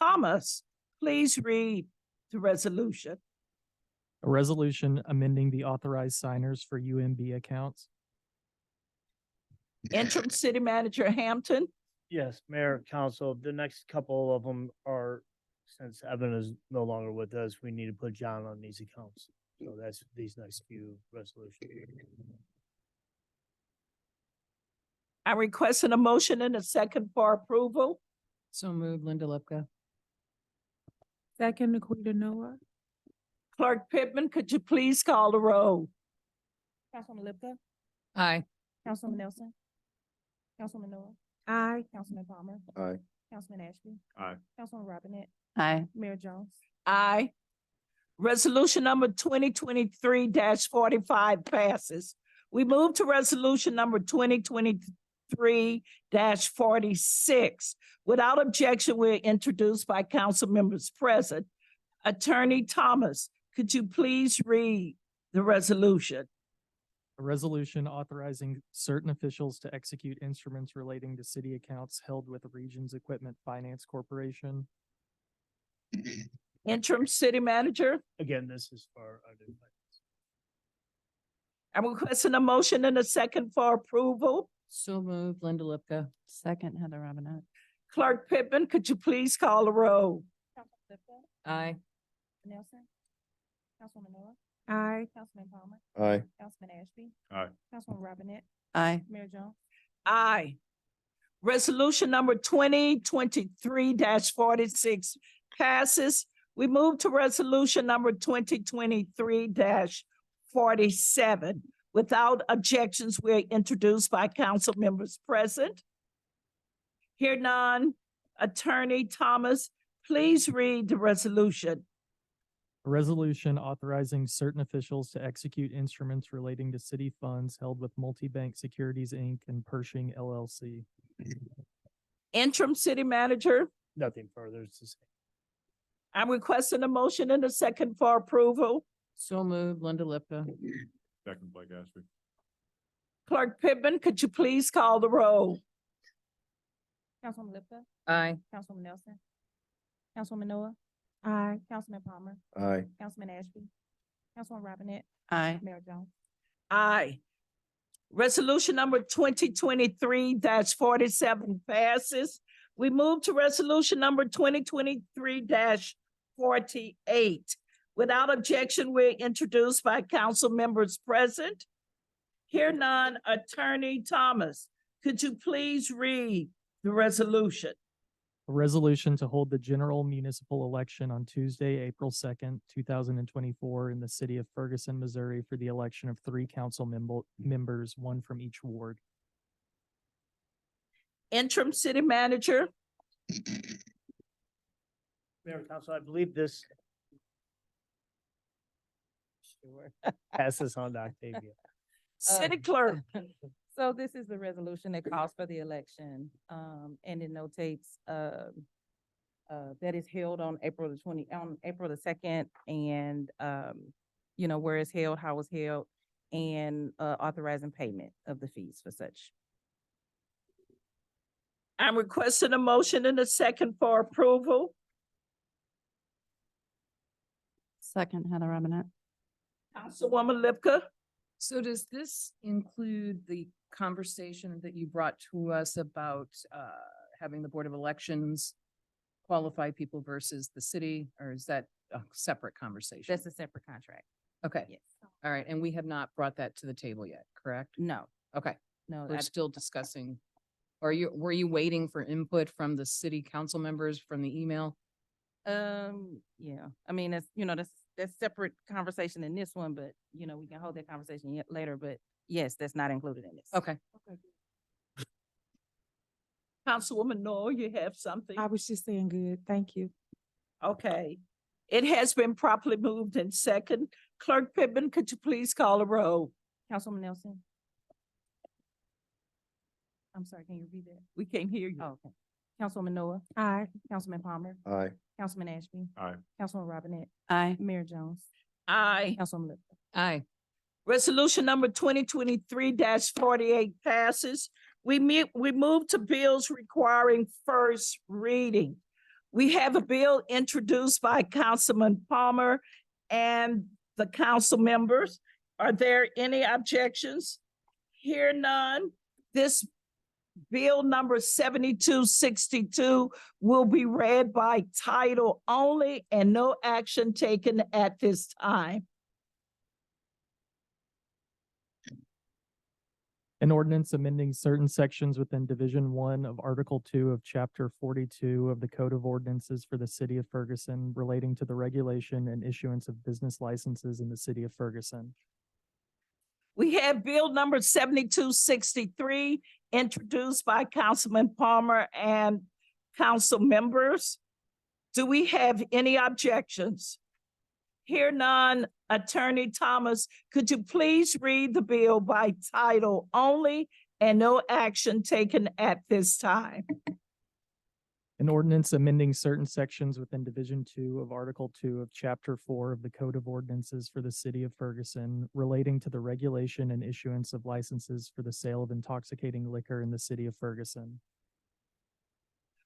Thomas, please read the resolution. A resolution amending the authorized signers for UMB accounts. Interim City Manager Hampton. Yes, Mayor, Council, the next couple of them are, since Evan is no longer with us, we need to put John on these accounts. So that's these next few resolutions. I'm requesting a motion and a second for approval. So moved, Linda Lipka. Second, Aquita Noah. Clerk Pittman, could you please call the roll? Councilwoman Lipka, Aye. Councilwoman Nelson, Councilwoman Noah, Aye. Councilman Palmer, Aye. Councilman Ashby, Aye. Councilwoman Robinette, Aye. Mayor Jones. Aye. Resolution number 2023-45 passes. We move to resolution number 2023-46. Without objection, we're introduced by council members present. Attorney Thomas, could you please read the resolution? A resolution authorizing certain officials to execute instruments relating to city accounts held with the Regions Equipment Finance Corporation. Interim City Manager, Again, this is for our new finance. I'm requesting a motion and a second for approval. So moved, Linda Lipka. Second, Heather Robinette. Clerk Pittman, could you please call the roll? Councilwoman Lipka, Aye. Nelson, Councilwoman Noah, Aye. Councilman Palmer, Aye. Councilman Ashby, Aye. Councilwoman Robinette, Aye. Mayor Jones. Aye. Resolution number 2023-46 passes. We move to resolution number 2023-47. Without objections, we're introduced by council members present. Hear none. Attorney Thomas, please read the resolution. A resolution authorizing certain officials to execute instruments relating to city funds held with Multi-Bank Securities, Inc. and Pershing LLC. Interim City Manager, Nothing further. It's the same. I'm requesting a motion and a second for approval. So moved, Linda Lipka. Second, Blake Ashby. Clerk Pittman, could you please call the roll? Councilwoman Lipka, Aye. Councilwoman Nelson, Councilwoman Noah, Aye. Councilman Palmer, Aye. Councilman Ashby, Councilwoman Robinette, Aye. Mayor Jones. Aye. Resolution number 2023-47 passes. We move to resolution number 2023-48. Without objection, we're introduced by council members present. Hear none. Attorney Thomas, could you please read the resolution? A resolution to hold the general municipal election on Tuesday, April 2nd, 2024 in the city of Ferguson, Missouri for the election of 3 council members, 1 from each ward. Interim City Manager, Mayor, Council, I believe this. Sure. Pass this on to Octavia. City Clerk. So this is the resolution that calls for the election, and it notates, that is held on April the 2nd, and, where it's held, how it's held, and, authorizing payment of the fees for such. I'm requesting a motion and a second for approval. Second, Heather Robinette. Councilwoman Lipka. So does this include the conversation that you brought to us about having the Board of Elections qualify people versus the city, or is that a separate conversation? That's a separate contract. Okay, Yes. all right, and we have not brought that to the table yet, correct? No, Okay, no, we're still discussing. Or were you waiting for input from the city council members from the email? Yeah, I mean, that's separate conversation in this one, but we can hold that conversation yet later, but yes, that's not included in this. Okay. Councilwoman Noel, you have something? I was just saying good, thank you. Okay. It has been properly moved in second. Clerk Pittman, could you please call a roll? Councilwoman Nelson? I'm sorry, can you repeat that? We can't hear you. Oh, okay. Councilwoman Noah? Aye. Councilman Palmer? Aye. Councilman Ashby? Aye. Councilwoman Robinette? Aye. Mayor Jones? Aye. Councilwoman Lipton? Aye. Resolution number 2023-48 passes. We move to bills requiring first reading. We have a bill introduced by Councilman Palmer and the council members. Are there any objections? Hear none. This bill number 7262 will be read by title only and no action taken at this time. An ordinance amending certain sections within Division 1 of Article 2 of Chapter 42 of the Code of Ordinances for the City of Ferguson relating to the regulation and issuance of business licenses in the City of Ferguson. We have bill number 7263 introduced by Councilman Palmer and council members. Do we have any objections? Hear none. Attorney Thomas, could you please read the bill by title only and no action taken at this time? An ordinance amending certain sections within Division 2 of Article 2 of Chapter 4 of the Code of Ordinances for the City of Ferguson relating to the regulation and issuance of licenses for the sale of intoxicating liquor in the City of Ferguson.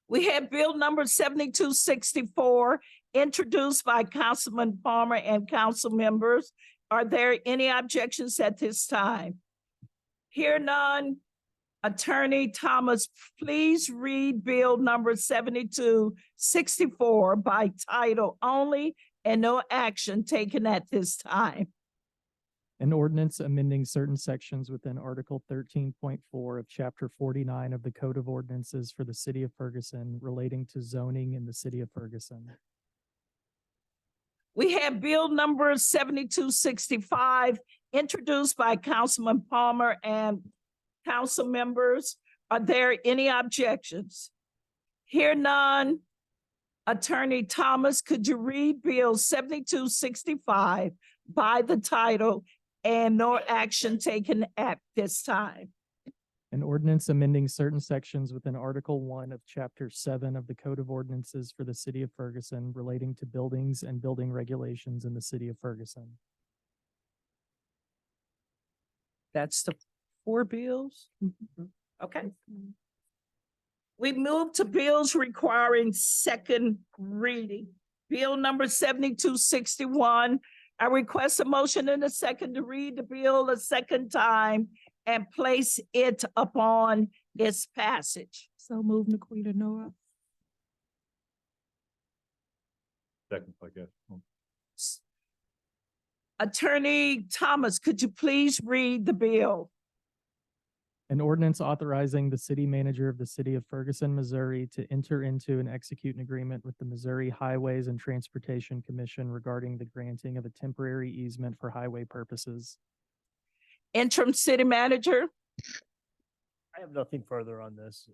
We have bill number 7264 introduced by Councilman Palmer and council members. Are there any objections at this time? Hear none. Attorney Thomas, please read bill number 7264 by title only and no action taken at this time. An ordinance amending certain sections within Article 13.4 of Chapter 49 of the Code of Ordinances for the City of Ferguson relating to zoning in the City of Ferguson. We have bill number 7265 introduced by Councilman Palmer and council members. Are there any objections? Hear none. Attorney Thomas, could you read bill 7265 by the title and no action taken at this time? An ordinance amending certain sections within Article 1 of Chapter 7 of the Code of Ordinances for the City of Ferguson relating to buildings and building regulations in the City of Ferguson. That's the 4 bills? Okay. We move to bills requiring second reading. Bill number 7261. I request a motion and a second to read the bill a second time and place it upon its passage. So move, Naquita Noah. Second, I guess. Attorney Thomas, could you please read the bill? An ordinance authorizing the city manager of the City of Ferguson, Missouri to enter into and execute an agreement with the Missouri Highways and Transportation Commission regarding the granting of a temporary easement for highway purposes. Interim city manager? I have nothing further on this.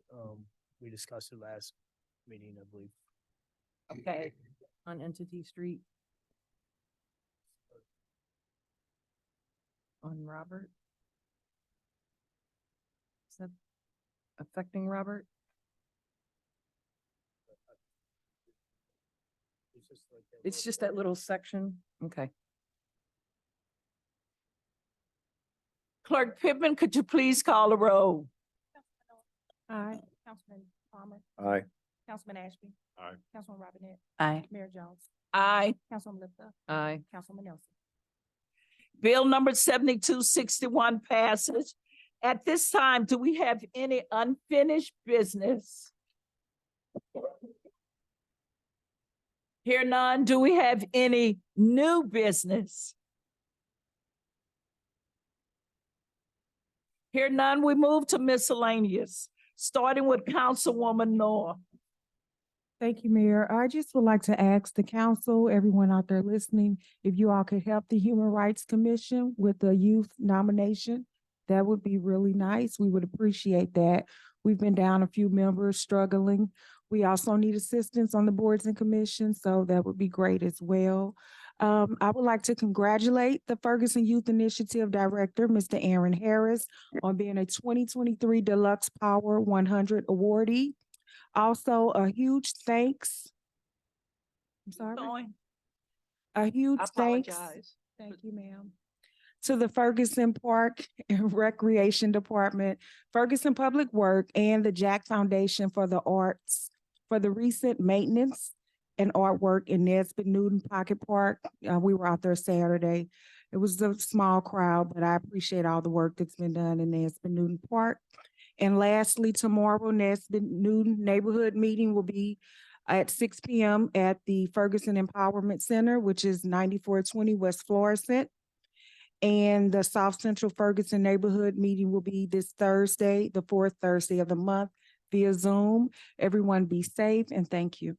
We discussed it last meeting, I believe. Okay. On Entity Street. On Robert. Is that affecting Robert? It's just that little section. Okay. Clerk Pittman, could you please call a roll? Aye. Councilman Palmer? Aye. Councilman Ashby? Aye. Councilman Robinette? Aye. Mayor Jones? Aye. Councilwoman Lipton? Aye. Councilwoman Nelson? Bill number 7261 passes. At this time, do we have any unfinished business? Hear none. Do we have any new business? Hear none. We move to miscellaneous. starting with Councilwoman Noor. Thank you, Mayor. I just would like to ask the council, everyone out there listening, if you all could help the Human Rights Commission with the youth nomination. That would be really nice. We would appreciate that. We've been down a few members struggling. We also need assistance on the boards and commissions, so that would be great as well. I would like to congratulate the Ferguson Youth Initiative Director, Mr. Aaron Harris, on being a 2023 Deluxe Power 100 awardee. Also, a huge thanks. I'm sorry. Going. A huge I thanks. apologize. Thank you, ma'am. To the Ferguson Park and Recreation Department, Ferguson Public Work, and the Jack Foundation for the Arts for the recent maintenance and artwork in Nesbitt Newton Pocket Park. We were out there Saturday. It was a small crowd, but I appreciate all the work that's been done in Nesbitt Newton Park. And lastly, tomorrow, Nesbitt Newton Neighborhood Meeting will be at 6 p.m. at the Ferguson Empowerment Center, which is 9420 West Florissant. And the South Central Ferguson Neighborhood Meeting will be this Thursday, the fourth Thursday of the month via Zoom. Everyone be safe and thank you.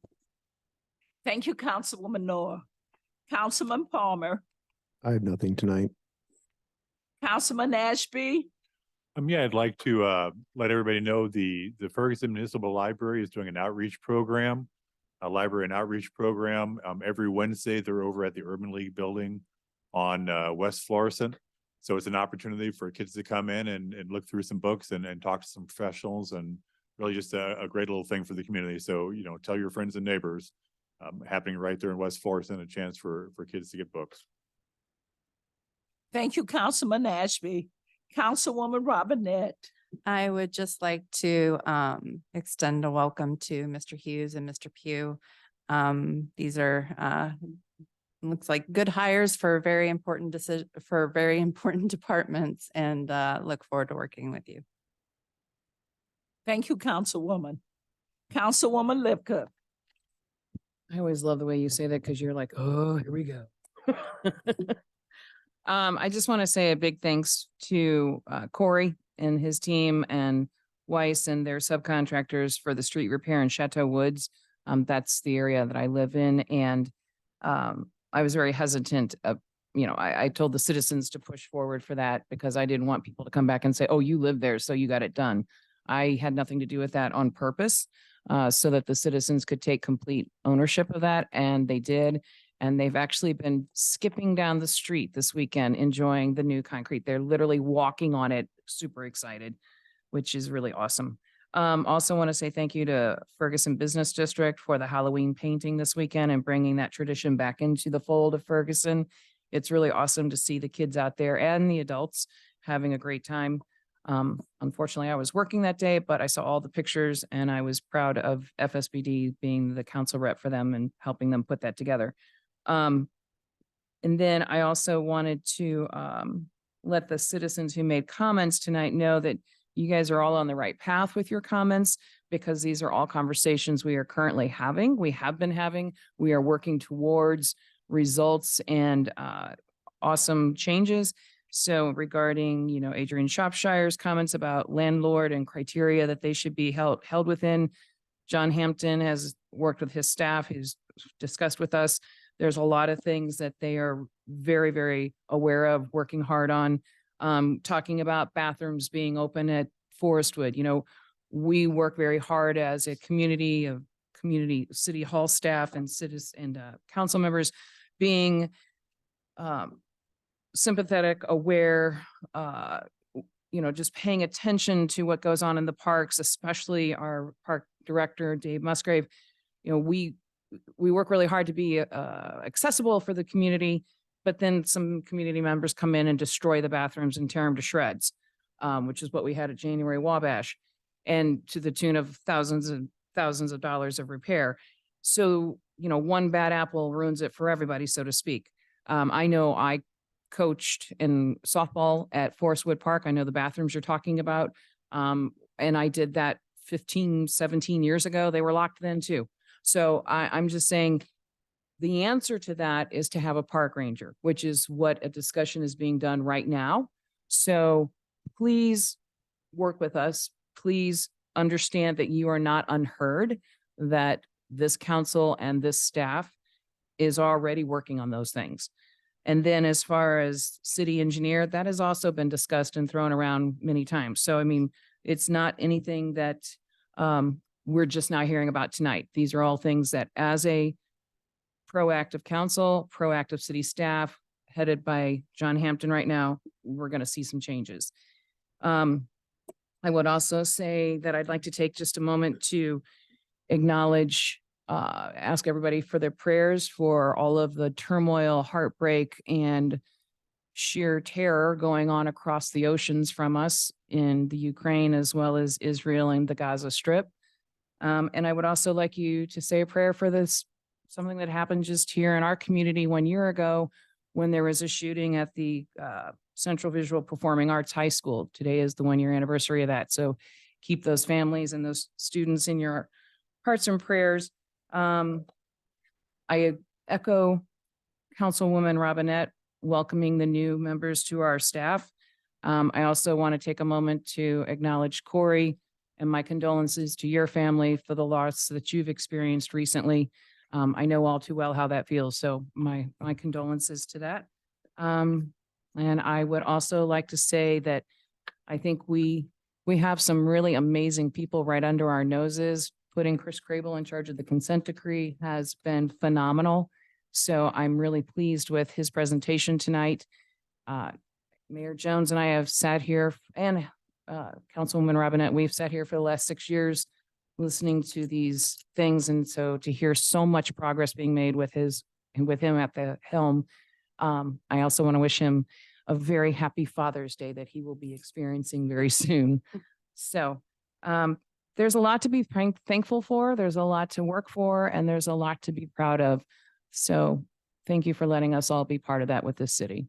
Thank you, Councilwoman Noor. Councilman Palmer, I have nothing tonight. Councilman Ashby. Yeah, I'd like to let everybody know the Ferguson Municipal Library is doing an outreach program, a library and outreach program. Every Wednesday, they're over at the Urban League building on West Florissant. So it's an opportunity for kids to come in and look through some books and talk to some professionals, and really just a great little thing for the community. So, you know, tell your friends and neighbors, happening right there in West Florissant, a chance for kids to get books. Thank you, Councilman Ashby. Councilwoman Robinette. I would just like to extend a welcome to Mr. Hughes and Mr. Pugh. These are looks like good hires for very important departments, and look forward to working with you. Thank you, Councilwoman. Councilwoman Lipka. I always love the way you say that because you're like, oh, here we go. I just want to say a big thanks to Corey and his team and Weiss and their subcontractors for the street repair in Chateau Woods. That's the area that I live in. And I was very hesitant. I told the citizens to push forward for that because I didn't want people to come back and say, oh, you live there, so you got it done. I had nothing to do with that on purpose, so that the citizens could take complete ownership of that. And they did. And they've actually been skipping down the street this weekend, enjoying the new concrete. They're literally walking on it, super excited, which is really awesome. Also want to say thank you to Ferguson Business District for the Halloween painting this weekend and bringing that tradition back into the fold of Ferguson. It's really awesome to see the kids out there and the adults having a great time. Unfortunately, I was working that day, but I saw all the pictures and I was proud of FSBD being the council rep for them and helping them put that together. And then I also wanted to let the citizens who made comments tonight know that you guys are all on the right path with your comments, because these are all conversations we are currently having. We have been having. We are working towards results and awesome changes. So regarding, Adrian Shropshire's comments about landlord and criteria that they should be held within, John Hampton has worked with his staff. He's discussed with us. There's a lot of things that they are very, very aware of, working hard on, talking about bathrooms being open at Forestwood. We work very hard as a community of city hall staff and citizens and council members, being sympathetic, aware, just paying attention to what goes on in the parks, especially our park director, Dave Musgrave. We work really hard to be accessible for the community, but then some community members come in and destroy the bathrooms and tear them to shreds, which is what we had at January Wabash, and to the tune of thousands and thousands of dollars of repair. So, one bad apple ruins it for everybody, so to speak. I know I coached in softball at Forestwood Park. I know the bathrooms you're talking about. And I did that 15, 17 years ago. They were locked then too. So I'm just saying the answer to that is to have a park ranger, which is what a discussion is being done right now. So please work with us. Please understand that you are not unheard, that this council and this staff is already working on those things. And then as far as city engineer, that has also been discussed and thrown around many times. So I mean, it's not anything that we're just now hearing about tonight. These are all things that as a proactive council, proactive city staff headed by John Hampton right now, we're going to see some changes. I would also say that I'd like to take just a moment to acknowledge, ask everybody for their prayers for all of the turmoil, heartbreak, and sheer terror going on across the oceans from us in the Ukraine, as well as Israel and the Gaza Strip. And I would also like you to say a prayer for this, something that happened just here in our community 1 year ago when there was a shooting at the Central Visual Performing Arts High School. Today is the 1 year anniversary of that. So keep those families and those students in your hearts and prayers. I echo Councilwoman Robinette welcoming the new members to our staff. I also want to take a moment to acknowledge Corey and my condolences to your family for the loss that you've experienced recently. I know all too well how that feels, so my condolences to that. And I would also like to say that I think we have some really amazing people right under our noses. Putting Chris Crable in charge of the consent decree has been phenomenal. So I'm really pleased with his presentation tonight. Mayor Jones and I have sat here, and Councilwoman Robinette, we've sat here for the last 6 years listening to these things. And so to hear so much progress being made with him at the helm, I also want to wish him a very happy Father's Day that he will be experiencing very soon. So there's a lot to be thankful for. There's a lot to work for, and there's a lot to be proud of. So thank you for letting us all be part of that with this city.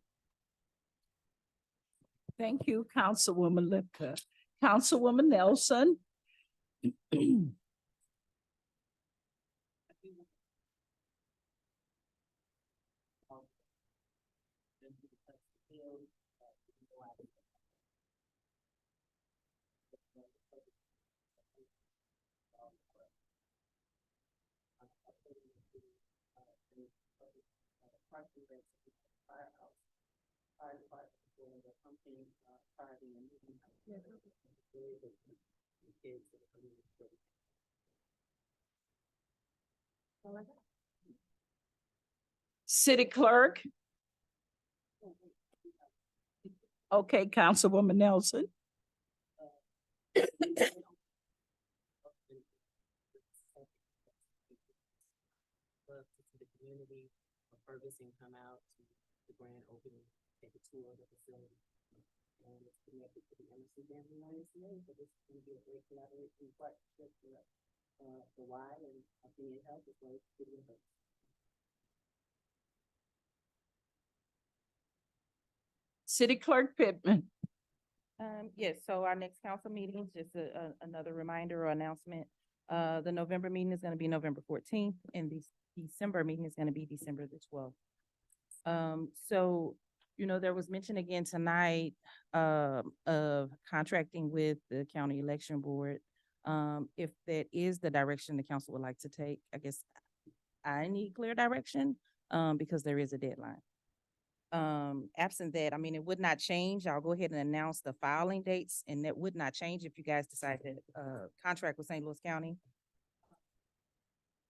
Thank you, Councilwoman Lipka. Councilwoman Nelson. City Clerk. Okay, Councilwoman Nelson. The community of Ferguson come out to the grand opening, take a tour of the facility. And it's connected to the Emerson Family YMCA, so this is going to be a great collaboration partnership for Y and Opinion Health as well as City of Ferguson. City Clerk Pittman. Yes, so our next council meeting, just another reminder or announcement. The November meeting is going to be November 14th, and the December meeting is going to be December the 12th. So, you know, there was mention again tonight of contracting with the county election board. If that is the direction the council would like to take, I guess I need clear direction because there is a deadline. Absent that, I mean, it would not change. I'll go ahead and announce the filing dates, and that would not change if you guys decide to contract with St. Louis County.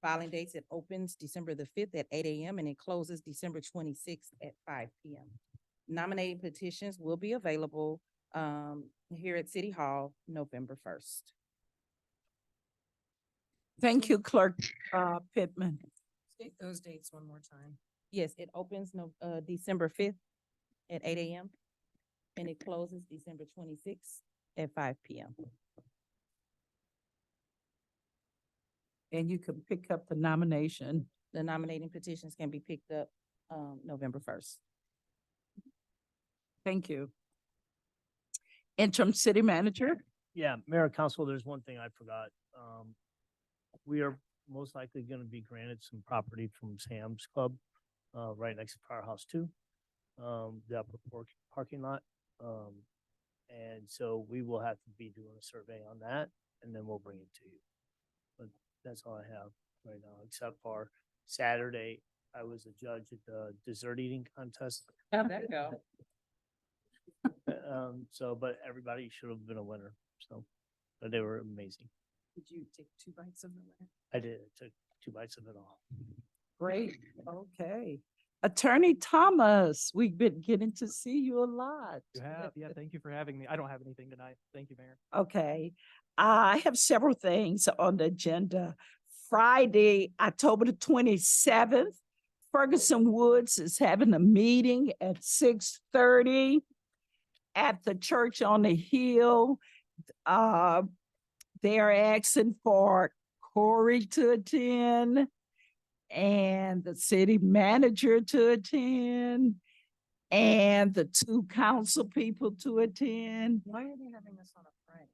Filing dates, it opens December the 5th at 8 a.m. and it closes December 26th at 5 p.m. Nominating petitions will be available here at City Hall November 1st. Thank you, Clerk Pittman. State those dates one more time. Yes, it opens December 5th at 8 a.m. and it closes December 26th at 5 p.m. And you can pick up the nomination. The nominating petitions can be picked up November 1st. Thank you. Interim City Manager. Yeah, Mayor and Council, there's one thing I forgot. We are most likely going to be granted some property from Sam's Club right next to Firehouse 2, the upper parking lot. And so we will have to be doing a survey on that. and then we'll bring it to you. But that's all I have right now, except for Saturday, I was a judge at the dessert eating contest. How'd that go? So, but everybody should have been a winner, so, but they were amazing. Did you take 2 bites of the I did, I took 2 bites of it all. Great, okay. Attorney Thomas, we've been getting to see you a lot. You have, yeah, thank you for having me. I don't have anything tonight. Thank you, Mayor. Okay, I have several things on the agenda. Friday, October the 27th, Ferguson Woods is having a meeting at 6:30 at the church on the hill. They're asking for Corey to attend and the city manager to attend and the 2 council people to attend. Why are they having this on a Friday?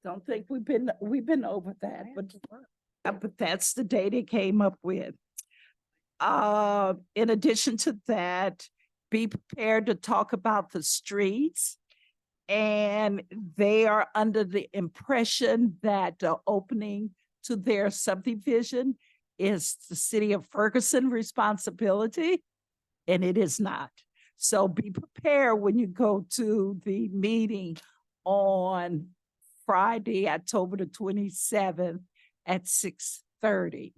Don't think we've been over that, but that's the date it came up with. In addition to that, be prepared to talk about the streets. And they are under the impression that the opening to their subdivision is the city of Ferguson responsibility, and it is not. So be prepared when you go to the meeting on Friday, October the 27th at 6:30.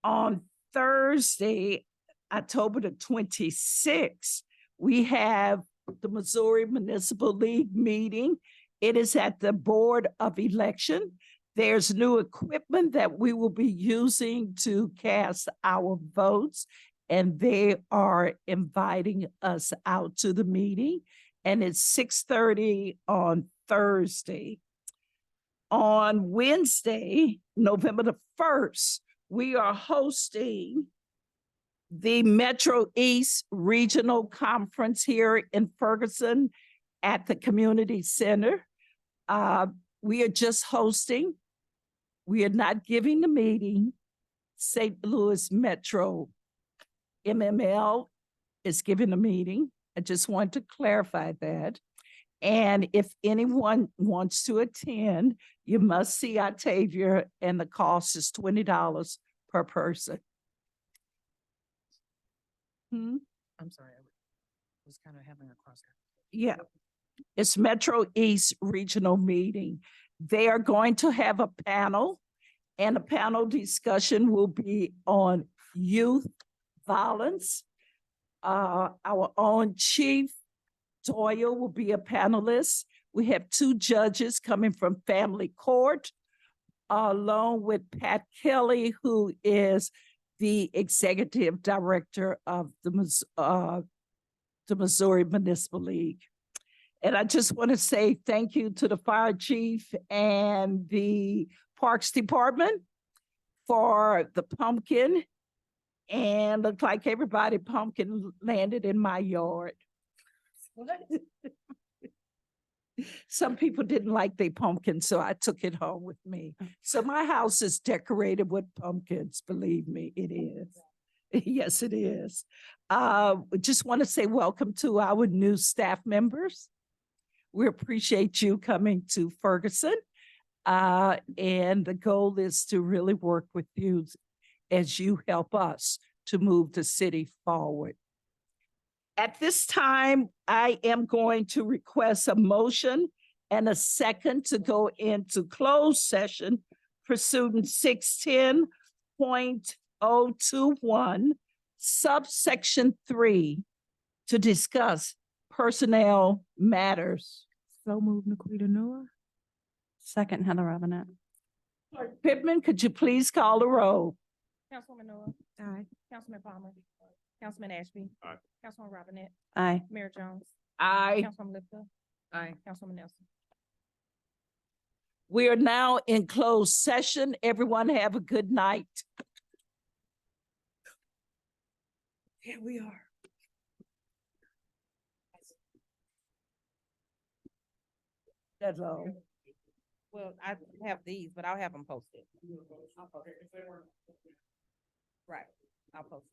On Thursday, October the 26th, we have the Missouri Municipal League meeting. It is at the Board of Election. There's new equipment that we will be using to cast our votes, and they are inviting us out to the meeting. And it's 6:30 on Thursday. On Wednesday, November the 1st, we are hosting the Metro East Regional Conference here in Ferguson at the Community Center. We are just hosting. We are not giving the meeting. St. Louis Metro MML is giving a meeting. I just want to clarify that. And if anyone wants to attend, you must see Octavia, and the cost is $20 per person. I'm sorry, I was kind of having a cross. Yeah, it's Metro East Regional Meeting. They are going to have a panel, and a panel discussion will be on youth violence. Our own Chief Doyle will be a panelist. We have 2 judges coming from family court, along with Pat Kelly, who is the executive director of the Missouri Municipal League. And I just want to say thank you to the fire chief and the Parks Department for the pumpkin. And looked like everybody pumpkin landed in my yard. Some people didn't like their pumpkin, so I took it home with me. So my house is decorated with pumpkins, believe me, it is. Yes, it is. Just want to say welcome to our new staff members. We appreciate you coming to Ferguson. And the goal is to really work with you as you help us to move the city forward. At this time, I am going to request a motion and a second to go into closed session pursuant 610.021, subsection 3, to discuss personnel matters. So move, Naquita Noor. Second, Heather Robinette. Clerk Pittman, could you please call the roll? Councilwoman Noah. Aye. Councilman Palmer. Councilman Ashby. Aye. Councilwoman Robinette. Aye. Mayor Jones. Aye. Councilwoman Lipka. Aye. Councilwoman Nelson. We are now in closed session. Everyone have a good night. Here we are. That's all. Well, I have these, but I'll have them posted. Right, I'll post.